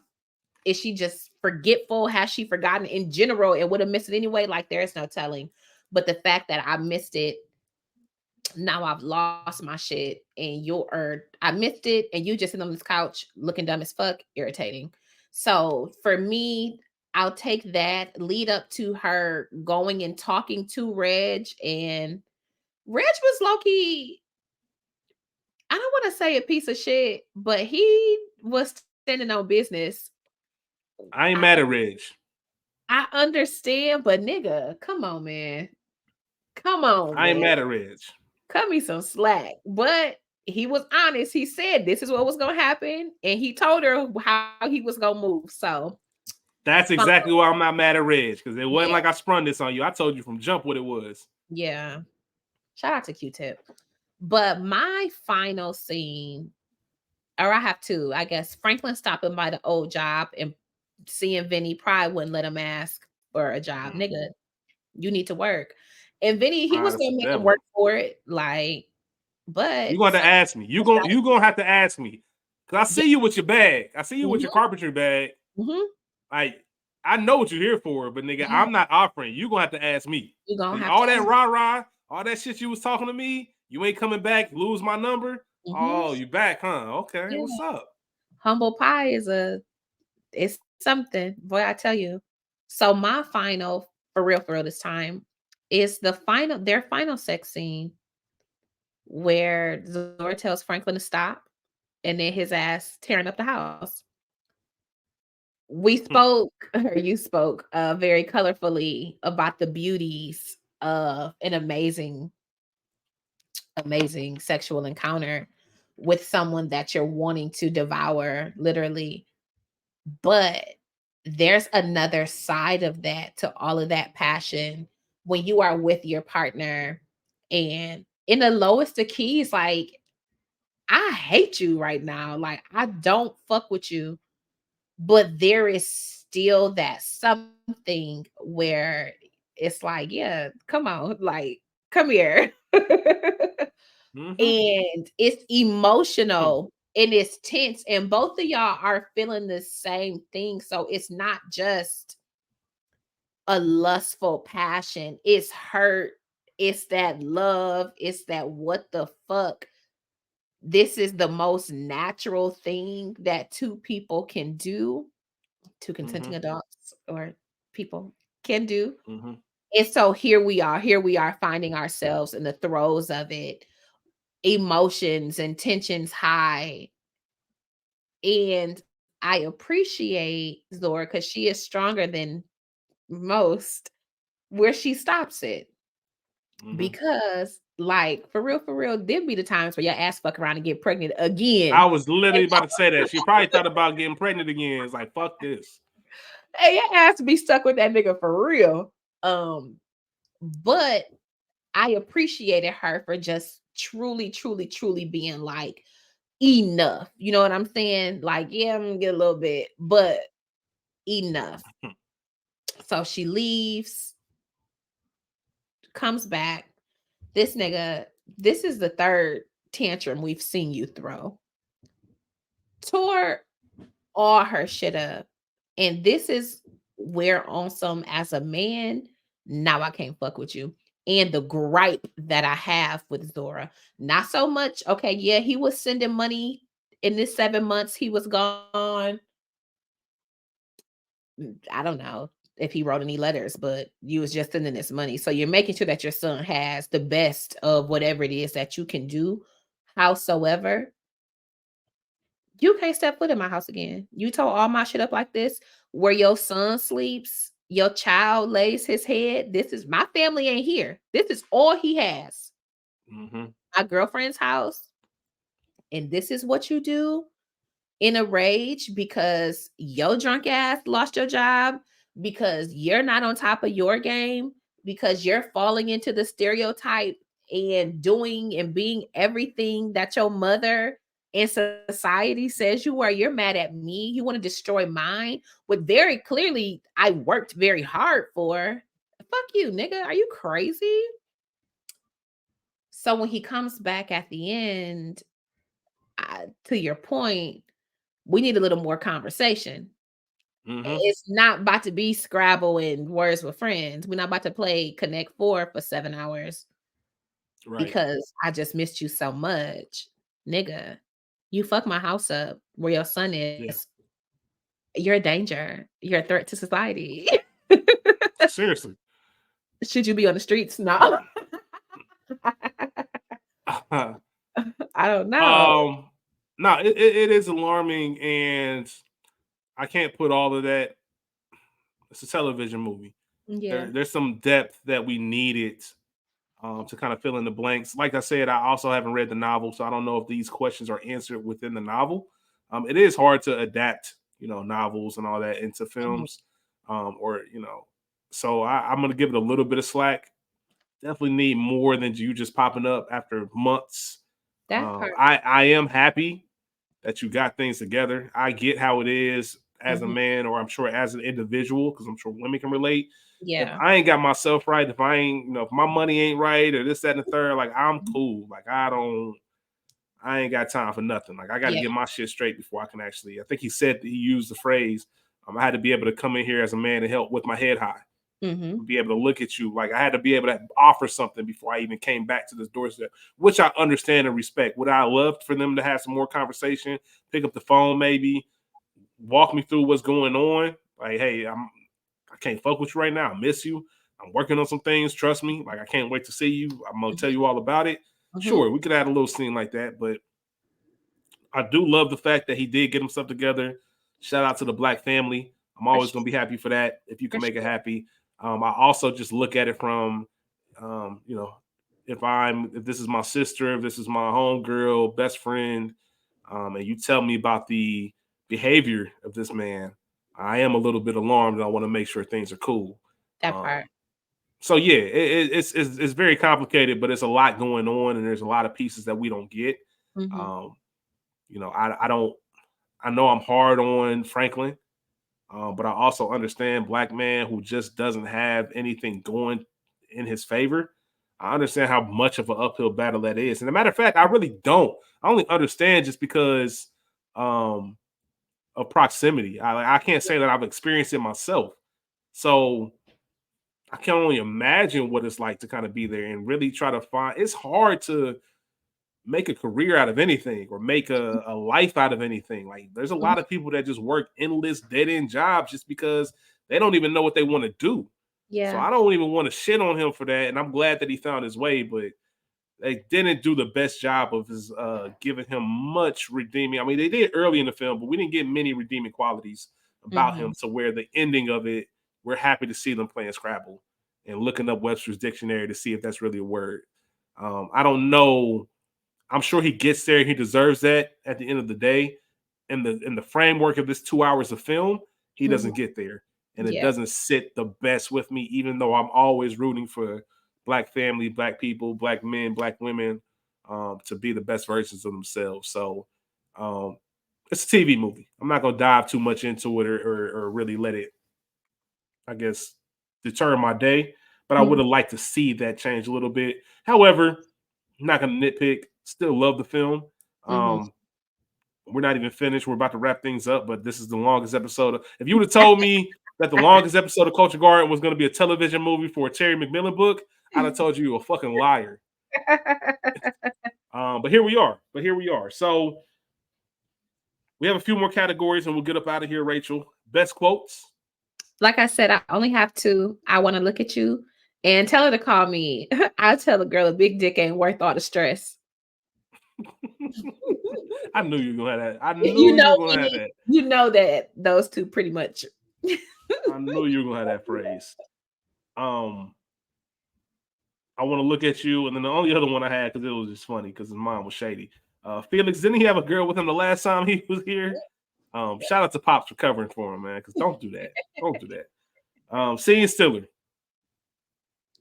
is she just forgetful? Has she forgotten in general and would have missed it anyway? Like there's no telling. But the fact that I missed it, now I've lost my shit, and I missed it, and you just sitting on this couch looking dumb as fuck, irritating. So for me, I'll take that lead up to her going and talking to Reg, and Reg was low-key, I don't want to say a piece of shit, but he was standing on business.
I ain't
I
mad at Reg.
I understand, but nigga, come on, man. Come on,
I ain't
man.
mad at Reg.
Cut me some slack. But he was honest. He said this is what was gonna happen, and he told her how he was gonna move. So
That's
fine.
exactly why I'm not mad at Reg, because it wasn't
Yeah,
like I sprung this on you. I told you from jump what it was.
yeah. Shout out to Q-Tip. But my final scene, or I have two, I guess. Franklin stopping by the old job and seeing Vinny probably wouldn't let him ask for a job.
Mm.
Nigga, you need to work. And Vinny, he was
Honest
gonna make him
devil.
work for it. Like, but
You're going to ask me. You gonna have to ask me. Cause I
yeah.
see you with your bag. I see you with your
Mhm,
carpentry bag.
mhm.
Like, I know what you're here for, but nigga,
Yeah,
I'm not offering. You gonna have to ask me.
you gonna
'Cause
have to
all that
ask.
rah-rah, all that shit you was talking to me, you ain't coming back, lose my number.
Mhm.
Oh, you back, huh? Okay,
Yeah.
what's up?
Humble pie it's something, boy, I tell you. So my final, for real this time, is their final sex scene where Zora tells Franklin to stop, and then his ass tearing up the house. We
Hmm.
spoke, or you spoke, very colorfully about the beauties of an amazing sexual encounter with someone that you're wanting to devour, literally. But there's another side of that, to all of that passion, when you are with your partner and in the lowest of keys, like, I hate you right now. Like, I don't fuck with you, but there is still that something where it's like, yeah, come on, like, come here.
Mm-hmm.
And it's emotional and it's tense, and both of y'all are feeling the same thing. So it's not just a lustful passion, it's hurt, it's that love, it's that what the fuck. This is the most natural thing that two people can do, two
Mm-hmm.
consenting adults or people can do.
Mm-hmm.
And so here we are finding ourselves in the throes of it, emotions and tensions high. And I appreciate Zora because she is stronger than most where she stops it.
Mm-hmm.
Because, like, for real, there be the times where your ass fuck around and get pregnant again.
I was literally about to say that. She probably thought about getting pregnant again. It's like, fuck this.
And your ass be stuck with that nigga for real. But I appreciated her for just truly being like, enough. You know what I'm saying? Like, yeah, I'm gonna get a little bit, but enough. So she leaves, comes back. This nigga, this is the third tantrum we've seen you throw. Tore all her shit up. And this is where on some as a man, now I can't fuck with you. And the gripe that I have with Zora. Not so much, okay, yeah, he was sending money in this 7 months he was gone. I don't know if he wrote any letters, but you was just sending this money. So you're making sure that your son has the best of whatever it is that you can do. Howsoever, you can't step foot in my house again. You tore all my shit up like this, where your son sleeps, your child lays his head. This is my family ain't here. This is all he has.
Mm-hmm.
My girlfriend's house. And this is what you do in a rage because your drunk ass lost your job, because you're not on top of your game, because you're falling into the stereotype and doing and being everything that your mother and society says you are. You're mad at me. You want to destroy mine, what very clearly I worked very hard for. Fuck you, nigga. Are you crazy? So when he comes back at the end, to your point, we need a little more conversation.
Mm-hmm.
It's not about to be Scrabble and Words with Friends. We're not about to play Connect Four for 7 hours
Right.
because I just missed you so much. Nigga, you fuck my house up where your son is.
Yeah.
You're a danger. You're a threat to society.
Seriously.
Should you be on the streets? No. I don't know.
No, it is alarming, and I can't put all of that. It's a television movie.
Yeah.
There's some depth that we needed to kind of fill in the blanks. Like I said, I also haven't read the novel, so I don't know if these questions are answered within the novel. It is hard to adapt, novels and all that into
Mhm.
films, or So I'm gonna give it a little bit of slack. Definitely need more than you just popping up after months.
That part.
I am happy that you got things together. I get how it is as a
Mhm.
man, or I'm sure as an individual, because I'm sure women can relate. If
Yeah.
I ain't got myself right, if I ain't, if my money ain't right, or this, that, and the third, like I'm cool. Like I ain't got time for nothing. Like I got to
Yeah.
get my shit straight before I can actually. I think he said he used the phrase, I had to be able to come in here as a man and help with my head high,
Mhm.
be able to look at you. Like I had to be able to offer something before I even came back to this doorstep, which I understand and respect. Would I love for them to have some more conversation, pick up the phone, maybe walk me through what's going on? Like, hey, I can't fuck with you right now. I miss you. I'm working on some things. Trust me. Like I can't wait to see you. I'm gonna tell
Mhm.
you all about it.
Mhm.
Sure, we could add a little scene like that, but I do love the fact that he did get himself together. Shout out to the Black family. I'm
For
always
sure.
gonna be happy for that if you
For
can make it
sure.
happy. I also just look at it from, you know, if this is my sister, if this is my homegirl, best friend, and you tell me about the behavior of this man, I am a little bit alarmed, and I want to make sure things are cool.
That
Um,
part.
so yeah, it's very complicated, but it's a lot going on, and there's a lot of pieces that we don't get.
Mhm.
Um, I don't. I know I'm hard on Franklin. But I also understand black man who just doesn't have anything going in his favor. I understand how much of an uphill battle that is. And a matter of fact, I really don't. I only understand just because um, of proximity. I can't say that I've experienced it myself. So I can only imagine what it's like to kind of be there and really try to find. It's hard to make a career out of anything or make a life out of anything. Like there's a
Mhm.
lot of people that just work endless dead end jobs just because they don't even know what they want to do. So
Yeah.
I don't even want to shit on him for that. And I'm glad that he found his way, but they didn't do the best job of his giving him much redeeming. I mean, they did early in the film, but we didn't get many redeeming qualities about him
Mhm.
to where the ending of it, we're happy to see them playing Scrabble and looking up Webster's dictionary to see if that's really a word. I don't know. I'm sure he gets there. He deserves that at the end of the day. In the framework of this 2 hours of film, he
Mhm.
doesn't get there. And it
Yeah.
doesn't sit the best with me, even though I'm always rooting for black family, black people, black men, black women to be the best versions of themselves. So um, it's a TV movie. I'm not gonna dive too much into it or really let it, I guess, deter my day. But I would
Mhm.
have liked to see that change a little bit. However, I'm not gonna nitpick. Still love the film.
Mhm.
Um, we're not even finished. We're about to wrap things up, but this is the longest episode. If you would have told me that the longest episode of Culture Garden was going to be a television movie for a Terry McMillan book, I'd have told you a fucking liar. But here we are. So we have a few more categories, and we'll get up out of here. Rachel, best quotes.
Like I said, I only have two. I want to look at you and tell her to call me. I'll tell a girl a big dick ain't worth all the stress.
I knew you were gonna have that. I
You
knew
know
you were gonna have
me.
that.
You know that those two pretty much.
I knew you were gonna have that phrase. Um, I want to look at you, and then the only other one I had because it was just funny because his mom was shady. Felix, didn't he have a girl with him the last time he was here? Shout out to Pops for covering for him, man. Because don't do that. Don't do that. Seeing Stiller,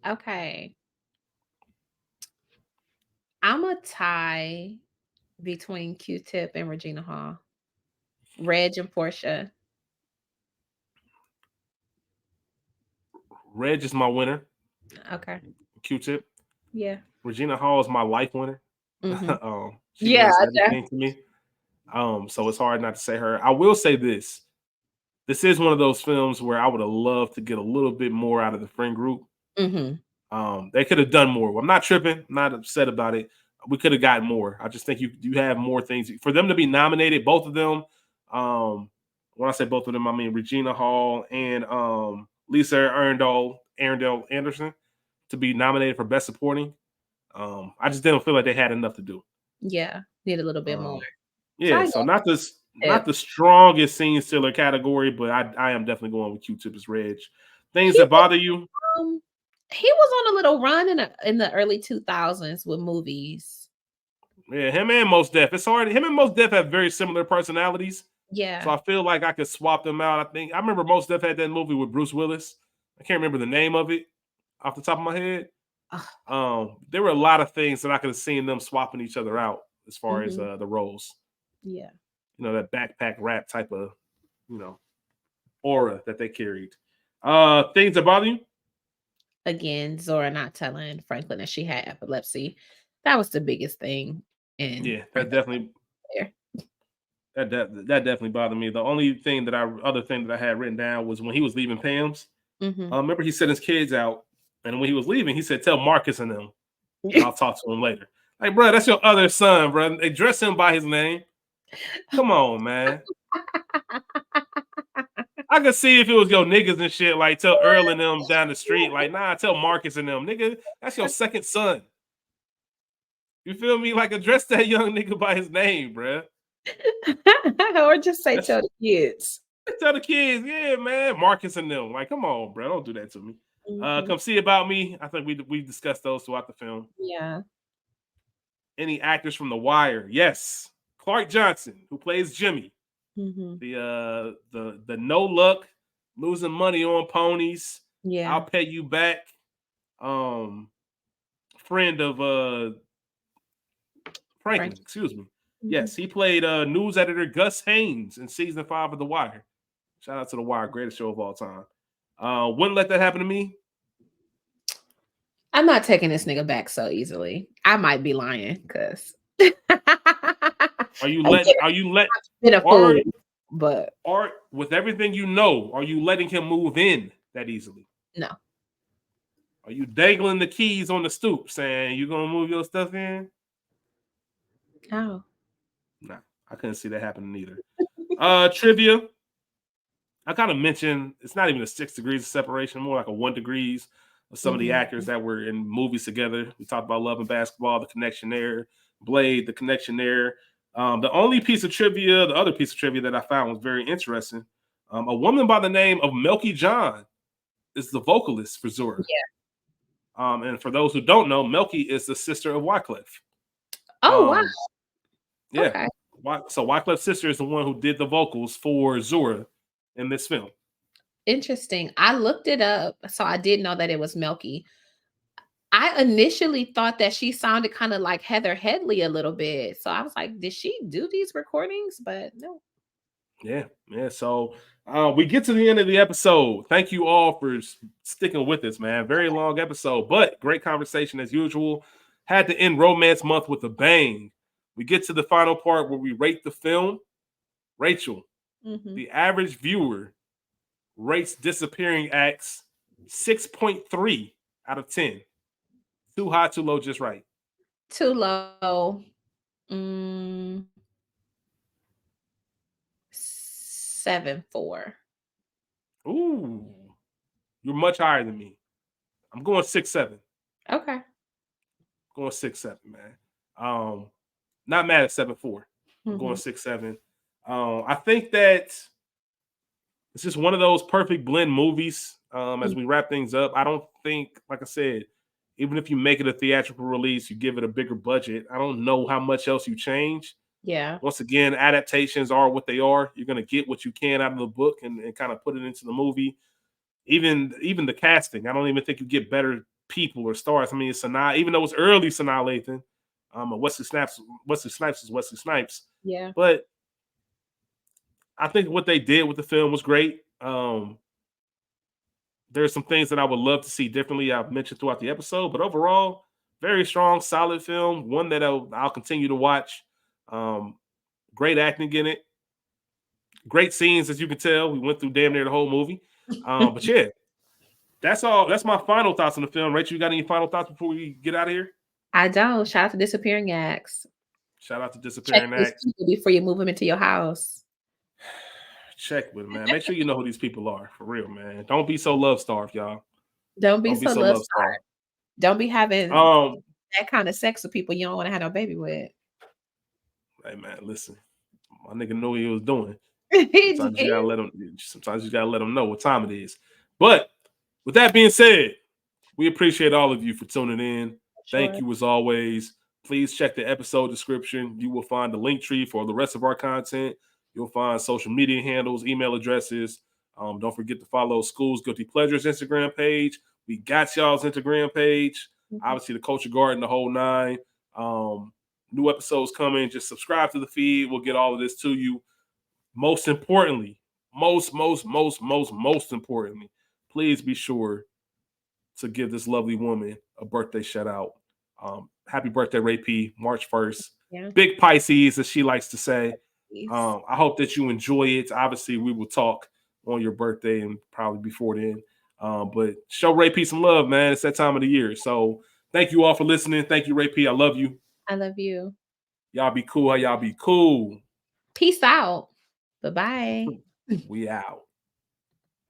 Okay. I'm a tie between Q-Tip and Regina Hall. Reg and Portia.
Reg is my winner.
Okay.
Q-Tip.
Yeah.
Regina Hall is my life winner.
Hmm.
She
Yeah.
means everything to me. So it's hard not to say her. I will say this. This is one of those films where I would have loved to get a little bit more out of the friend group.
Hmm.
They could have done more. I'm not tripping. I'm not upset about it. We could have gotten more. I just think you have more things for them to be nominated. Both of them. When I say both of them, I mean Regina Hall and Lisa Arundel Anderson to be nominated for Best Supporting. I just didn't feel like they had enough to do.
Yeah. Need a little bit more.
Um,
So
yeah,
I
so
go
not
Tip.
the strongest scene stealer category, but I am definitely going with Q-Tip as Reg. Things
He
that bother you.
um he was on a little run in the early 2000s with movies.
Yeah, him and Most Def. It's hard. Him and Most Def have very similar personalities, so
Yeah.
I feel like I could swap them out. I remember Most Def had that movie with Bruce Willis. I can't remember the name of it off the top of my head.
Ugh.
There were a lot of things that I could have seen them swapping each other out as far as
Mhm.
the roles.
Yeah.
That backpack rap type of you know aura that they carried. Things that bother you?
Again, Zora not telling Franklin that she had epilepsy. That was the biggest thing in
Yeah, that
Franklin
definitely
there.
that definitely bothered me. The only thing that other thing that I had written down was when he was leaving Pam's.
Mhm.
Remember he sent his kids out, and when he was leaving, he said, "Tell Marcus and them that I'll talk to him later." Like, bro, that's your other son, bro. They dress him by his name. Come on, man. I could see if it was your niggas and shit, like tell Earl and them down the street, like, nah, tell Marcus and them, nigga, that's your second son. You feel me? Like, address that young nigga by his name, bro.
Or just say
That's
tell the kids.
tell the kids, yeah, man, Marcus and them. Like, come on, bro, don't do that to me.
Mhm.
Come see about me. I think we discussed those throughout the film.
Yeah.
Any actors from The Wire? Yes, Clark Johnson, who plays Jimmy,
Mhm.
the no luck, losing money on ponies. I'll
Yeah.
pay you back. Um, friend of
Frank.
Franklin, excuse me.
Mhm.
Yes, he played news editor Gus Haynes in season 5 of The Wire. Shout out to The Wire, greatest show of all time. Wouldn't let that happen to me.
I'm not taking this nigga back so easily. I might be lying because
Are you let
been a
are
fool, but
are with everything you know, are you letting him move in that easily?
no.
Are you dangling the keys on the stoop saying you gonna move your stuff in?
Oh.
Nah, I couldn't see that happening either. Trivia. I kind of mentioned it's not even a 6 degrees of separation, more like a 1 degrees of some of the actors that were in movies together. We talked about Love and Basketball, the connection there. Blade, the connection there. The only piece of trivia, the other piece of trivia that I found was very interesting. A woman by the name of Melky John is the vocalist for Zora.
Yeah.
And for those who don't know, Melky is the sister of Wyclef.
Oh, wow.
Yeah.
Okay.
So Wyclef's sister is the one who did the vocals for Zora in this film.
Interesting. I looked it up, so I did know that it was Melky. I initially thought that she sounded kind of like Heather Headley a little bit. So I was like, did she do these recordings? But no.
Yeah. So we get to the end of the episode. Thank you all for sticking with us, man. Very long episode, but great conversation as usual. Had to end Romance Month with a bang. We get to the final part where we rate the film. Rachel, the average viewer rates Disappearing Acts 6.3 out of 10. Too high, too low, just right.
Too low. 7.4.
Ooh, you're much higher than me. I'm going 6.7.
Okay.
Going 6.7, man. Not mad at 7.4. I'm going 6.7. I think that it's just one of those perfect blend movies. As we wrap things up, I don't think, like I said, even if you make it a theatrical release, you give it a bigger budget, I don't know how much else you change.
Yeah.
Once again, adaptations are what they are. You're going to get what you can out of the book and kind of put it into the movie. Even the casting, I don't even think you get better people or stars. I mean, it's Sanaa, even though it's early Sanaa Lathan, Wesley Snipes is Wesley Snipes.
Yeah.
But I think what they did with the film was great. There's some things that I would love to see differently. I've mentioned throughout the episode, but overall, very strong, solid film. One that I'll continue to watch. Great acting in it. Great scenes, as you can tell. We went through damn near the whole movie. But yeah, that's all. That's my final thoughts on the film. Rachel, you got any final thoughts before we get out of here?
I don't. Shout out to Disappearing Acts.
Shout out to
Check
Disappearing
these
Acts.
people before you move them into your house.
Check with them, man. Make sure you know who these people are, for real, man. Don't be so love starved, y'all.
Don't be so love starved. Don't be having that kind of sex with people you don't want to have no baby with.
Hey, man, listen. My nigga knew what he was doing. Sometimes you gotta let them know what time it is. But with that being said, we appreciate all of you for tuning in. Sure. Thank you as always. Please check the episode description. You will find the link tree for the rest of our content. You'll find social media handles, email addresses. Don't forget to follow School's Guilty Pleasures Instagram page. We got y'all's Instagram page. Obviously, the Culture Garden, the whole nine. New episodes coming. Just subscribe to the feed. We'll get all of this to you. Most importantly, most importantly, please be sure to give this lovely woman a birthday shout out. Happy birthday, Ray P. March 1st. Yeah. Big Pisces, as she likes to say. I hope that you enjoy it. Obviously, we will talk on your birthday and probably before then. But show Ray P some love, man. It's that time of the year. So thank you all for listening. Thank you, Ray P. I love you.
I love you.
Y'all be cool. Y'all be cool.
Peace out. Bye-bye.
We out.